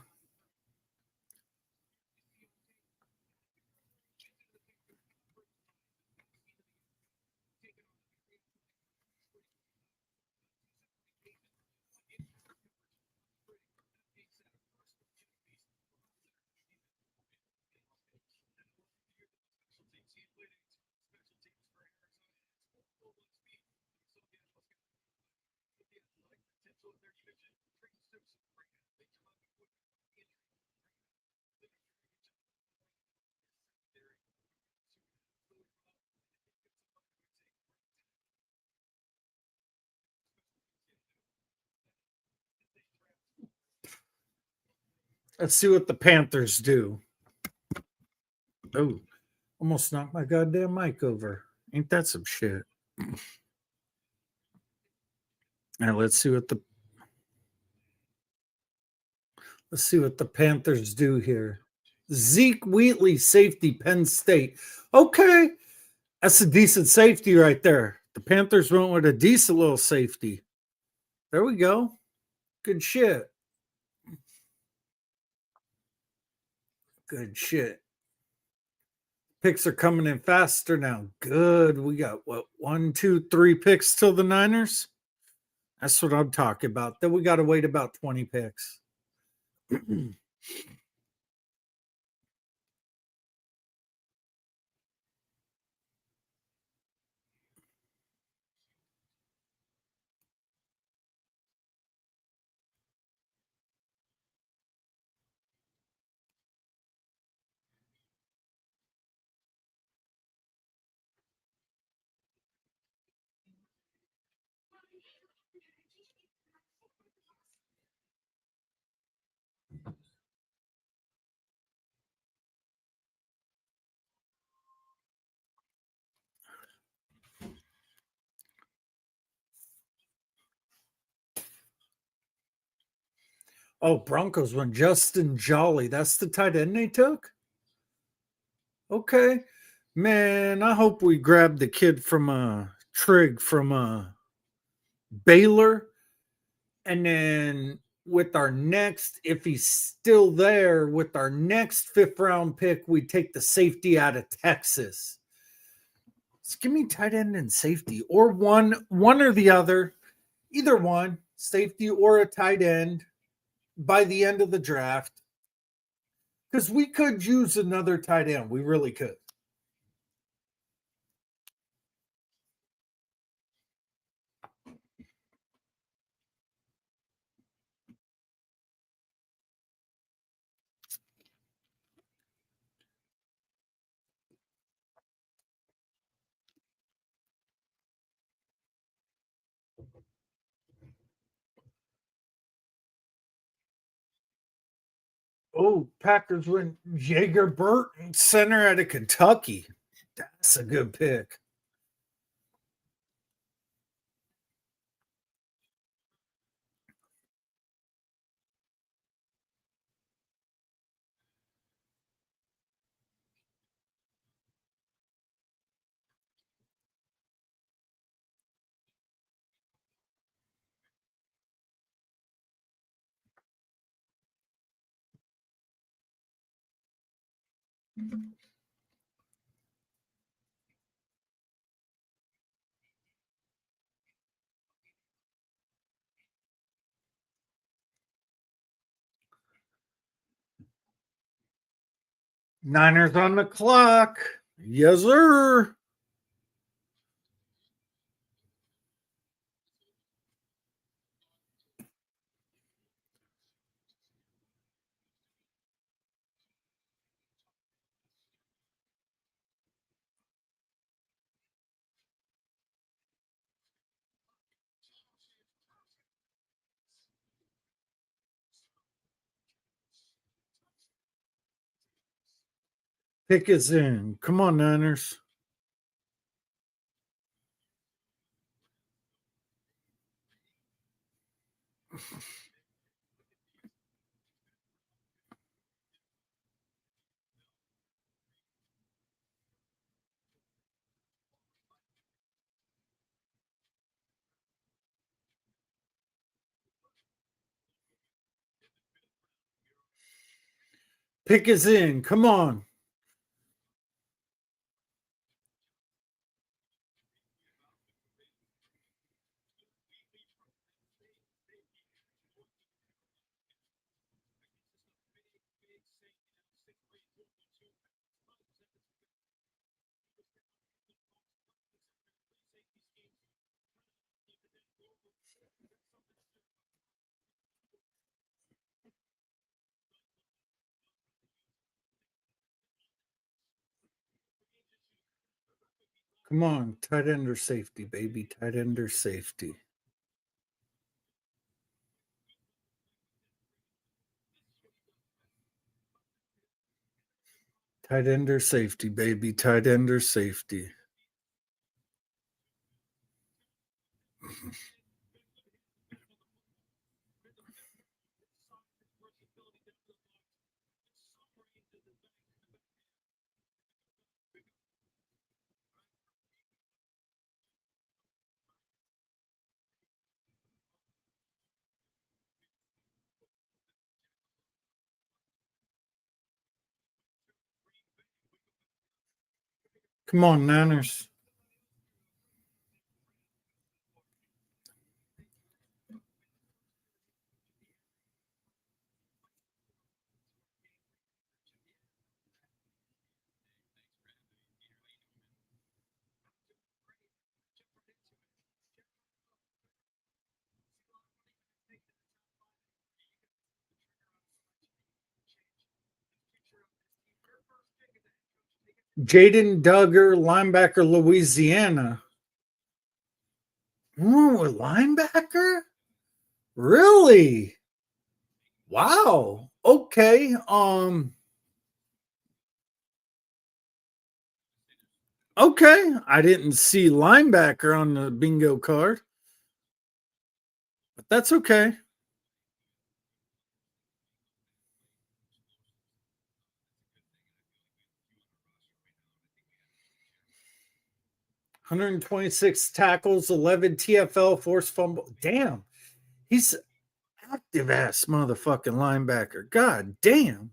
Let's see what the Panthers do. Oh, almost knocked my goddamn mic over. Ain't that some shit? Now let's see what the Panthers do here. Zeke Wheatley, safety, Penn State. Okay, that's a decent safety right there. The Panthers went with a decent little safety. There we go. Good shit. Good shit. Picks are coming in faster now. Good. We got what 1, 2, 3 picks till the Niners. That's what I'm talking about. Then we got to wait about 20 picks. Oh, Broncos went Justin Jolly. That's the tight end they took? Okay. Man, I hope we grab the kid from Trigg from Baylor. And then with our next, if he's still there, with our next 5th round pick, we take the safety out of Texas. Just give me tight end and safety, or one or the other. Either one, safety or a tight end by the end of the draft. Because we could use another tight end. We really could. Oh, Packers went Jaeger Burton, center out of Kentucky. That's a good pick. Niners on the clock. Yes, sir. Pick is in. Come on, Niners. Pick is in. Come on. Come on. Tight end or safety, baby. Tight end or safety. Tight end or safety, baby. Tight end or safety. Come on, Niners. Jaden Duggar, linebacker, Louisiana. Ooh, a linebacker? Really? Wow. Okay. Okay. I didn't see linebacker on the bingo card, but that's okay. (126 tackles, 11 TFL, forced fumble. Damn, he's active ass motherfucking linebacker. God damn.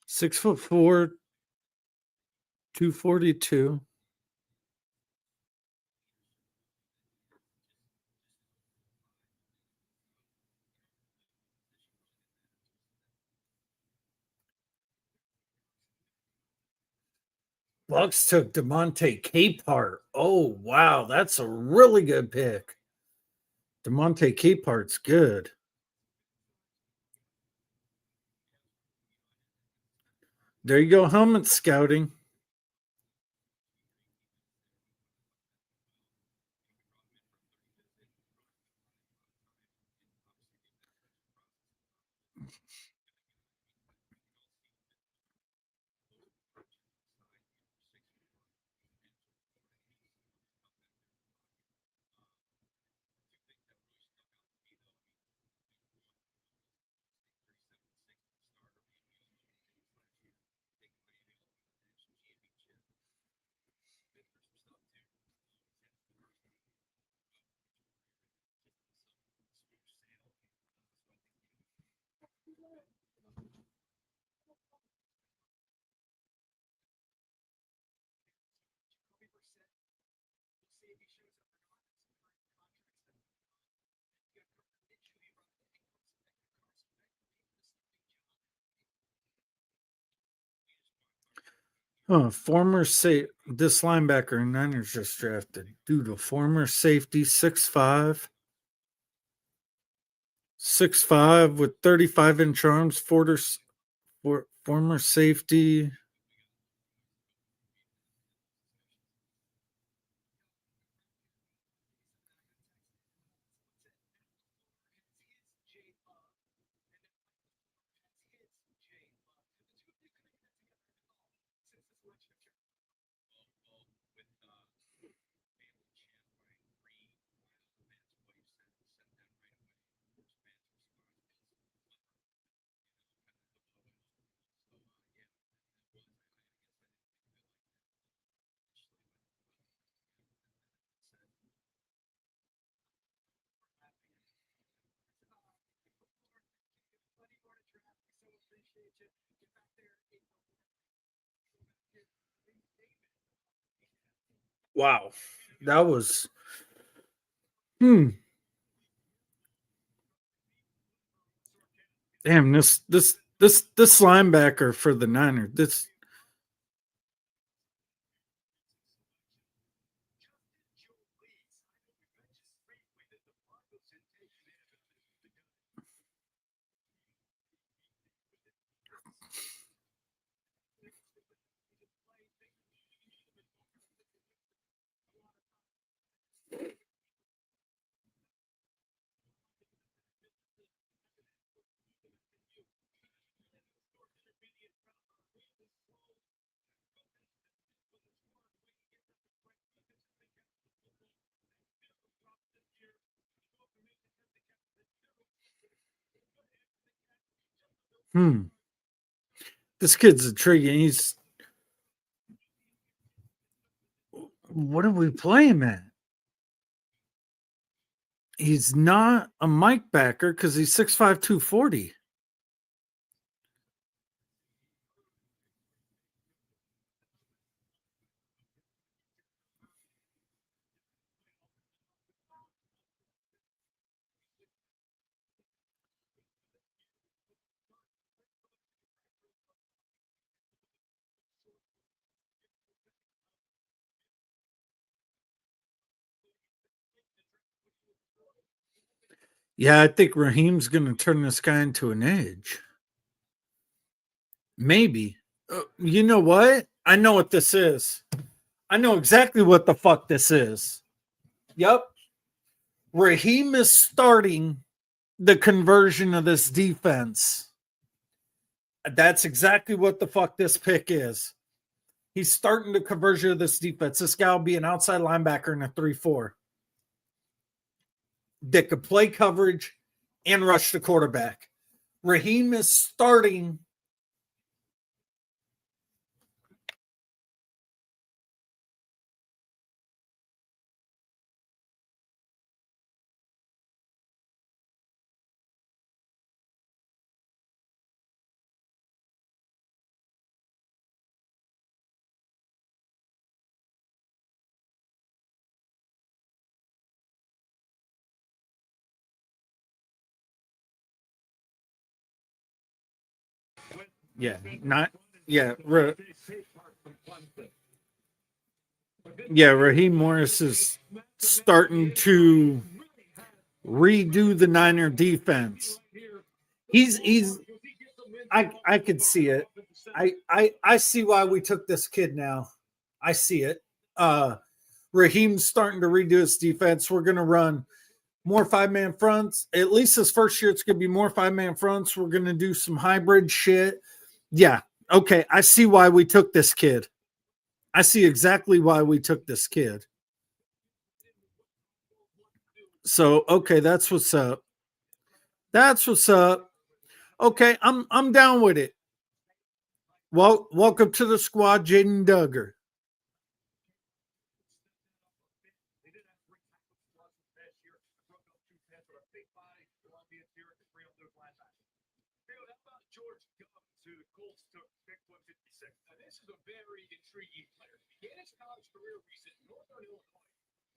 (6'4", 242. Bucks took DeMonte Capehart. Oh, wow. That's a really good pick. DeMonte Capehart's good. There you go, helmet scouting. Former this linebacker Niners just drafted. Dude, a former safety, 6'5", 6'5" with 35-inch arms, former safety. Wow. That was Damn, this linebacker for the Niners. This kid's intriguing. What are we playing at? He's not a Mike backer because he's 6'5", 240. Yeah, I think Raheem's going to turn this guy into an edge. Maybe. You know what? I know what this is. I know exactly what the fuck this is. Yep. Raheem is starting the conversion of this defense. That's exactly what the fuck this pick is. He's starting the conversion of this defense. This guy will be an outside linebacker in a 3-4 that could play coverage and rush the quarterback. Raheem is starting. Yeah, not yeah. Raheem Morris is starting to redo the Niner defense. I could see it. I see why we took this kid now. I see it. Raheem's starting to redo his defense. We're gonna run more 5-man fronts. At least this first year, it's gonna be more 5-man fronts. We're gonna do some hybrid shit. Yeah. Okay. I see why we took this kid. I see exactly why we took this kid. So okay, that's what's up. That's what's up. Okay, I'm down with it. Well, welcome to the squad, Jaden Duggar. George Gubbs, who the Colts took pick 156. Now, this is a very intriguing player. He began his college career recent in Northern Illinois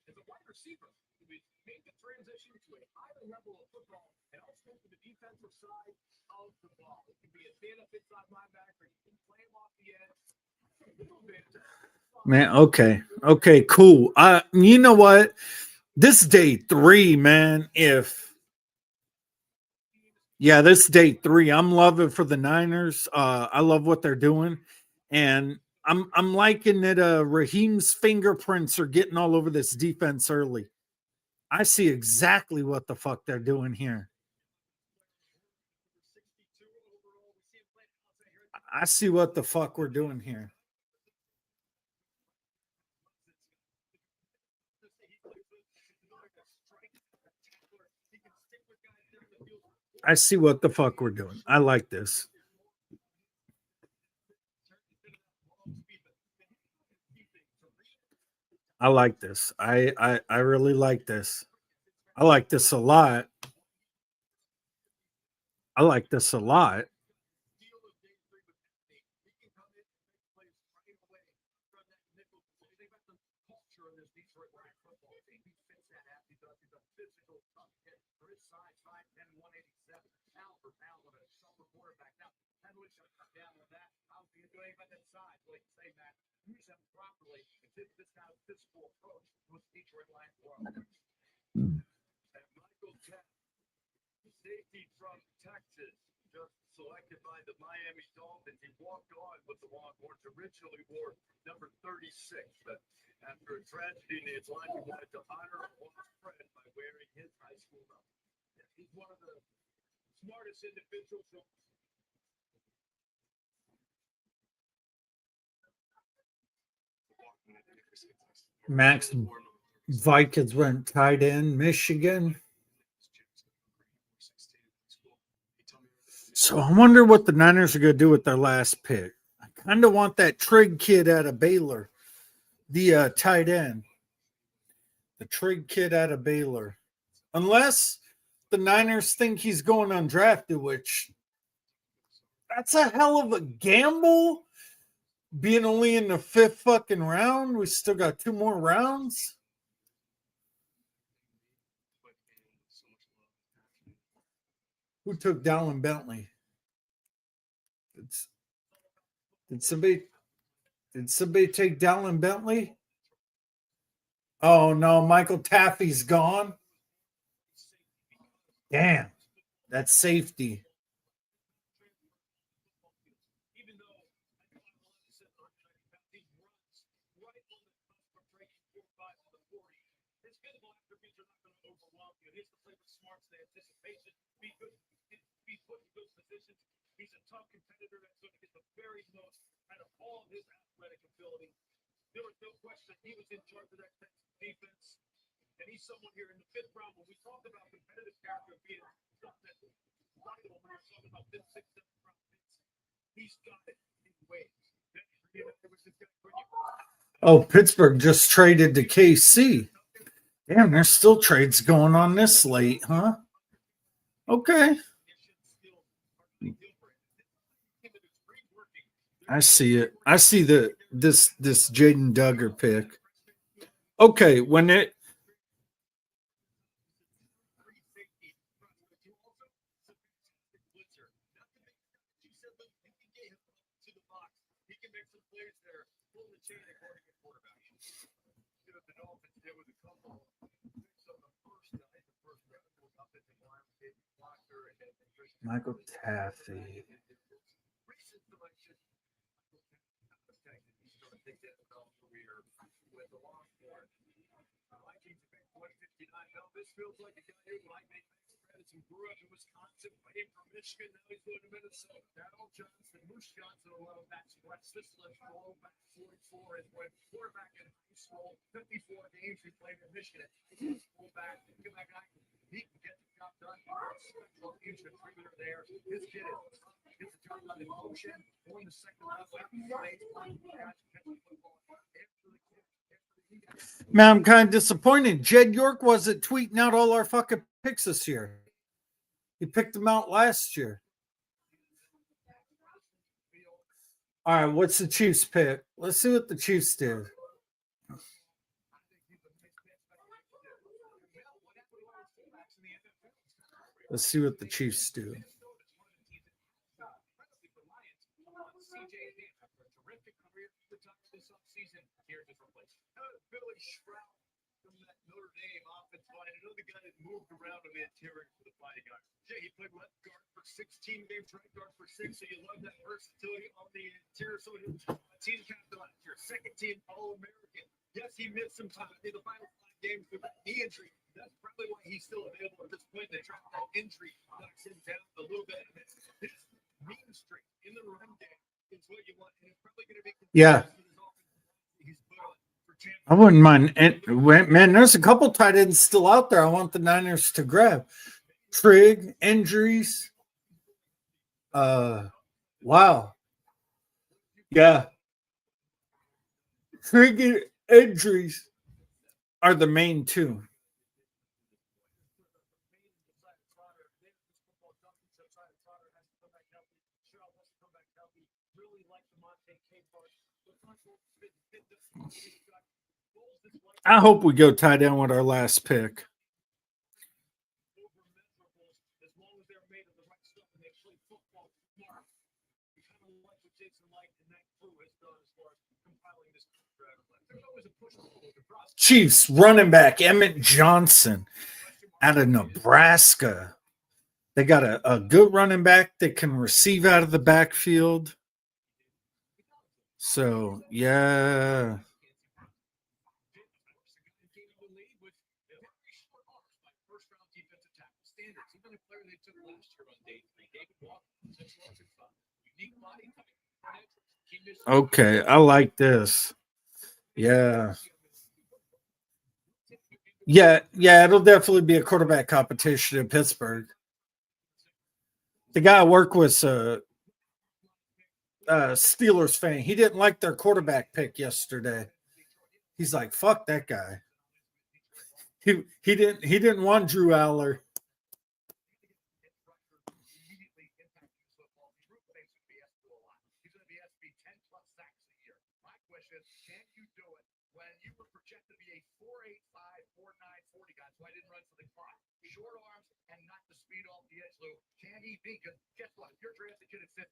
as a wide receiver who made the transition to a higher level of football and also to the defensive side of the ball. He can be a stand-up inside linebacker. He can play him off the edge. Man, okay. Okay, cool. You know what? This day 3, man. This day 3. I'm loving for the Niners. I love what they're doing. And I'm liking that Raheem's fingerprints are getting all over this defense early. I see exactly what the fuck they're doing here. I see what the fuck we're doing here. I see what the fuck we're doing. I like this. I like this. I really like this. I like this a lot. I like this a lot. Safety from Texas, just selected by the Miami Dolphins. He walked on with the Longhorns, originally wore number 36, but after a tragedy in his life, he wanted to honor a lost friend by wearing his high school number. He's one of the smartest individuals. Max Vikings went tight end, Michigan. So I wonder what the Niners are going to do with their last pick. I kind of want that Trigg kid out of Baylor, the tight end. The Trigg kid out of Baylor. Unless the Niners think he's going undrafted, which that's a hell of a gamble. Being only in the 5th fucking round, we still got 2 more rounds. Who took Dallin Bentley? Did somebody take Dallin Bentley? Oh no, Michael Taffy's gone. Damn, that's safety. He's a tough competitor that's going to get the very most out of all of his athletic ability. There was no question he was in charge of that defense. And he's someone here in the 5th round. When we talk about competitive character being something that vital when we're talking about 5th, 6th, 7th round picks, he's got it in waves. Oh, Pittsburgh just traded to KC. Damn, there's still trades going on this late, huh? Okay. I see it. I see this Jaden Duggar pick. Okay, when it Michael Taffy. This feels like a guy who might make credits and grew up in Wisconsin, played for Michigan, now he's going to Minnesota. Darryl Johnson, Moose Johnson, a little back stretch. This left roll back 44 is when quarterback in high school, 54 games he played in Michigan. He's fullback, give that guy, he can get the job done. Special huge contributor there. This kid is gets the job done in motion, going the second level after the play. Guys catching football after the kick. Man, I'm kind of disappointed. Jed York wasn't tweeting out all our fucking picks this year. He picked them out last year. All right, what's the Chiefs pick? Let's see what the Chiefs did. Let's see what the Chiefs do. season, here's his replacement. Billy Shroud from that Notre Dame offense line. Another guy that moved around on the interior for the Fighting Irish. Yeah, he played left guard for 16 games, right guard for 6. So you love that versatility on the interior. So he was team captain last year, second team All-American. Yes, he missed some time in the final 5 games with that knee injury. That's probably why he's still available at this point. They track that injury, knocks him down a little bit. His mean streak in the run game is what you want, and it's probably going to be. Yeah. He's put on for champions. I wouldn't mind. And man, there's a couple tight ends still out there. I want the Niners to grab. Trigg injuries. Wow. Yeah. Trigg injuries are the main two. I hope we go tie down with our last pick. Chiefs running back Emmett Johnson out of Nebraska. They got a good running back that can receive out of the backfield. So, yeah. Okay, I like this. Yeah. Yeah, it'll definitely be a quarterback competition in Pittsburgh. The guy I work with, Steelers fan, he didn't like their quarterback pick yesterday. He's like, fuck that guy. He didn't want Drew Aller. Can he beat? Because guess what? You're drafted kid at 15.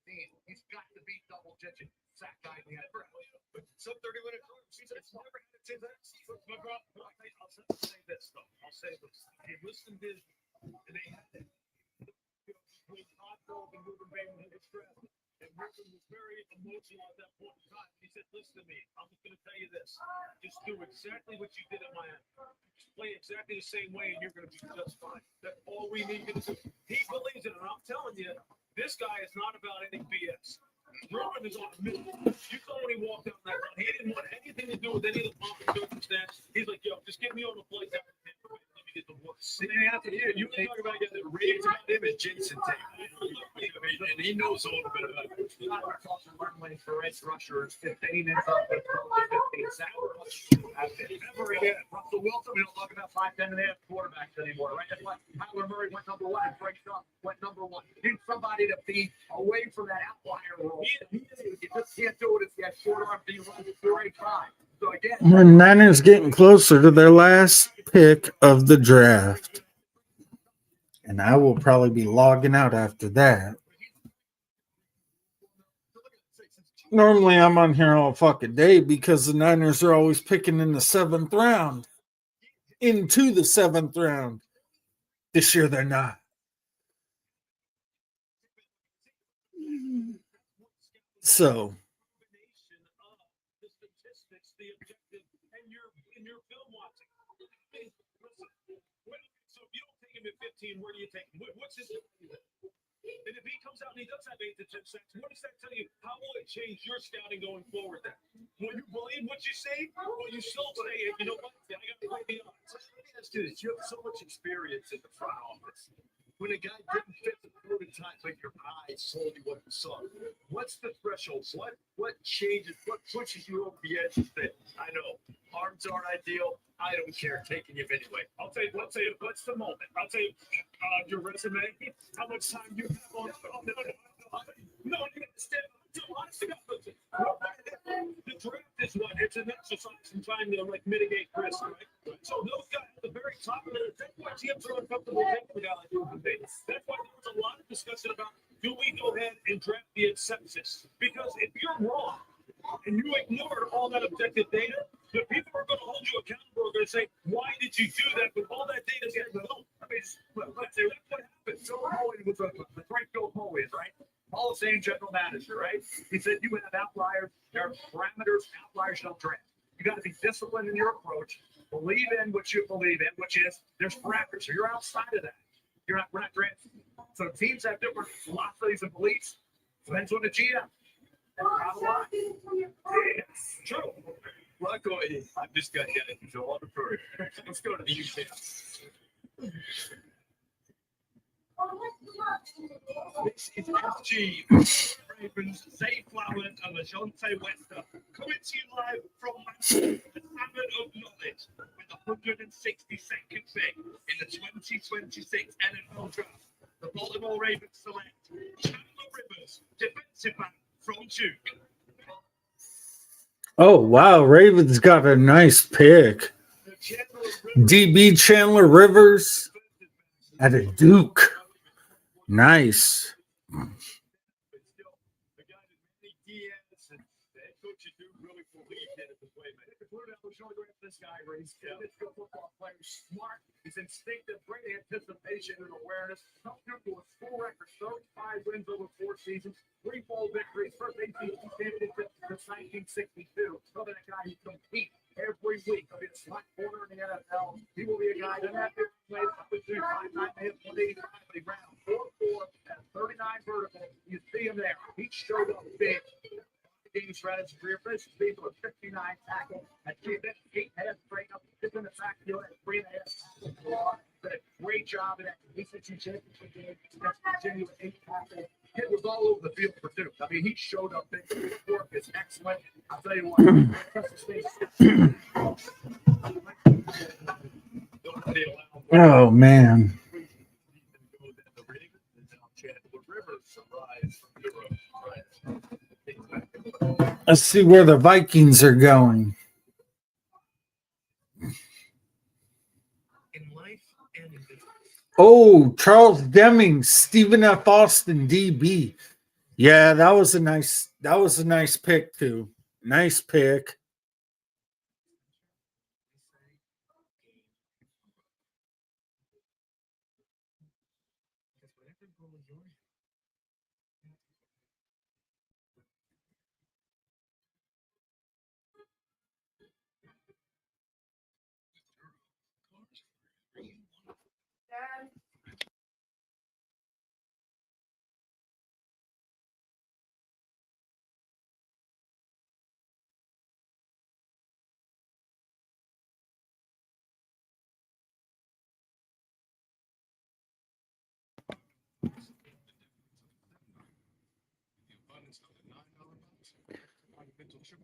He's got to beat double digit sack guy in the NFL. But sub 30 minute season, it's never had a 10 minutes. I'll say this though. I'll say this. If you listen to this, they had that between Todd Gold and Ruben Bay when he was drafted. And Ruben was very emotional at that point in time. He said, listen to me, I'm just going to tell you this. Just do exactly what you did at Miami. Just play exactly the same way and you're going to be just fine. That's all we need you to do. He believes it, and I'm telling you, this guy is not about any BS. Ruben is on a mission. You saw when he walked down that run. He didn't want anything to do with any of the public circumstance. He's like, yo, just get me on the plate. Let me get the works. And you can talk about the rage about him and Jensen tape. And he knows a little bit about it. Learning for edge rushers, 15 and up. Never again. Russell Wilson, we don't talk about 5'10" and a half quarterbacks anymore, right? That's why Kyler Murray went number 1 and Frank Shaw went number 1. You need somebody to be away from that outlier role. You just can't do it if you have short arms and you run the 4-8-5. So again, the Niners getting closer to their last pick of the draft. And I will probably be logging out after that. Normally I'm on here all fucking day because the Niners are always picking in the 7th round. Into the 7th round. This year they're not. So where do you take him? What's his? And if he comes out and he does have 8 to 10 sacks, what does that tell you? How will it change your scouting going forward then? Will you believe what you say? Or will you still say, you know what? I got to play the odds. Dude, you have so much experience in the front office. When a guy didn't fit the prototype, like your eyes told you what you saw. What's the threshold? What changes? What pushes you over the edge of it? I know arms aren't ideal. I don't care. Taking you anyway. I'll tell you. What's the moment? I'll tell you your resume. How much time you have on? No, you understand. The draft is what? It's an exercise in trying to mitigate risk, right? So those guys at the very top of it, that's why teams are uncomfortable taking a guy like Ruben Bates. That's why there was a lot of discussion about do we go ahead and draft the consensus? Because if you're wrong, and you ignored all that objective data, the people who are going to hold you accountable are going to say, why did you do that with all that data? I mean, let's say, what happened? Phil Hogan was the great Phil Hogan, right? Hall of Fame general manager, right? He said you have outliers, there are parameters, outliers don't draft. You got to be disciplined in your approach, believe in what you believe in, which is there's parameters. So you're outside of that. We're not drafting. So teams have different philosophies and beliefs. Depends on the GM. Yes, true. Well, I've just got to so on the first. Let's go to the UK. This is FG, Ravens, Zay Flowers, and LaJohntay Wester coming to you live from Manchester, the standard of knowledge, with the 162nd pick in the 2026 NFL Draft. The Baltimore Ravens select Chandler Rivers, defensive back from Duke. Oh, wow. Ravens got a nice pick. DB Chandler Rivers at a Duke. Nice. This guy raised football player, smart. He's instinctive, great anticipation and awareness. Helped him to a school record 35 wins over 4 seasons, 3 bowl victories, first ACC championship since 1962. Another guy who competes every week. He'll be a slot corner in the NFL. He will be a guy that has to play up to 5'9", 185, but he ran 4.4 at 39 vertical. You see him there. He showed up big. Game strategy career first speed with 59 tackle at 8 head straight up, just in the sack field at 3.5. Did a great job in that ACC championship game. That's Virginia with 8 tackles. Kid was all over the field for Duke. I mean, he showed up big. His work is excellent. I'll tell you what. Oh, man. Let's see where the Vikings are going. Oh, Charles Deming, Stephen F. Austin, DB. Yeah, that was a nice pick too. Nice pick.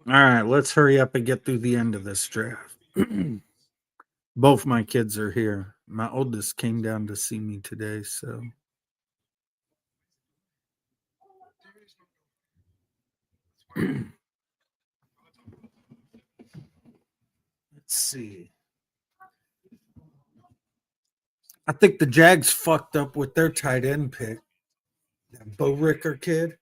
All right, let's hurry up and get through the end of this draft. Both my kids are here. My oldest came down to see me today, so. Let's see. I think the Jags fucked up with their tight end pick. That Bo Ricker kid.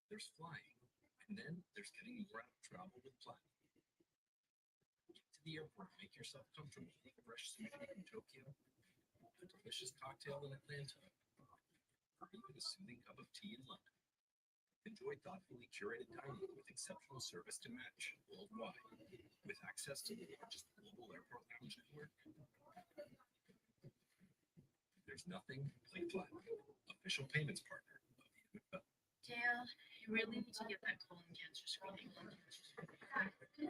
There's flying, and then there's getting more out of travel with Platinum. Get to the airport, make yourself comfortable with a fresh sushi in Tokyo, a delicious cocktail in Atlanta, or even a soothing cup of tea in London. Enjoy thoughtfully curated dining with exceptional service to match worldwide, with access to the largest global airport lounge network. There's nothing like Platinum, official payments partner of the NFL. Dale, you really need to get that colon cancer screening. You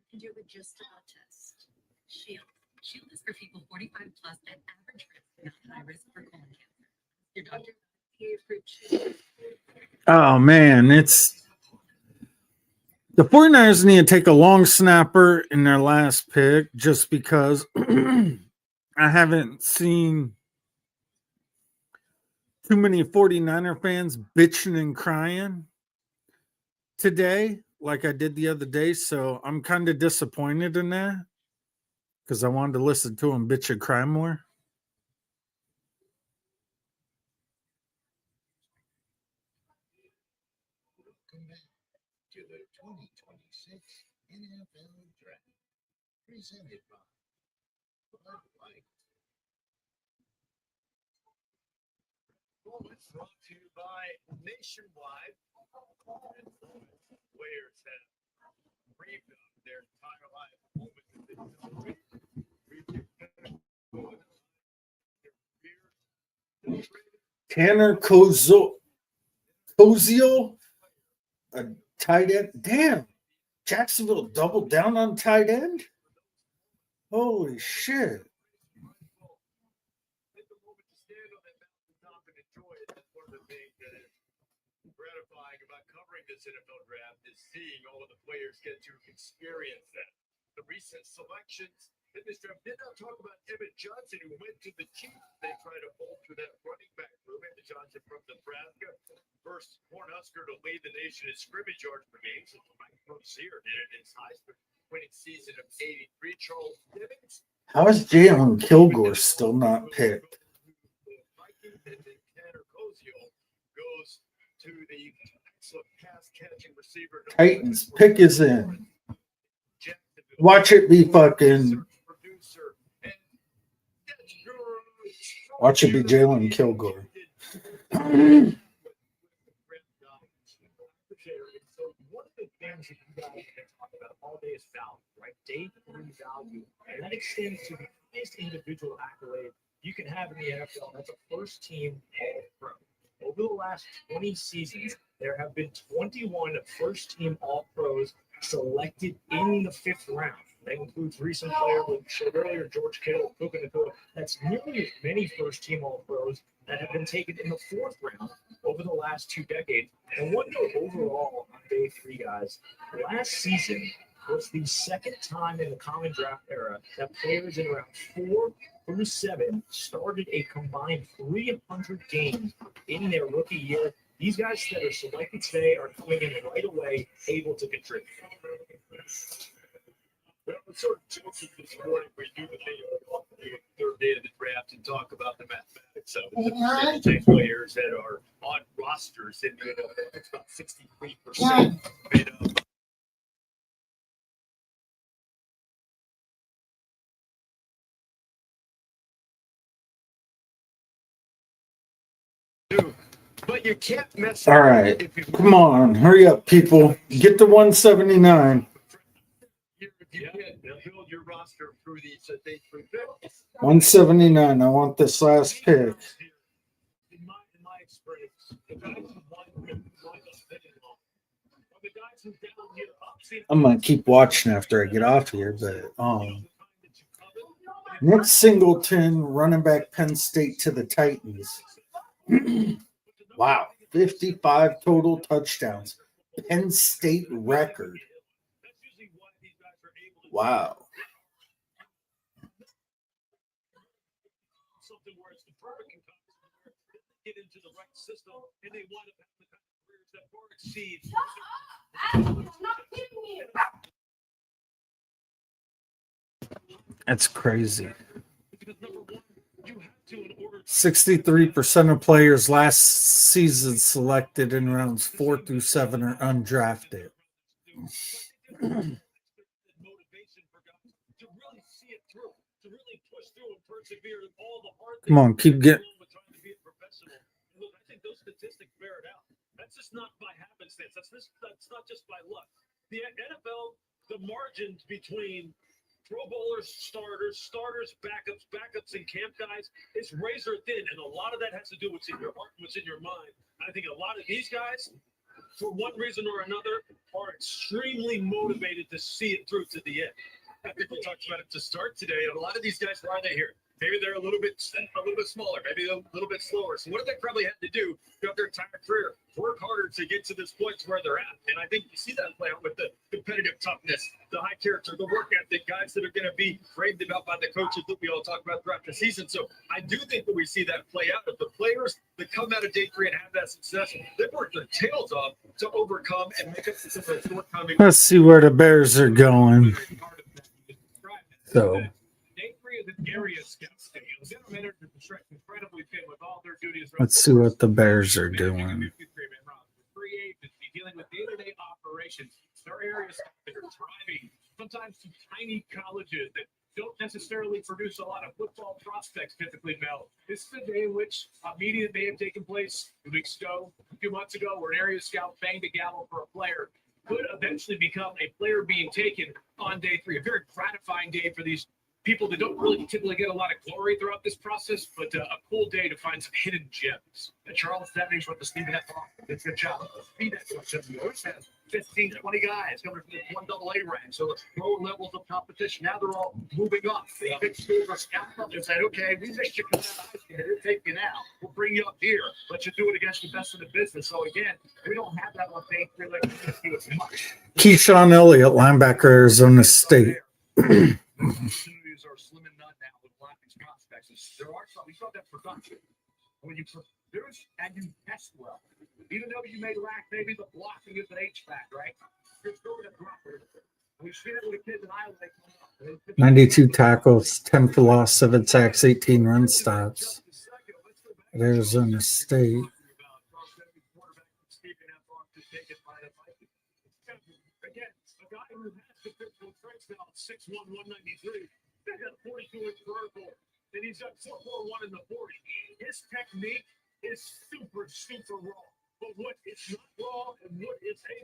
can do it with just a blood test. Shield. Shield is for people 45 plus at average risk, not high risk for colon cancer. Your doctor approved Shield. Oh, man, it's the 49ers need to take a long snapper in their last pick just because I haven't seen too many 49er fans bitching and crying today, like I did the other day. So I'm kind of disappointed in that because I wanted to listen to them bitch and cry more. Welcome back to the 2026 NFL Draft, presented by Bud Light. Well, it's brought to you by Nationwide. Players have dreamed of their entire life. Tanner Koziel, a tight end. Damn, Jacksonville doubled down on tight end. Holy shit. Take a moment to stand on that mountaintop and enjoy it. That's one of the things that is gratifying about covering this NFL draft is seeing all of the players get to experience that. The recent selections in this draft did not talk about Emmett Johnson, who went to the Chiefs. They tried to hold through that running back room. Emmett Johnson from Nebraska, first Cornhusker to lead the nation in scrimmage yards per game since Mike Rozier did it in his Heisman-winning season of '83. Charles Gibbons. How is Jalen Kilgore still not picked? Vikings, and then Tanner Koziel goes to the excellent pass-catching receiver. Titans pick is in. Watch it be fucking. Watch it be Jalen Kilgore. So one of the things that you guys have talked about all day is value, right? Day three value, and that extends to the highest individual accolade you can have in the NFL. That's a first-team All-Pro. Over the last 20 seasons, there have been 21 first-team All-Pros selected in the 5th round. That includes recent player we showed earlier, George Kittle, Puka Nacua. That's nearly as many first-team All-Pros that have been taken in the 4th round over the last 2 decades. And one note overall on day 3, guys, last season was the second time in the common draft era that players in round 4 through 7 started a combined 300 games in their rookie year. These guys that are selected today are coming in right away, able to contribute. Well, it's sort of joking this morning. We do the third day of the draft and talk about the mathematics of it. The players that are on rosters in the NFL, it's about 63% made up. But you can't mess All right. Come on. Hurry up, people. Get to 179. Build your roster through these day 3 picks. 179. I want this last pick. In my experience, the guys who won wind up hitting long. The guys who down here up. I'm gonna keep watching after I get off here, but Nick Singleton, running back Penn State to the Titans. Wow, 55 total touchdowns. Penn State record. Wow. Something where it's the perfect get into the right system and they wind up having the kind of careers that far exceed. That's crazy. 63% of players last season selected in rounds 4 through 7 are undrafted. Come on, keep getting. I think those statistics bear it out. That's just not by happenstance. That's not just by luck. The NFL, the margins between Pro Bowlers, starters, backups, and camp guys is razor thin, and a lot of that has to do with what's in your heart, what's in your mind. I think a lot of these guys, for one reason or another, are extremely motivated to see it through to the end. I think we talked about it to start today. A lot of these guys, why are they here? Maybe they're a little bit smaller, maybe a little bit slower. So what do they probably have to do throughout their entire career? Work harder to get to this point where they're at. And I think you see that play out with the competitive toughness, the high character, the work ethic, guys that are going to be raved about by the coaches that we all talk about throughout the season. So I do think that we see that play out. If the players that come out of day three and have that success, they work their tails off to overcome and make up for some of the shortcomings. Let's see where the Bears are going. So. Day three is an area scout state. The general manager is incredibly fit with all their duties. Let's see what the Bears are doing. Free agency, dealing with day-to-day operations. Their area scouts that are driving sometimes to tiny colleges that don't necessarily produce a lot of football prospects typically, Mel. This is a day in which a meeting that may have taken place 2 weeks ago, a few months ago, where an area scout banged a gavel for a player could eventually become a player being taken on day three. A very gratifying day for these people that don't really typically get a lot of glory throughout this process, but a cool day to find some hidden gems. And Charles Stebbings with the Stephen F. It's a good job. Speed always has 15, 20 guys coming from the 1AA rank. So the lower levels of competition, now they're all moving up. The big schools are scouting up and saying, okay, we missed you coming out of high school. We'll take you now. We'll bring you up here. Let you do it against the best of the business. So again, we don't have that on day three like we used to as much. Keyshawn Elliott, linebacker, Arizona State. Opportunities are slim and none now with a lot of these prospects. There are some, we saw that production. When you produce and you test well, even though you may lack maybe the blocking is an H-back, right? You're still going to drop it. We've seen it with the kids in Iowa. They come up. 92 tackles, 10 for loss, 7 sacks, 18 run stops at Arizona State. Again, a guy who has the physical traits now, 6'1", 193. They got 42-inch vertical, and he's got 4.41 in the 40. His technique is super, super raw. But what is not raw and what is A+,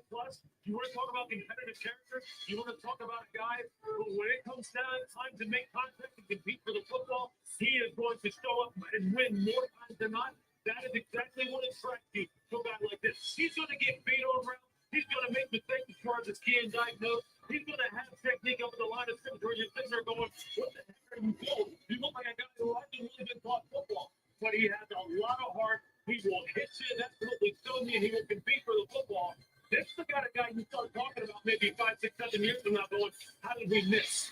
you want to talk about competitive character? You want to talk about a guy who, when it comes down time to make contact and compete for the football, he is going to show up and win more times than not. That is exactly what attracts you to a guy like this. He's going to get beat on around. He's going to make mistakes as far as his key and diagnose. He's going to have technique up at the line of scrimmage where your things are going, what the heck are you doing? You look like a guy who hasn't really been taught football, but he has a lot of heart. He will hit you, absolutely stone you, and he will compete for the football. This is the kind of guy you start talking about maybe 5, 6, 7 years from now going, how did we miss?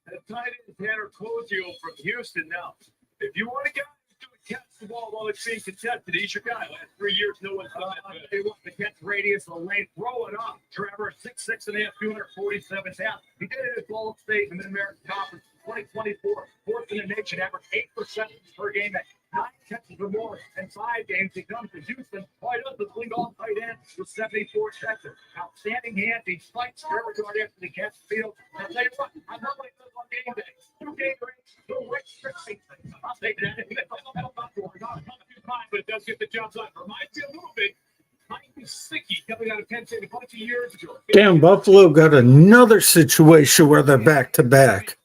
And tight end Tanner Closio from Houston. Now, if you want a guy who's doing catch the ball while it's being contested, he's your guy. Last 3 years, no one's done it. I'll tell you what, the catch radius, the length, throw it up. Trevor, 6'6", 247 pounds. He did it at Ball State in the Mid-American Conference 2024. Fourth in the nation, averaged 8 receptions per game at 9 catches or more in 5 games. He comes to Houston, right up the swing off tight end with 74 catches. Outstanding hands. He spikes every yard after the catch field. I'll tell you what, I'm not like this on game day. 2 game rates, 2 rich strictly. I'll take that. But it does get the job done. Reminds me a little bit. Mike Gesicki coming out of Penn State a bunch of years ago. Damn, Buffalo got another situation where they're back to back.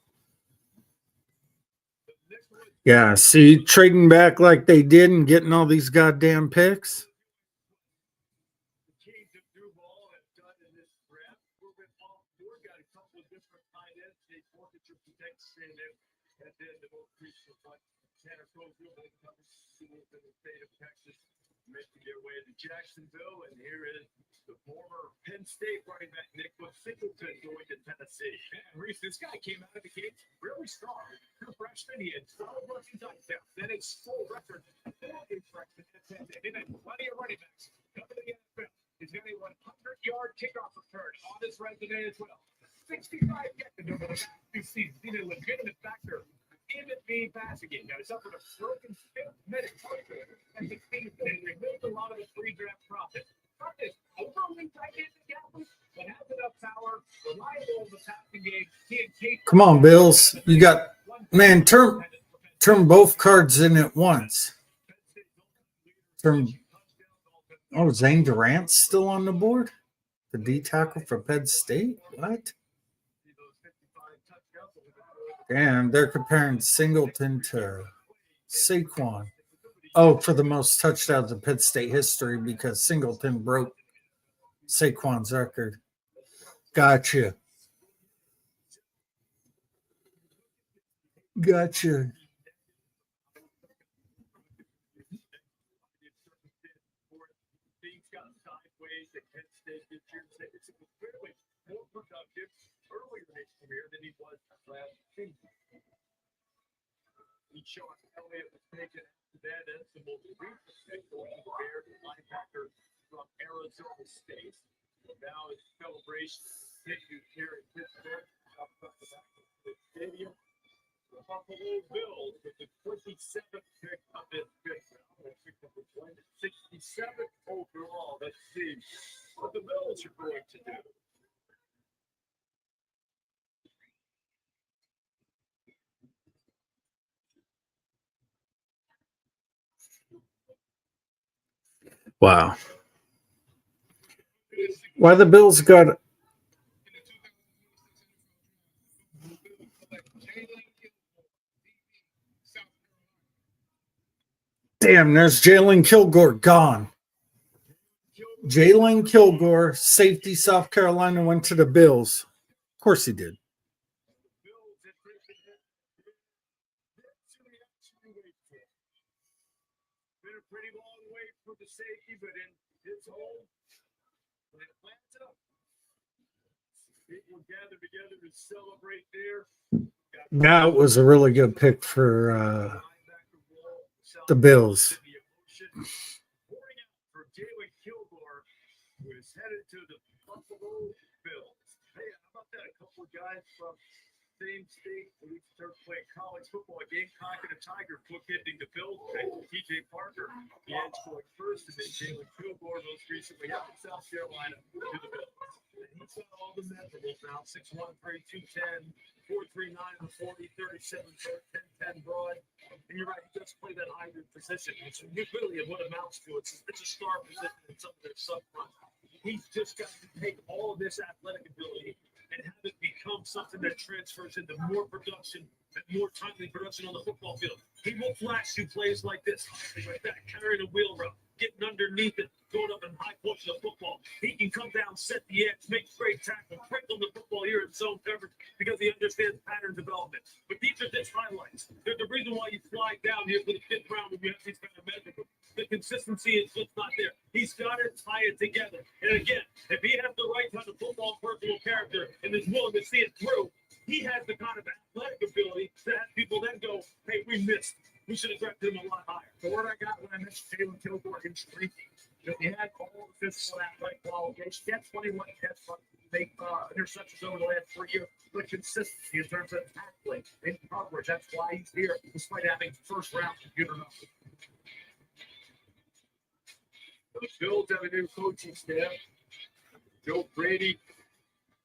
Yeah, see, trading back like they did and getting all these goddamn picks. Making their way to Jacksonville, and here is the former Penn State running back Nick Singleton going to Tennessee. And Reese, this guy came out of the gate really strong. True freshman, he had solid rushing touchdowns. Then his full record, freshman at Penn State. He had plenty of running backs coming to the NFL. He's got a 100-yard kickoff return on his resume as well. 65 catches over the last 2 seasons. He's a legitimate factor in it being passing game. Now, he suffered a broken 5th-minute touchdown and removed a lot of his pre-draft profit. Not this overly tight end Cowboys, but has enough power, reliable in the passing game. Come on, Bills. You got, man, turn both cards in at once. Zane Durant's still on the board? The D tackle for Penn State? What? And they're comparing Singleton to Saquon. Oh, for the most touchdowns in Penn State history because Singleton broke Saquon's record. Gotcha. Gotcha. Things got sideways at Penn State this year. It's clearly more productive earlier in his career than he was last season. Sean Elliott was taken after that. That's the most recent pick going to Bears linebacker from Arizona State. Now his celebration continues here in Pittsburgh. Outside the back of the stadium. The Buffalo Bills with the 27th pick of this fifth round. 67th overall. Let's see what the Bills are going to do. Wow. Why the Bills got damn, there's Jalen Kilgore gone. Jalen Kilgore, safety, South Carolina, went to the Bills. Of course he did. Been a pretty long wait for the safety, but in his home, in Atlanta, people gather together to celebrate there. That was a really good pick for the Bills. Pouring out for Jalen Kilgore, who is headed to the Buffalo Bills. Hey, how about that? A couple of guys from same state who started playing college football. Gamecock and a Tiger bookending the Bills. TJ Parker, the edge going first, and then Jalen Kilgore most recently out in South Carolina to the Bills. And he's got all the measurables now: 6'1", 210, 4'3", 9 40, 37, 10, 10 broad. And you're right, he does play that hybrid position, which really what amounts to it's a star position in some of their subfront. He's just got to take all of this athletic ability and have it become something that transfers into more production and more timely production on the football field. He will flash you plays like this, like that, carrying a wheel route, getting underneath it, going up in high portion of football. He can come down, set the edge, make great tackle, crinkle the football here in zone coverage because he understands pattern development. But these are just highlights. They're the reason why you fly down here for the fifth round when you have these kind of measurables. The consistency is just not there. He's got to tie it together. And again, if he has the right kind of football personal character and is willing to see it through, he has the kind of athletic ability to have people then go, hey, we missed. We should have drafted him a lot higher. So what I got when I mentioned Jalen Kilgore in streaky, he had all the physical athletic qualifications. He had 21 catch interceptions over the last 3 years, but consistency in terms of tackling and coverage. That's why he's here, despite having first round computer numbers. The Bills have a new coaching staff. Joe Brady,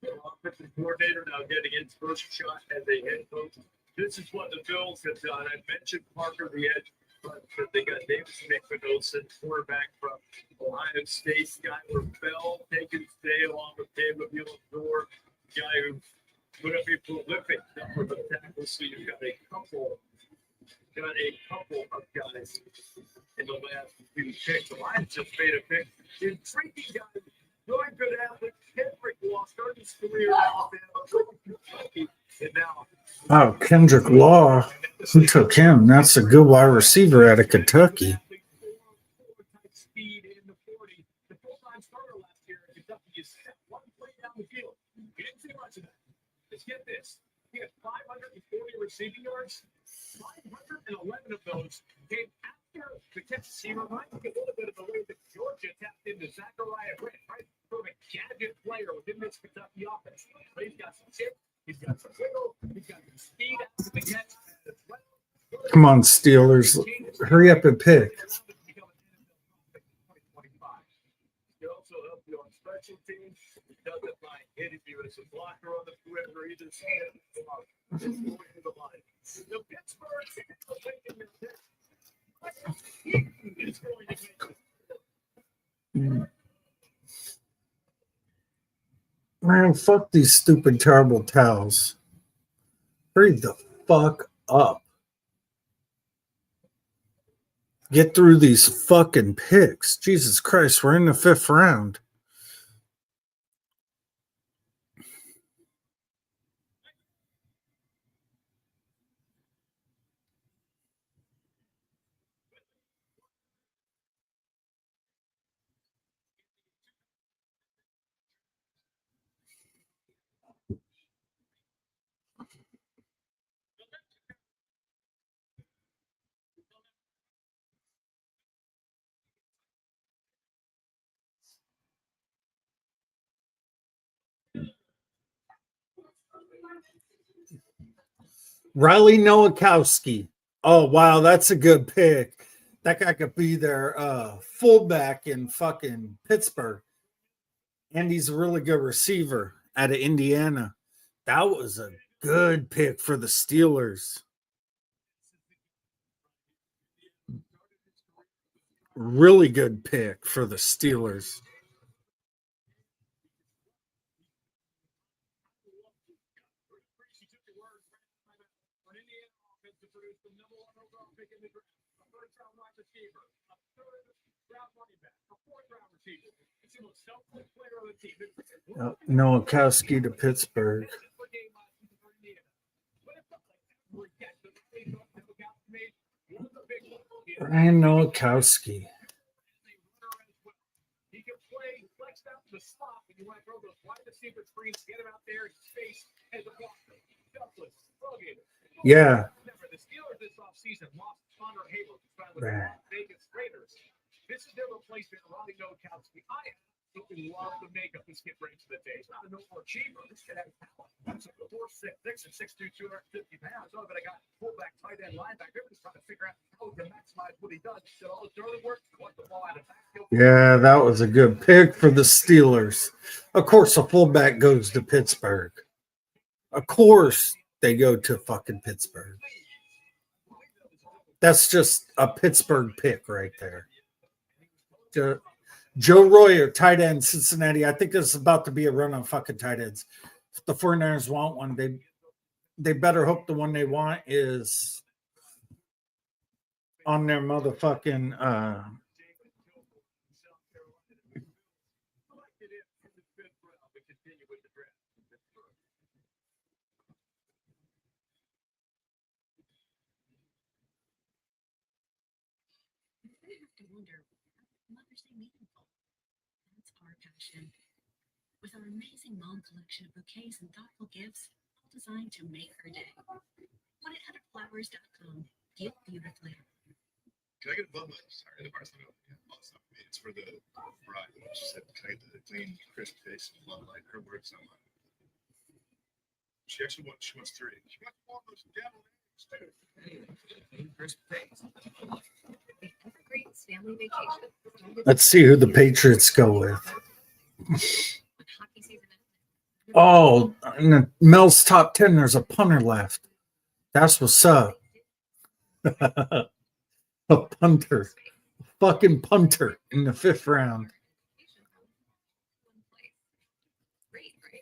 offensive coordinator, now getting his first shot as a head coach. This is what the Bills have done. I mentioned Parker, the edge, but they got Davis McFadden, quarterback from Ohio State. Skyler Bell taking today along with David Mueller, guy who put up a prolific number of tackles. So you've got a couple of guys in the last few picks. So I just made a pick. Intriguing guy, really good athlete. Kendrick Law started his career in Alabama, going to Kentucky, and now. Oh, Kendrick Law. Who took him? That's a good wide receiver out of Kentucky. Speed in the 40. The full-time starter last year in Kentucky is one play down the field. He didn't see much of that. Let's get this. He had 540 receiving yards. 511 of those came after the catch. He reminds me a little bit of the way that Georgia tapped into Zachariah Grant, right? Sort of a gadget player within this Kentucky offense. But he's got some chip, he's got some wiggle, he's got some speed after the catch. Come on, Steelers. Hurry up and pick. He also helped you on special teams. He doesn't mind hitting you as a blocker on the perimeter, either side or going to the line. The Pittsburgh Steelers are taking this pick. He's going to make it. Man, fuck these stupid, terrible towels. Hurry the fuck up. Get through these fucking picks. Jesus Christ, we're in the fifth round. Riley Nowakowski. Oh wow, that's a good pick. That guy could be their fullback in fucking Pittsburgh. And he's a really good receiver out of Indiana. That was a good pick for the Steelers. Really good pick for the Steelers. Nowakowski to Pittsburgh. Ryan Nowakowski. He can play flexed out to the slot when you want to throw those wide receiver screens, get him out there in space as a blocker. Douglas, rugged. Yeah. Remember, the Steelers this offseason lost Connor Hayward to the Vegas Raiders. This is their replacement, Ronnie Nowakowski. I absolutely love the makeup this kid brings to the day. He's not a overachiever. This kid has talent. He's 4'6" and 6'2", 250 pounds. Oh, but I got fullback, tight end, linebacker. Just trying to figure out how to maximize what he does. So all the dirty work, collect the ball out of the backfield. Yeah, that was a good pick for the Steelers. Of course, a fullback goes to Pittsburgh. Of course, they go to fucking Pittsburgh. That's just a Pittsburgh pick right there. Joe Royer, tight end, Cincinnati. I think there's about to be a run on fucking tight ends. If the 49ers want one, they better hope the one they want is on their motherfucking I have to wonder, Mother's Day meaningful? That's our passion. With our amazing mom collection of bouquets and thoughtful gifts, all designed to make her day. 1-800-Flowers.com. Feel beautifully. Can I get a bum? Sorry, the bar's not open. Also, it's for the bride. She said, "Can I get the clean, crisp face and love like her words on mine?" She actually wants. She wants 3. She wants all those devil eggs too. Crisp face. The Evergreens family vacation. let's see who the Patriots go with. With hockey season. Oh, in the Mel's top 10, there's a punter left. That's what's up. A punter. Fucking punter in the 5th round. Great, right?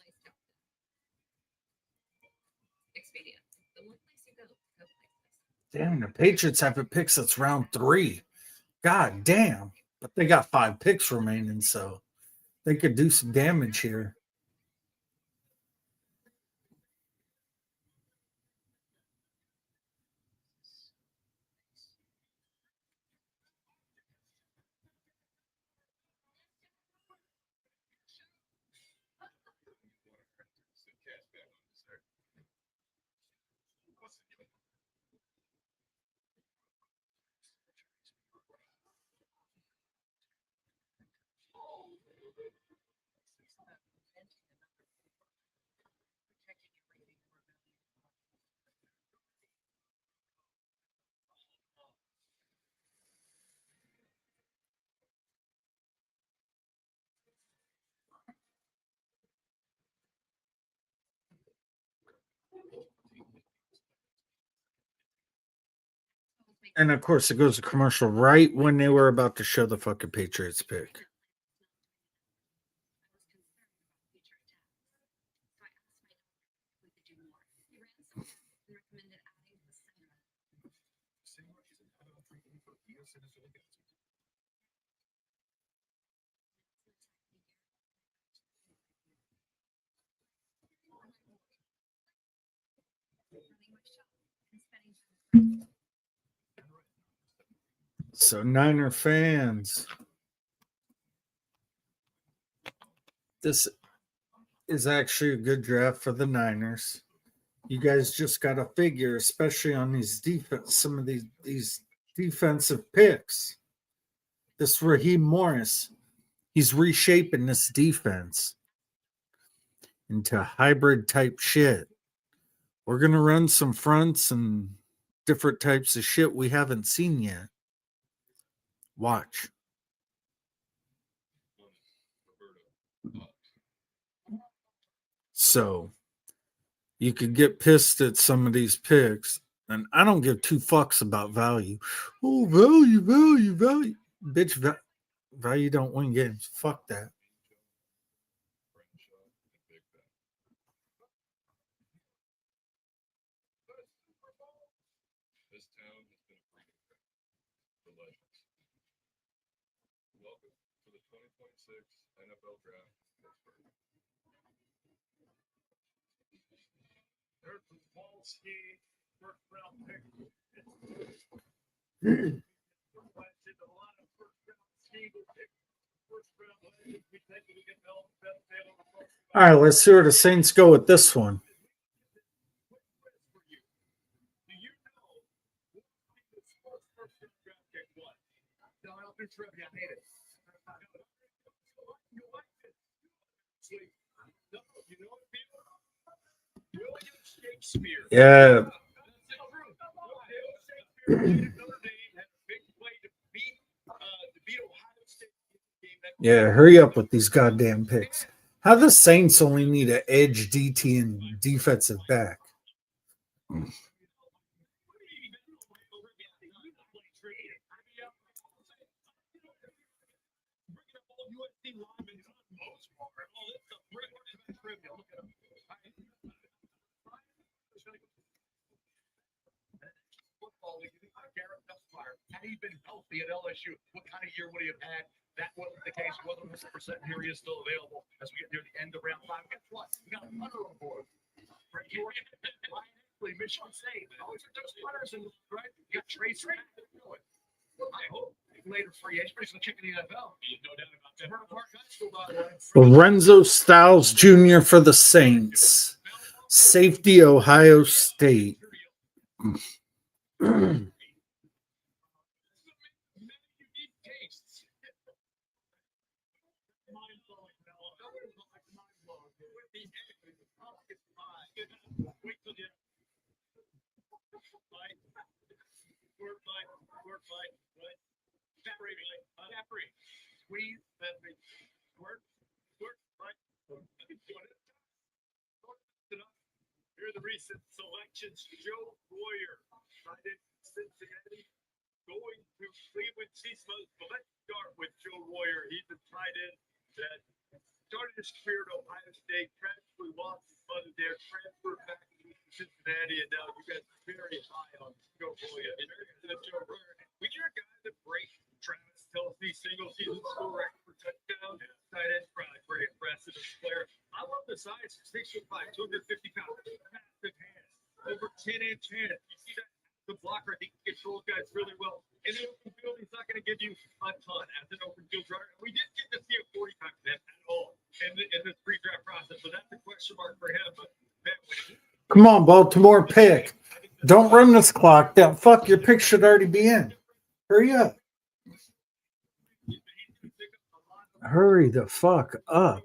Nice job. Expedia, the one place you go places. Damn, the Patriots have a pick that's round 3. God damn. But they got 5 picks remaining, so they could do some damage here. And of course, it goes to commercial right when they were about to show the fucking Patriots pick. So, Niner fans, this is actually a good draft for the Niners. You guys just got to figure, especially on these defense, some of these defensive picks. This Raheem Morris, he's reshaping this defense. into hybrid type shit. We're going to run some fronts and different types of shit we haven't seen yet. Watch. So you could get pissed at some of these picks, and I don't give two fucks about value. Oh, value. Bitch, value don't win games. Fuck that. This town has been a breeding ground for legends. Welcome to the 2026 NFL Draft in Pittsburgh. There's the ball scheme, first round pick. A lot of first round scheme picks. First round legends. We think we can build the best table. All right, let's see where the Saints go with this one. Do you know what the sports first round draft pick was? No, I don't think trivia. I hate it. You like it. No, you know what people? William Shakespeare. Yeah. Yeah, hurry up with these goddamn picks. How the Saints only need an edge DT and defensive back? Had he been healthy at LSU, what kind of year would he have had? That wasn't the case. He wasn't 100%. Here he is still available as we get near the end of round 5. Guess what? We got a punter on board. Right here. Michigan State. Always got those punters in, right? You got Trace. I hope later free agent, but he's going to kick in the NFL. No doubt about that. Lorenzo Styles Jr. for the Saints. Safety, Ohio State. Squeeze that big squirt, right? Here are the recent selections. Joe Royer, tight end, Cincinnati, going to Cleveland Seasons. But let's start with Joe Royer. He's the tight end that started his career at Ohio State, transferred, lost his mother there, transferred back to Cincinnati, and now you guys are very high on Joe Royer. When you're a guy that breaks Travis Kelce single season score record for touchdown, tight end, probably pretty impressive as a player. I love the size, 6'5", 250 pounds, massive hands, over 10-inch hands. You see that? The blocker, he can control guys really well. In the open field, he's not going to give you a ton as an open field driver. We didn't get to see a 40 time at all in this pre-draft process, so that's a question mark for him. But man, come on, Baltimore, pick. Don't run this clock down. Fuck, your pick should already be in. Hurry up. Hurry the fuck up.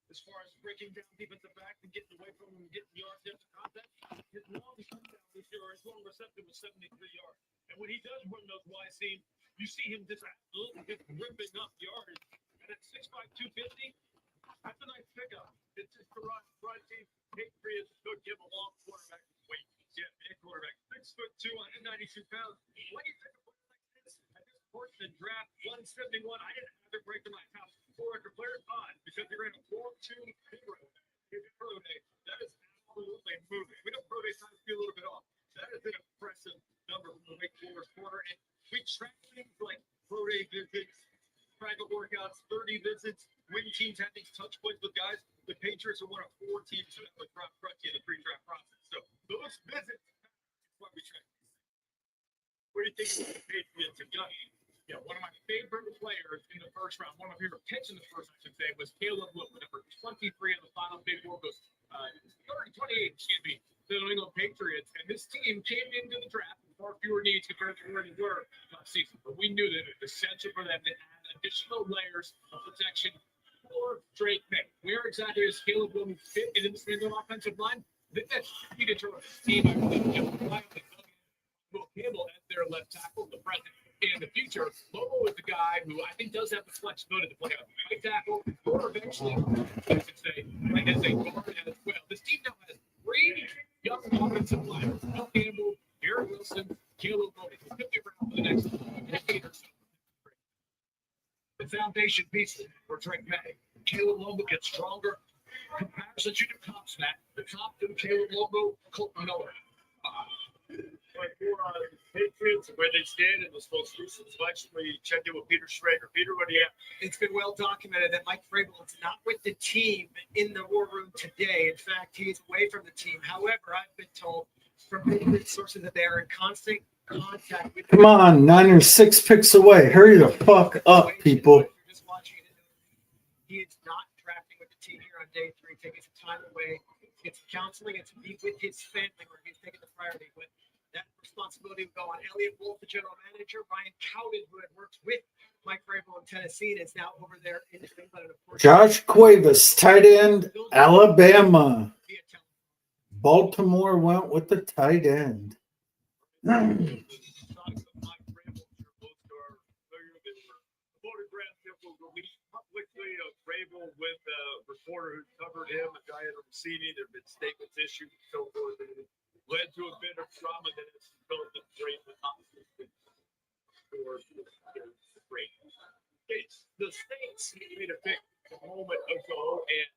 As far as breaking down defensive back and getting away from him and getting yards after contact, his long touchdown this year, his long reception was 73 yards. And when he does run those wide seams, you see him just absolutely just ripping up yards. And at 6'5", 250, that's a nice pickup. It's just the right team. Patriots could give a long quarterback weight. Yeah, big quarterback, 6'2", 192 pounds. What do you think of a player like this? At this point in the draft, 171, I didn't have to break to my top 400 players on because you're in a 4-2 hero. That is absolutely moving. We know pro day times be a little bit off. That is an impressive number from the Wake Forest quarter. And we track things like pro day visits, private workouts, 30 visits, when teams have these touch points with guys. The Patriots are one of 4 teams that would drop Crutchy in the pre-draft process. So those visits, that's why we track these things. What do you think of the Patriots have done? Yeah, one of my favorite players in the first round, one of my favorite picks in the first, I should say, was Caleb Wood, number 23 on the final big board, goes 28, excuse me, the New England Patriots. And this team came into the draft with far fewer needs compared to where they were last season. But we knew that it was essential for them to have additional layers of protection for Drake May. Where exactly is Caleb Williams fit in this Randall offensive line? That's key to turn this team. Will Campbell as their left tackle, the present and the future. Lobo is the guy who I think does have the flexibility to play a right tackle or eventually, I should say, like as a guard as well. This team now has 3 young offensive players: Will Campbell, Garrett Wilson, Caleb Williams. Who could be around for the next decade or so. The foundation piece for Drake May. Caleb Lobo gets stronger. Comparison to the comps, Matt. The top to Caleb Lobo, Colton Miller. But for Patriots, where they stand in this most recent selection, we checked in with Peter Schrager. Peter, what do you have? It's been well documented that Mike Vrabel is not with the team in the war room today. In fact, he is away from the team. However, I've been told from Patriot sources that they are in constant contact with. Come on, Niners 6 picks away. Hurry the fuck up, people. If you're just watching it, he is not drafting with the team here on day 3, taking some time away. It's counseling and to be with his family where he's taking the priority. But that responsibility will go on Elliot Wolf, the general manager. Ryan Cowden, who had worked with Mike Vrabel in Tennessee, and is now over there in England. Of course, Josh Cuevas, tight end, Alabama. Baltimore went with the tight end. Publicly of Vrabel with a reporter who covered him, a guy at a receiving. There have been statements issued and so forth. And it led to a bit of trauma that has developed the great opposition for the great states. The states made a pick a moment ago, and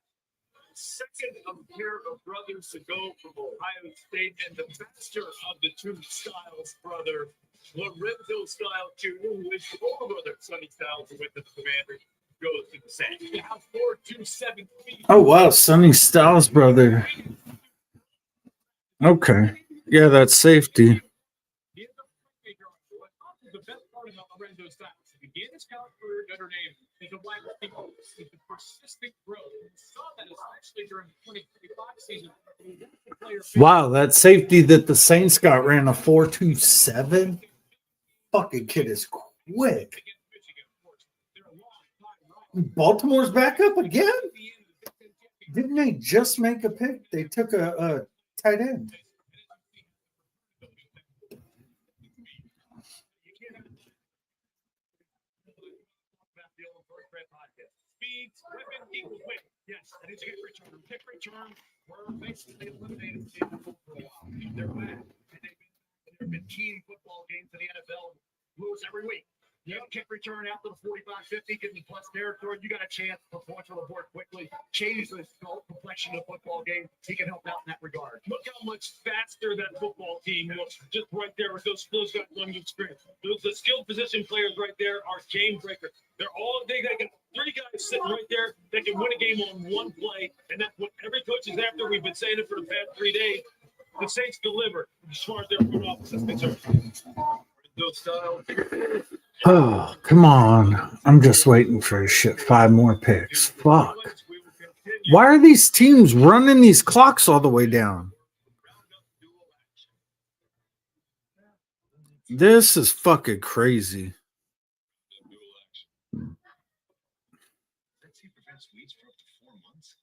second of a pair of brothers to go from Ohio State, and the faster of the two Styles brother, Lorenzo Styles Jr., who is the older brother, Sonny Styles, who went to the Commanders, goes to the Saints. Now 4.27 feet. Oh, wow. Sonny Styles' brother. Okay. Yeah, that's safety. He is a playmaker. The best part about Lorenzo Styles, he began his college career at Notre Dame as a wide receiver. With the persistent growth, we saw that especially during the 2025 season. Wow, that safety that the Saints got ran a 4.27. Fucking kid is quick. Baltimore's back up again? Didn't they just make a pick? They took a tight end. Speeds, weapon equals weight. Yes, and it's a kick return. Kick return. We're basically eliminated in the football. They're back. And there have been team football games in the NFL. Lose every week. You know, kick return out to the 45-50, getting plus territory. You got a chance to points on the board quickly. Change the complexion of the football game. He can help out in that regard. Look how much faster that football team looks just right there with those got London screens. The skilled position players right there are game breakers. They got 3 guys sitting right there that can win a game on one play, and that's what every coach is after. We've been saying it for the past 3 days. The Saints deliver as far as their front office is concerned. Those Styles. Oh, come on. I'm just waiting for shit. 5 more picks. Fuck. Why are these teams running these clocks all the way down? This is fucking crazy. Prevents weeds for up to 4 months.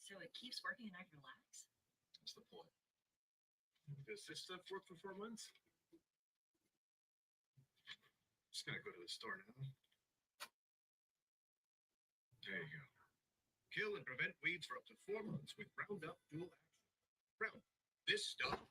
So it keeps working and I relax? What's the point? Does this stuff work for 4 months? Just gonna go to the store now. There you go. Kill and prevent weeds for up to 4 months with Roundup Dual Action. Roundup. This stuff.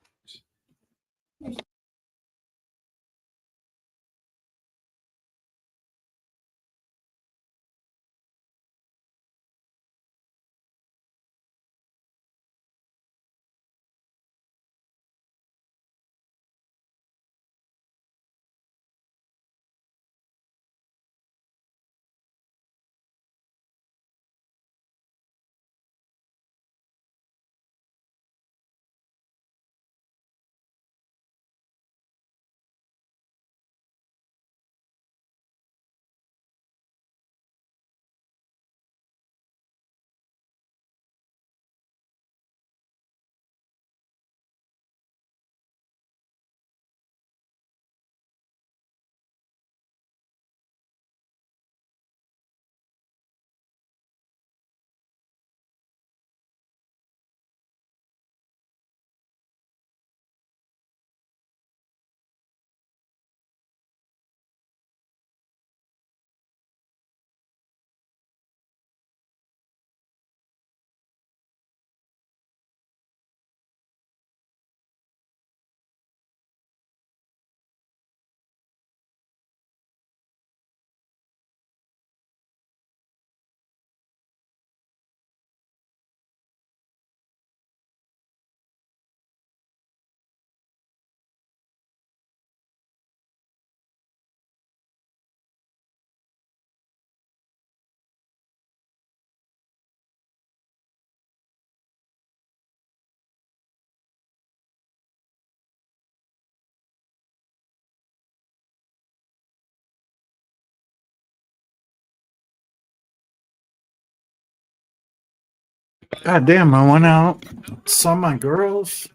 God damn, I went out, saw my girls,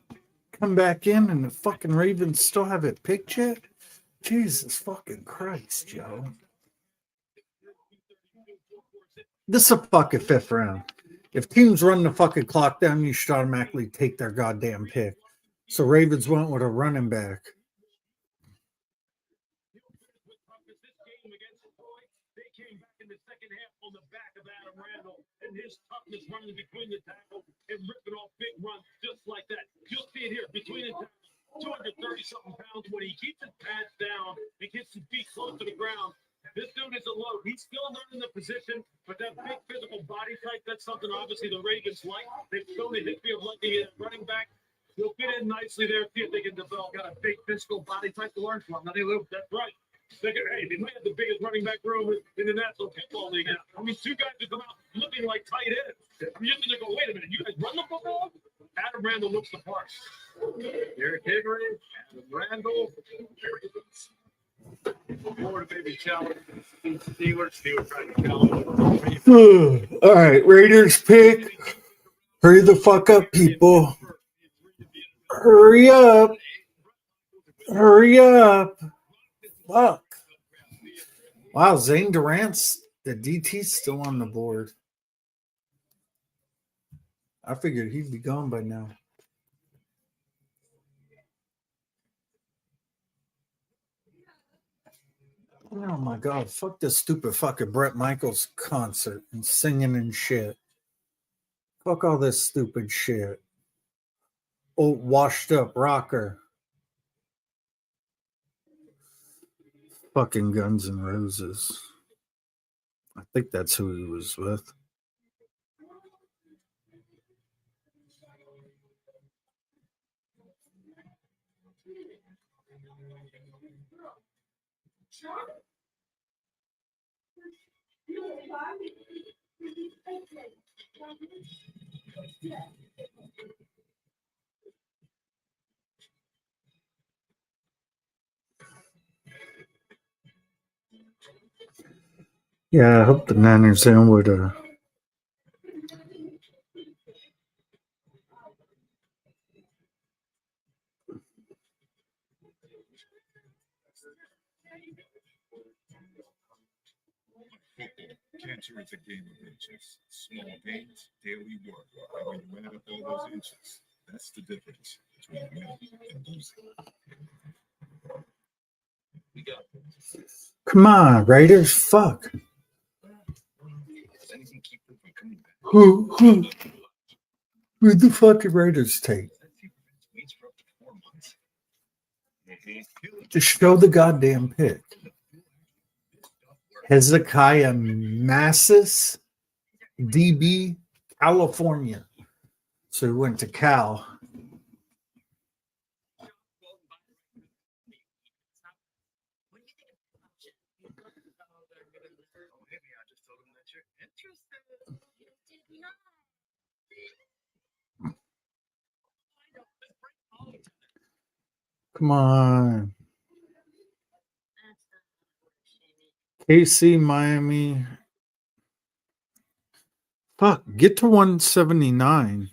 come back in, and the fucking Ravens still have it picked yet? Jesus fucking Christ, Joe. This is a fucking fifth round. If teams run the fucking clock down, you should automatically take their goddamn pick. So Ravens went with a running back. They came back in the second half on the back of Adam Randall and his toughness running between the tackles and ripping off big runs just like that. You'll see it here between the tackles, 230-something pounds. When he keeps his pads down and gets his feet close to the ground, this dude is a load. He's still learning the position, but that big physical body type, that's something obviously the Ravens like. They've shown the history of liking a running back. He'll fit in nicely there, see if they can develop. Got a big physical body type to learn from. Now they live, that's right. Hey, they might have the biggest running back room in the National Football League now. I mean, two guys who come out looking like tight ends. I'm just going to go, wait a minute, you guys run the football? Adam Randall looks the part. Derrick Henry, Adam Randall, Florida baby challenge. Steelers trying to challenge. All right, Raiders pick. Hurry the fuck up, people. Hurry up. Hurry up. Fuck. Wow, Zane Durant's the DT's still on the board. I figured he'd be gone by now. Oh my god, fuck this stupid fucking Bret Michaels concert and singing and shit. Fuck all this stupid shit. Old washed up rocker. Fucking Guns N' Roses. I think that's who he was with. Yeah, I hope the Niners end with a Cancer is a game of inches. Small gains, daily work. And when you add up all those inches, that's the difference between winning and losing. We got Come on, Raiders. Fuck. Does anything keep them from coming back? Who the fucking Raiders take? That team prevents weeds for up to 4 months. Just show the goddamn pick. Hezekiah Massis, DB, California. So he went to Cal. Maybe I just told him that you're interested. Come on. KC, Miami. Fuck, get to 179.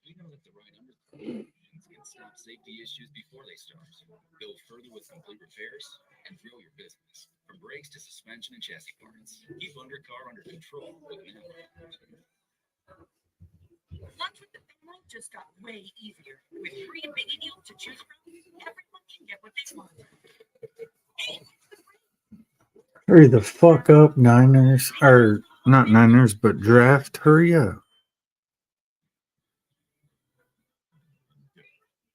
We know that the right undercarriage can stop safety issues before they start. Go further with complete repairs and thrill your business. From brakes to suspension and chassis parts, keep undercar under control with an Lunch with the family just got way easier. With free and biggie deals to choose from, everyone can get what they want. Hurry the fuck up, Niners. Or not Niners, but draft. Hurry up.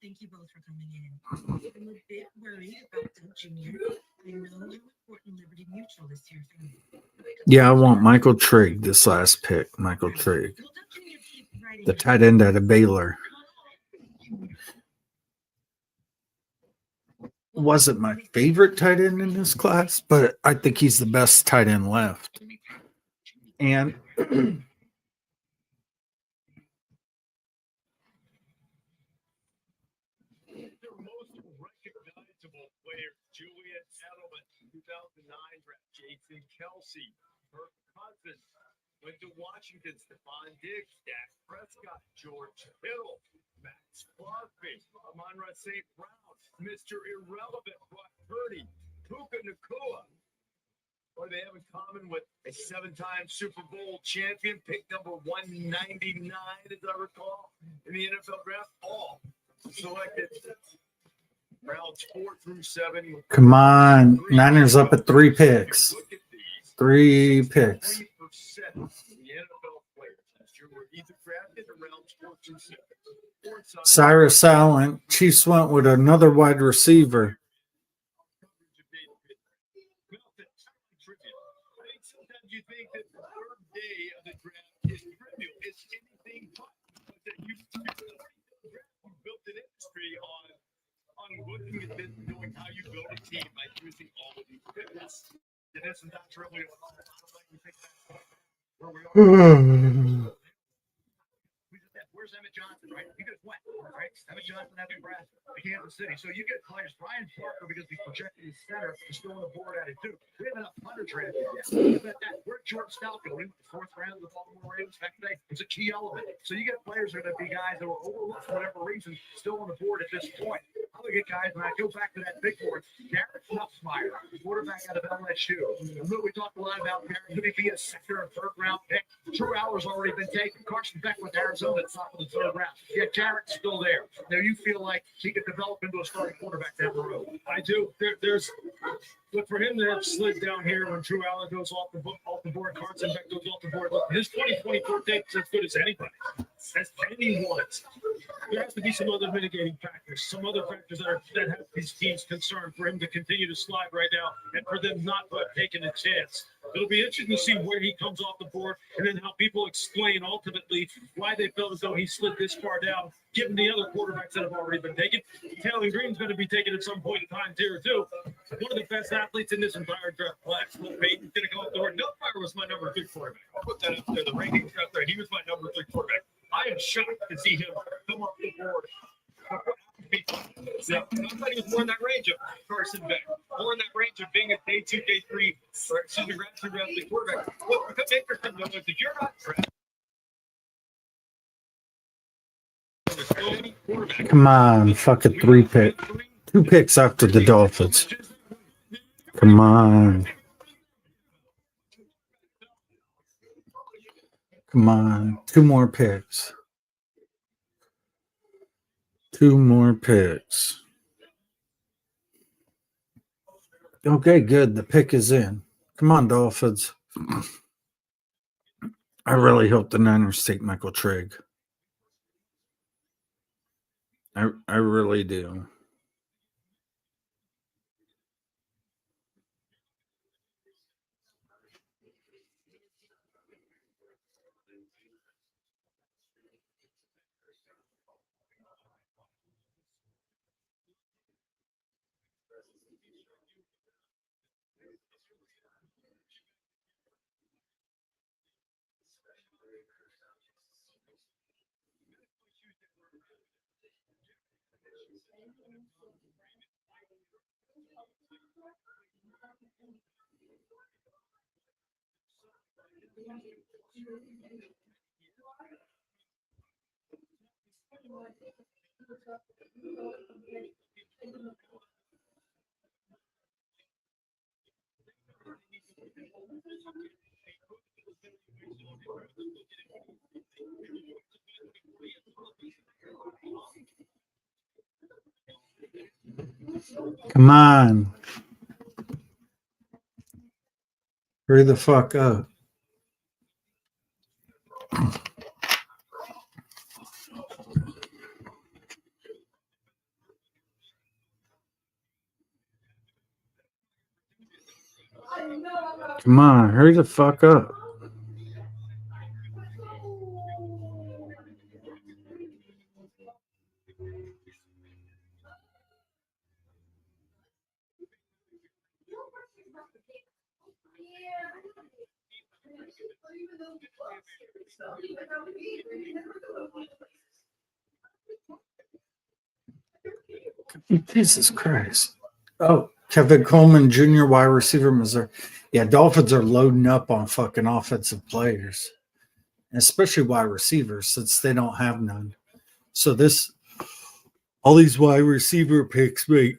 Thank you both for coming in. I'm a bit worried about Doug Jr. I know how important Liberty Mutual is to your family. Yeah, I want Michael Trigg this last pick. Michael Trigg. Will Doug Jr. keep writing The tight end out of Baylor. wasn't my favorite tight end in this class, but I think he's the best tight end left. And Their most recognizable players: Julian Edelman, 2009 draft; Jason Kelsey, Kirk Cousins. Went to Washington: Stephon Diggs, Dak Prescott, George Hill, Max Crosby, Amon-Ra St. Brown, Mr. Irrelevant, Brock Purdy, Puka Nacua. What do they have in common with a 7-time Super Bowl champion, pick number 199, as I recall, in the NFL draft? All selected rounds 4 through 7. come on, Niners up at 3 picks. Look at these. 3 picks. 3% of the NFL players last year were either drafted in rounds 4 through 7. Cyrus Allen. Chiefs went with another wide receiver. I think sometimes you think that the third day of the draft is trivial. It's anything but. But that you built an industry on looking at this, knowing how you build a team by using all of these picks. It isn't that trivial. You think that's where we are. Where's Emmett Johnson, right? You get what, right? Emmett Johnson out in Nebraska, Kansas City. So you get players, Brian Parker, because he's projected his center, is still on the board at it too. We haven't enough punter drafted yet. Where'd George Stout go? He went the 4th round of the Baltimore Ravens back today. It's a key element. So you get players that are going to be guys that were overlooked for whatever reason, still on the board at this point. I look at guys, when I go back to that big board, Garrett Nussmeier, quarterback out of LSU. We talked a lot about Garrett. Could he be a 2nd or 3rd round pick? Drew Aller's already been taken. Carson Beck with Arizona at top of the 3rd round. Yet Garrett's still there. Now you feel like he could develop into a starting quarterback down the road. I do. There's look for him to have slid down here when Drew Aller goes off the board, Carson Beck goes off the board. Look, his 2024 tape is as good as anybody. As anyone's. There has to be some other mitigating factors, some other factors that have these teams concerned for him to continue to slide right now and for them not taking a chance. It'll be interesting to see where he comes off the board and then how people explain ultimately why they felt as though he slid this far down, given the other quarterbacks that have already been taken. Taylor Green's going to be taken at some point in time here too. One of the best athletes in this entire draft class. Peyton's going to go up the board. Nussmeier was my number 3 quarterback. I'll put that up there. The rankings out there. He was my number 3 quarterback. I am shocked to see him come up the board. Yeah, I thought he was more in that range of Carson Beck, more in that range of being a day 2, day 3, or excuse me, round 2, round 3 quarterback. What becomes interesting though is if you're not drafted. Come on, fucking 3 pick. 2 picks after the Dolphins. Come on. Come on. 2 more picks. 2 more picks. Okay, good. The pick is in. Come on, Dolphins. I really hope the Niners take Michael Trigg. I really do. Come on. Hurry the fuck up. Come on, hurry the fuck up. Jesus Christ. Oh, Kevin Coleman Jr., wide receiver, Missouri. Yeah, Dolphins are loading up on fucking offensive players, especially wide receivers, since they don't have none. So all these wide receiver picks make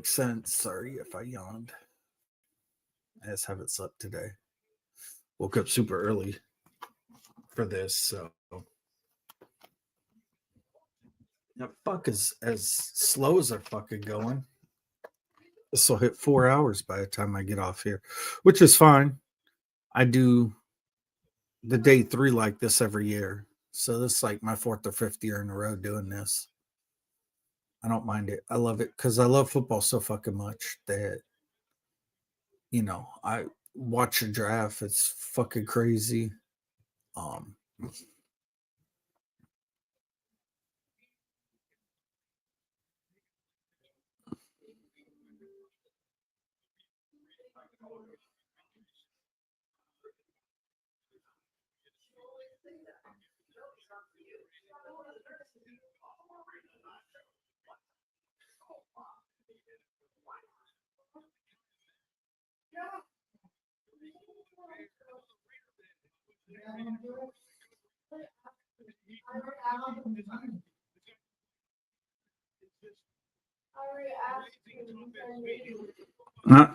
sense. Sorry if I yawned. I just haven't slept today. Woke up super early for this, so the fuck is as slow as they're fucking going. This will hit 4 hours by the time I get off here, which is fine. I do the day 3 like this every year. So this is like my 4th or 5th year in a row doing this. I don't mind it. I love it because I love football so fucking much that, I watch a draft. It's fucking crazy.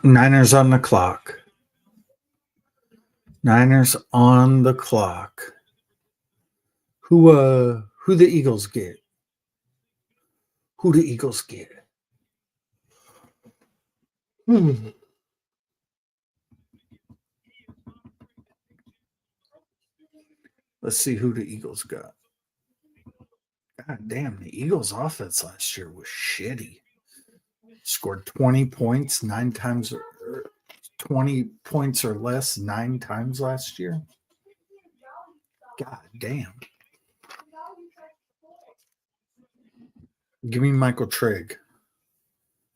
Niners on the clock. Niners on the clock. Who the Eagles get? Who the Eagles get? Let's see who the Eagles got. God damn, the Eagles offense last year was shitty. Scored 20 points 9 times, 20 points or less 9 times last year. God damn. Give me Michael Trigg.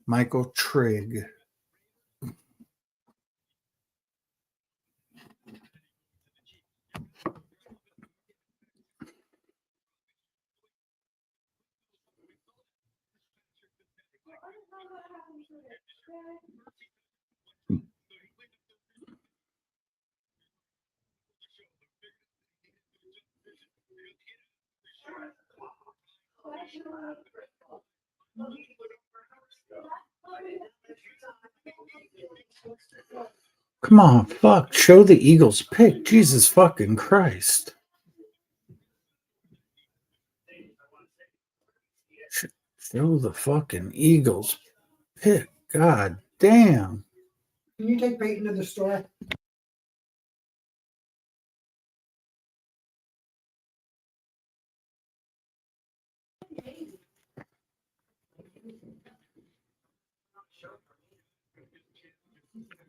Michael Trigg. Come on, fuck. Show the Eagles pick. Jesus fucking Christ. Show the fucking Eagles pick. God damn. Can you take Peyton to the store?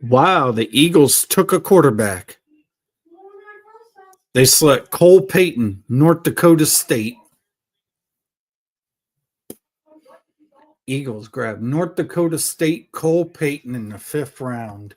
Wow, the Eagles took a quarterback. They select Cole Payton, North Dakota State. Eagles grab North Dakota State Cole Payton in the 5th round.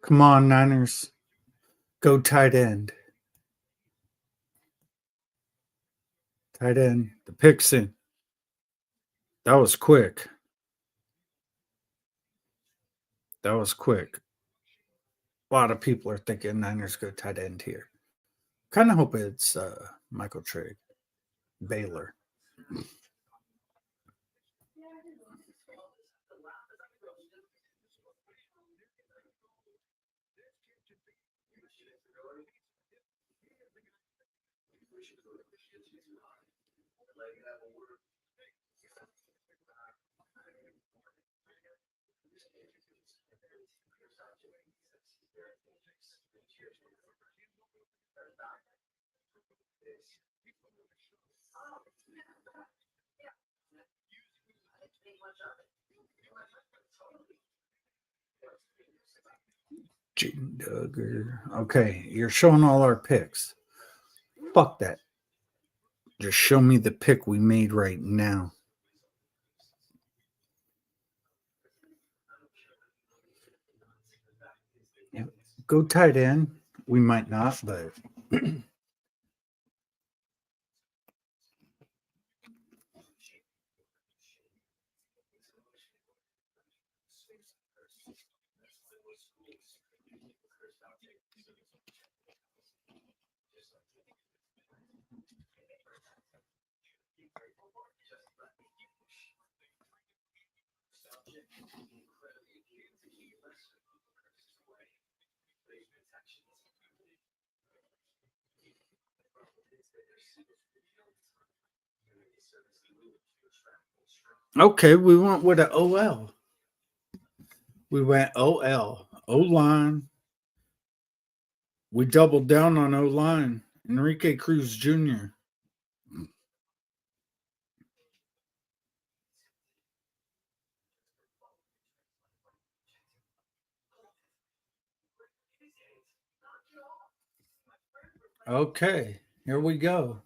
Come on, Niners. Go tight end. Tight end. The pick's in. That was quick. That was quick. A lot of people are thinking Niners go tight end here. Kind of hope it's Michael Trigg, Baylor. Jane Duggar. Okay, you're showing all our picks. Fuck that. Just show me the pick we made right now. Go tight end. We might not, but okay, we went with an OL. We went OL, O-line. We doubled down on O-line. Enrique Cruz Jr. Okay, here we go.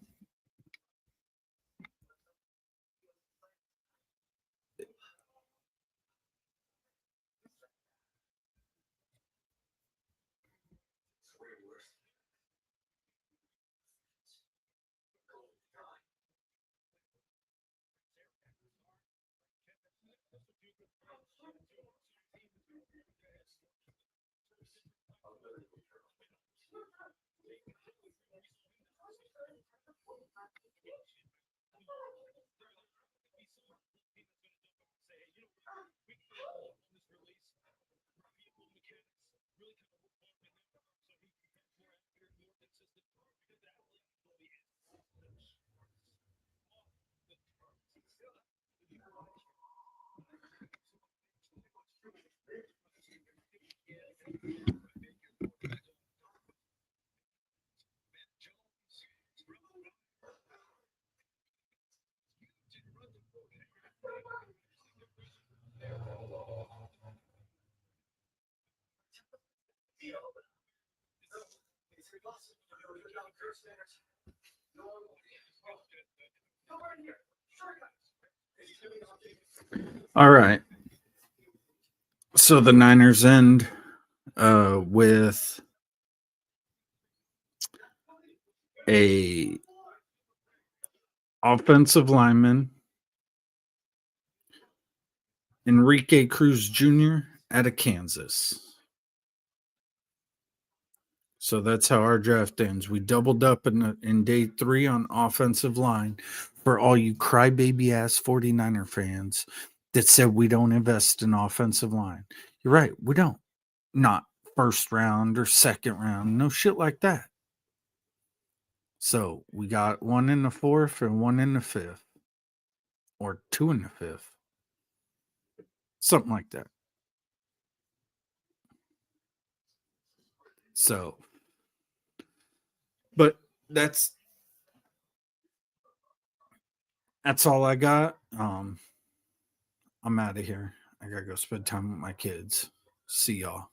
All right. So the Niners end with a offensive lineman, Enrique Cruz Jr. out of Kansas. So that's how our draft ends. We doubled up in day 3 on offensive line for all you crybaby ass 49er fans that said we don't invest in offensive line. You're right, we don't. Not first round or second round, no shit like that. So we got 1 in the 4th and 1 in the 5th, or 2 in the 5th, something like that. So, but that's all I got. I'm out of here. I gotta go spend time with my kids. See y'all.